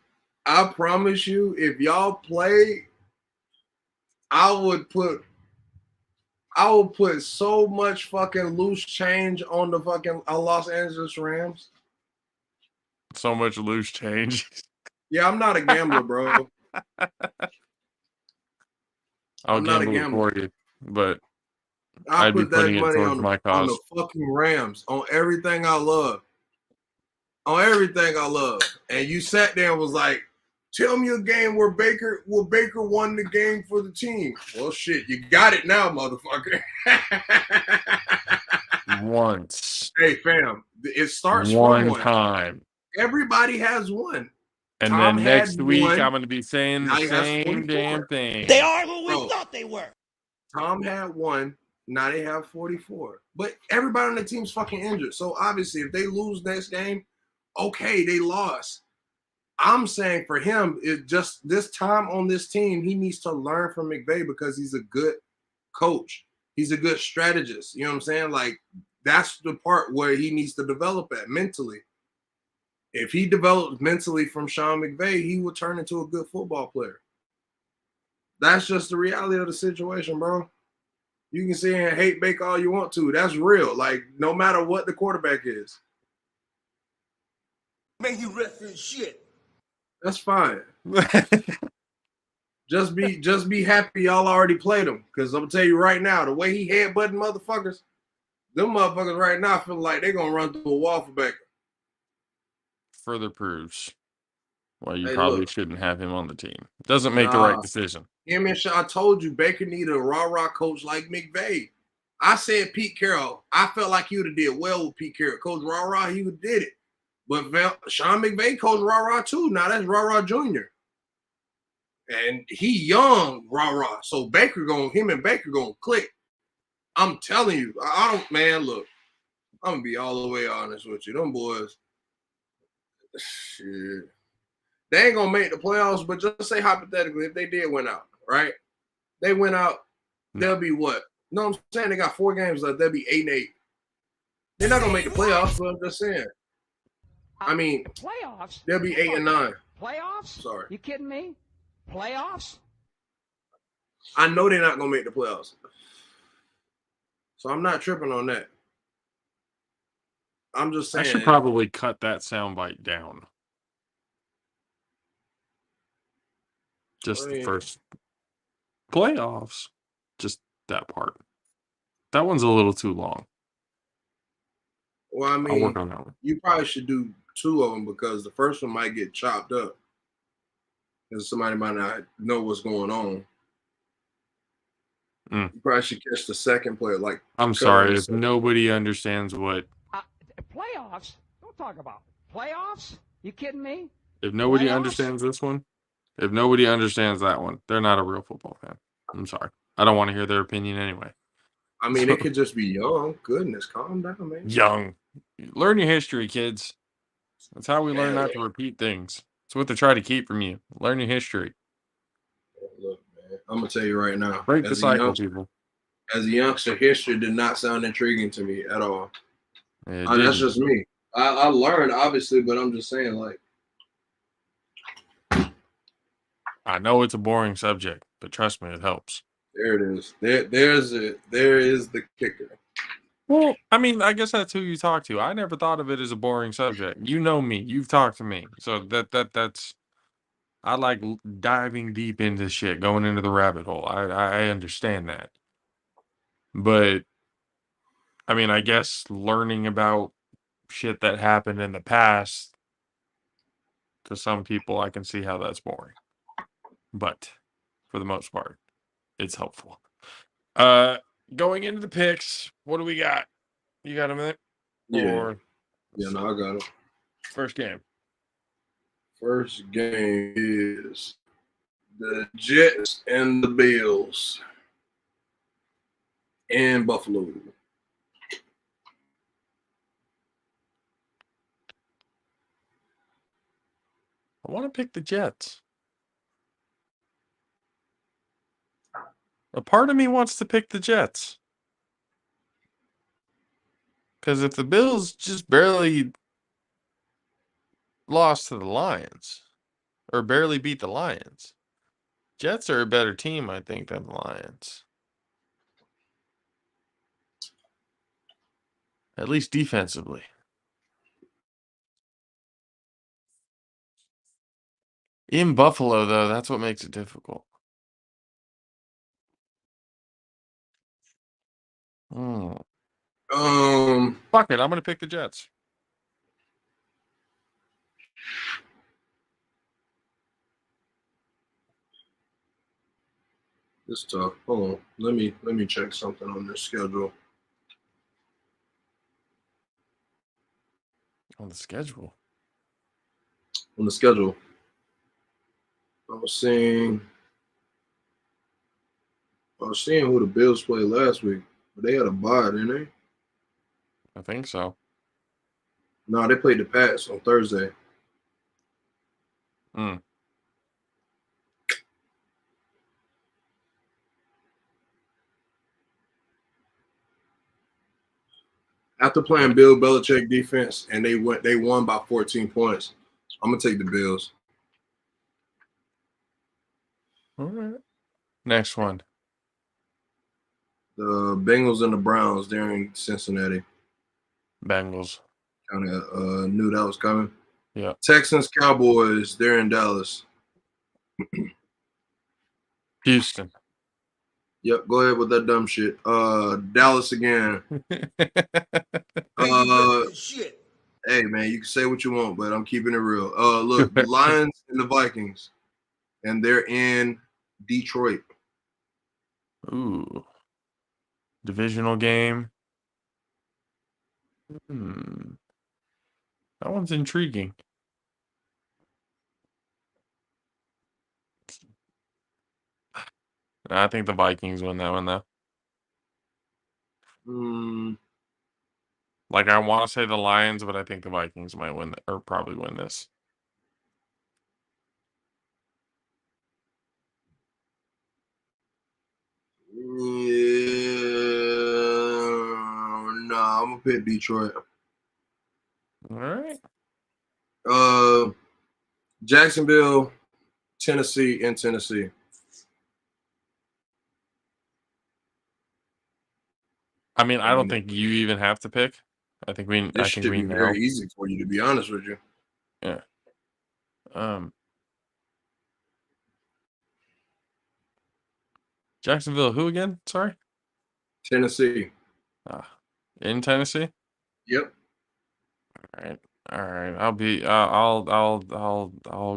I promise you, if y'all play, I would put so much fucking loose change on the fucking Los Angeles Rams. So much loose change. Yeah, I'm not a gambler, bro. I'm not a gambler for you, but I'd be putting it towards my cause. On the fucking Rams, on everything I love. On everything I love. And you sat there and was like, tell me a game where Baker won the game for the team. Well, shit, you got it now, motherfucker. Once. Hey, fam, it starts one from one time. Everybody has one. And Tom then next week, one. I'm going to be saying the same damn thing. They are who we thought they were. Tom had one. Now they have 44. But everybody on the team's fucking injured. So obviously, if they lose next game, okay, they lost. I'm saying for him, it just this time on this team, he needs to learn from McVay because he's a good coach. He's a good strategist. You know what I'm saying? Like, that's the part where he needs to develop at mentally. If he develops mentally from Sean McVay, he will turn into a good football player. That's just the reality of the situation, bro. You can sit here and hate Baker all you want to. That's real. Like, no matter what the quarterback is. Man, you reference shit. That's fine. Just be happy y'all already played him. Because I'm going to tell you right now, the way he headbutting motherfuckers, them motherfuckers right now feel like they're going to run through a wall for Baker. Further proves why you probably shouldn't have him on the team. Doesn't make the right decision. I told you Baker needed a rah-rah coach like McVay. I said Pete Carroll. I felt like he would have did well with Pete Carroll. Coach rah-rah, he would have did it. But Sean McVay coached rah-rah too. Now that's rah-rah Jr. And he young rah-rah. So him and Baker gonna click. I'm telling you. Look. I'm gonna be all the way honest with you. Them boys, shit. They ain't gonna make the playoffs, but just say hypothetically, if they did win out, right? They went out, they'll be what? You know what I'm saying? They got 4 games left, they'll be 8-8. They're not gonna make the playoffs, but I'm just saying. I mean, playoffs. They'll be 8-9. Playoffs? Sorry. You kidding me? Playoffs? I know they're not gonna make the playoffs. So I'm not tripping on that. I'm just saying. I should probably cut that soundbite down. Just the first playoffs. Just that part. That one's a little too long. Well, I I'll work mean, on that one. you probably should do 2 of them because the first one might get chopped up because somebody might not know what's going on. Mm. You probably should catch the second player, like I'm cut on sorry the if second. nobody understands what. Playoffs? Don't talk about playoffs. You kidding me? If nobody Playoffs? understands this one, if nobody understands that one, they're not a real football fan. I'm sorry. I don't want to hear their opinion anyway. I mean, it could just be young. Goodness, calm down, man. Young. Learn your history, kids. That's how we learn not to repeat things. It's what they try to keep from you. Learn your history. Look, man, I'm gonna tell you right now. Break the cycle, people. As a youngster, history did not sound intriguing to me at all. It That's didn't. just me. I learned obviously, but I'm just saying, like, I know it's a boring subject, but trust me, it helps. there it is. There is the kicker. Well, I mean, I guess that's who you talk to. I never thought of it as a boring subject. You know me. You've talked to me. So that's I like diving deep into shit, going into the rabbit hole. I understand that. But I mean, I guess learning about shit that happened in the past, to some people, I can see how that's boring. But for the most part, it's helpful. Going into the picks, what do we got? You got a minute? Yeah, Or no, I got it. first game? First game is the Jets and the Bills in Buffalo. I want to pick the Jets. A part of me wants to pick the Jets. Because if the Bills just barely lost to the Lions, or barely beat the Lions, Jets are a better team, I think, than the Lions. At least defensively. In Buffalo, though, that's what makes it difficult. Fuck it, I'm going to pick the Jets. It's tough. Hold on. Let me check something on their schedule. On the schedule. On the schedule. I was seeing who the Bills played last week. But they had a bye, didn't they? I think so. No, they played the Pats on Thursday. After playing Bill Belichick defense and they won by 14 points, I'm gonna take the Bills. All right. Next one. The Bengals and the Browns, they're in Cincinnati. Bengals. Kind of knew that was coming. Yeah. Texans, Cowboys, they're in Dallas. Houston. Yep, go ahead with that dumb shit. Dallas again. Shit. Hey man, you can say what you want, but I'm keeping it real. Look, the Lions and the Vikings, and they're in Detroit. Ooh. Divisional game. That one's intriguing. I think the Vikings win that one, though. Like, I want to say the Lions, but I think the Vikings might win, or probably win this. No, I'm gonna pick Detroit. All right. Jacksonville, Tennessee, and Tennessee. I mean, I don't think you even have to pick. I think we be know. very easy for you, to be honest with you. Yeah. Jacksonville, who again? Sorry. Tennessee. In Tennessee. Yep. right. All right. I'll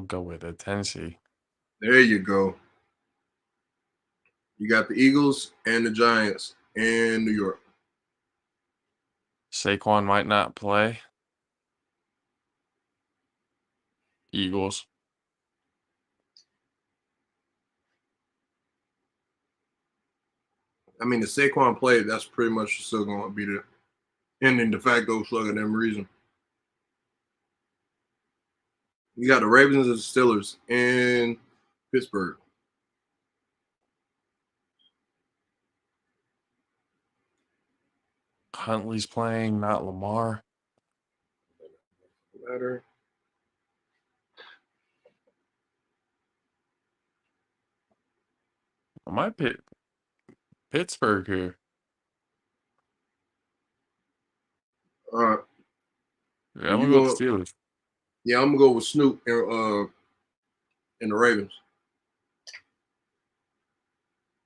go with it. Tennessee. There you go. You got the Eagles and the Giants in New York. Saquon might not play. Eagles. I mean, the Saquon play, that's pretty much still going to be the ending de facto slug of them reason. You got the Ravens and the Steelers in Pittsburgh. Huntley's playing, not Lamar. Matter. I might pick Pittsburgh here. All right. Yeah, I'm You gonna go with go? the Steelers. Yeah, I'm gonna go with Snoop and the Ravens.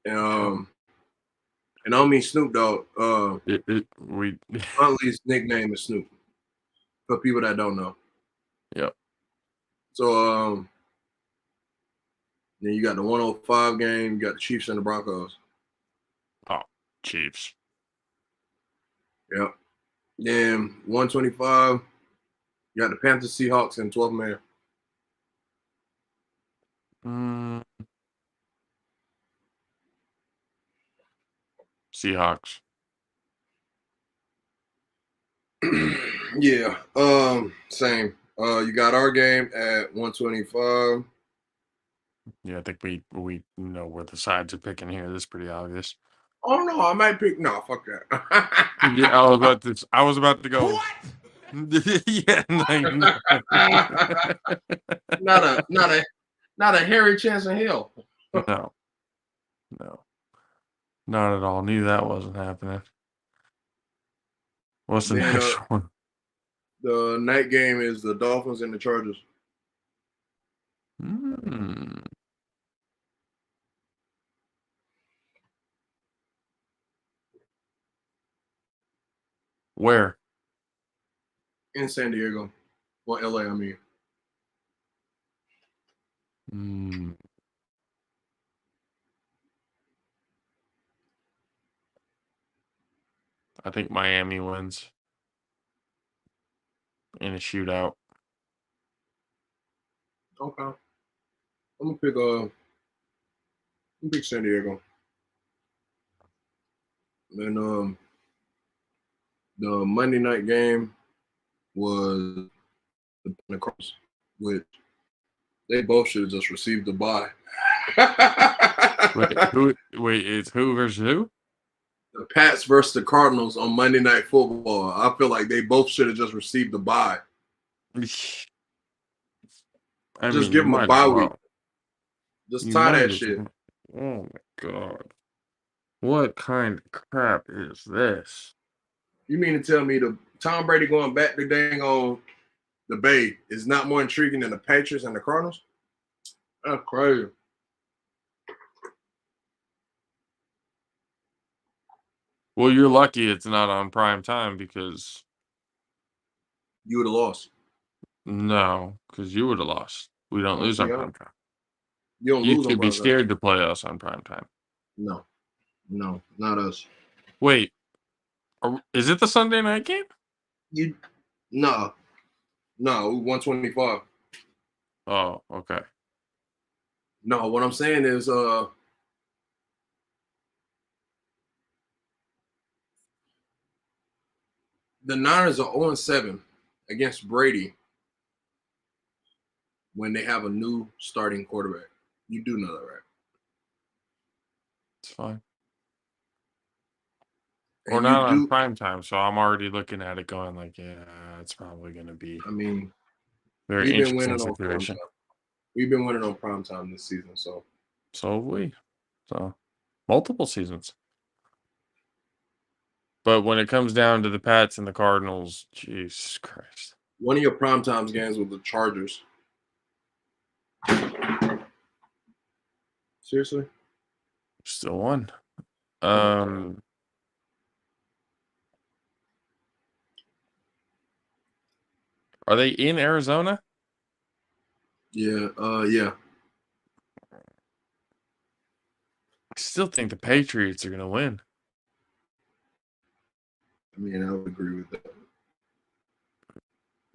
And I don't mean Snoop Dogg. We Huntley's nickname is Snoop. For people that don't know. Yep. So then you got the 105 game. You got the Chiefs and the Broncos. Oh, Chiefs. Yep. Then 125. You got the Panthers, Seahawks, and 12 man. Seahawks. Yeah. Same. You got our game at 125. Yeah, I think we know where the sides are picking here. This is pretty obvious. Oh no, I might pick. No, fuck that. Yeah, I was about to go. What? Yeah, no. not a hairy chance in hell. No, not at all. Knew that wasn't happening. What's the next one? The night game is the Dolphins and the Chargers. Where? In San Diego. Well, LA, I mean. I think Miami wins in a shootout. Okay. I'm gonna pick San Diego. And the Monday night game was the Cardinals, which they both should have just received the bye. It's who versus who? The Pats versus the Cardinals on Monday Night Football. I feel like they both should have just received the bye. Just give them a bye week. Just tie that shit. Oh my god. What kind of crap is this? You mean to tell me the Tom Brady going back to dang on the Bay is not more intriguing than the Patriots and the Cardinals? That's crazy. Well, you're lucky it's not on prime time because you would have lost. No, because you would have lost. We don't lose on prime time. You don't You lose on should be prime time. scared to play us on prime time. No, not us. Wait, is it the Sunday night game? No, 125. Oh, okay. No, what I'm saying is the Niners are 0-7 against Brady when they have a new starting quarterback. You do know that, right? It's fine. And We're not on prime time, so I'm already looking at it going like, yeah, it's probably going to be. I mean, very interesting situation. We've been winning on prime time this season, so have we. So multiple seasons. But when it comes down to the Pats and the Cardinals, Jesus Christ. One of your primetime games with the Chargers. Seriously? Still won. Are they in Arizona? Yeah, yeah. I still think the Patriots are going to win. I mean, I would agree with that.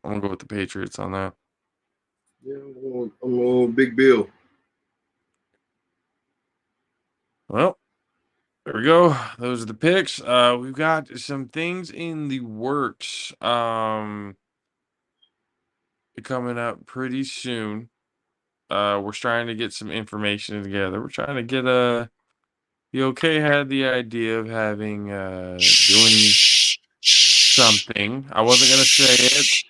I'm going to go with the Patriots on that. Yeah, I'm going Big Bill. Well, there we go. Those are the picks. We've got some things in the works coming up pretty soon. We're trying to get some information together. We're trying to get the OK had the idea of having doing something. I wasn't gonna say it.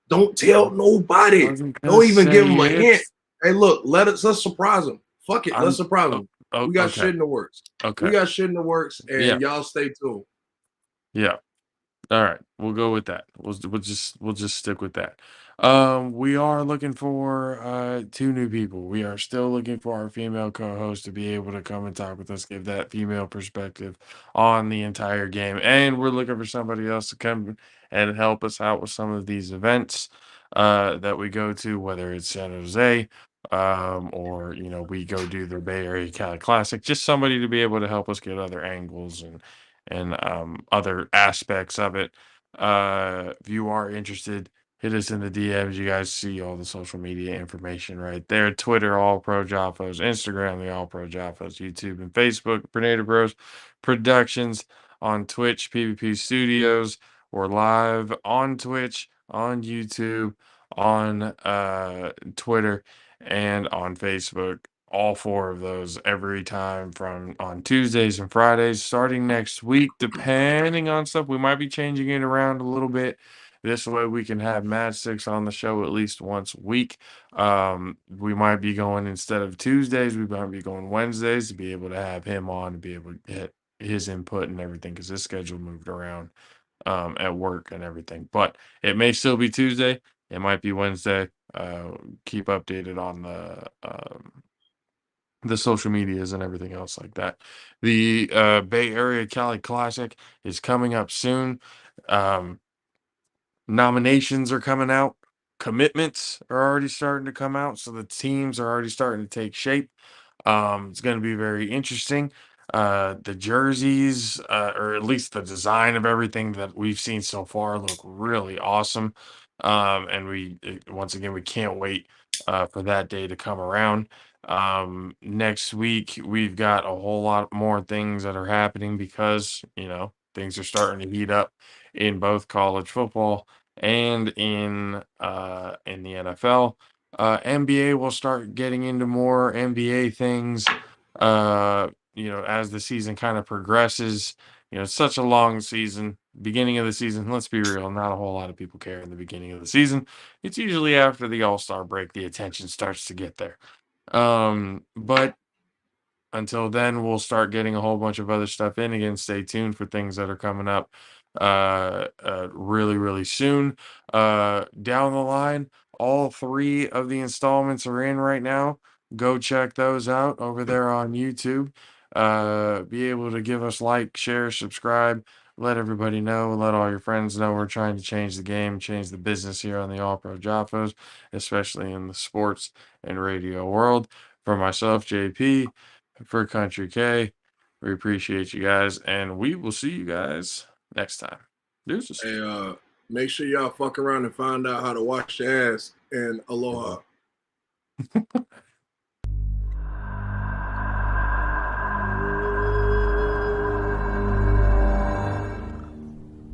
Don't tell nobody. Wasn't gonna Don't even give say them a hint. it. Hey, look, let's surprise them. Fuck it, let's I'm surprise oh, them. oh, We got okay. shit in the works. Okay. We got shit in the works, Yeah. and y'all stay tuned. Yeah. All right, we'll go with that. We'll just stick with that. We are looking for 2 new people. We are still looking for our female co-host to be able to come and talk with us, give that female perspective on the entire game, and we're looking for somebody else to come and help us out with some of these events that we go to, whether it's San Jose, or we go do the Bay Area Cali Classic. Just somebody to be able to help us get other angles and other aspects of it. If you are interested, hit us in the DMs. You guys see all the social media information right there. Twitter, All Pro Jaffos. Instagram, the All Pro Jaffos. YouTube and Facebook, Predator Bros Productions. On Twitch, PvP Studios. We're live on Twitch, on YouTube, on Twitter, and on Facebook. All 4 of those every time from on Tuesdays and Fridays starting next week, depending on stuff. We might be changing it around a little bit. This way we can have Mad Six on the show at least once a week. We might be going, instead of Tuesdays, we might be going Wednesdays to be able to have him on and be able to get his input and everything, because his schedule moved around at work and everything. But it may still be Tuesday. It might be Wednesday. Keep updated on the social medias and everything else like that. The Bay Area Cali Classic is coming up soon. Nominations are coming out. Commitments are already starting to come out. So the teams are already starting to take shape. It's going to be very interesting. The jerseys, or at least the design of everything that we've seen so far, look really awesome. And once again, we can't wait for that day to come around. Next week, we've got a whole lot more things that are happening because, things are starting to heat up in both college football and in the NFL. NBA will start getting into more NBA things, as the season kind of progresses. It's such a long season. Beginning of the season, let's be real, not a whole lot of people care in the beginning of the season. It's usually after the All-Star break, the attention starts to get there. But until then, we'll start getting a whole bunch of other stuff in. Again, stay tuned for things that are coming up really, really soon. Down the line, all 3 of the installments are in right now. Go check those out over there on YouTube. Be able to give us like, share, subscribe, let everybody know, let all your friends know we're trying to change the game, change the business here on the All Pro Jaffos, especially in the sports and radio world. For myself, JP, for Country K, we appreciate you guys, and we will see you guys next time. Deuces. Hey, make sure y'all fuck around and find out how to wash your ass and aloha.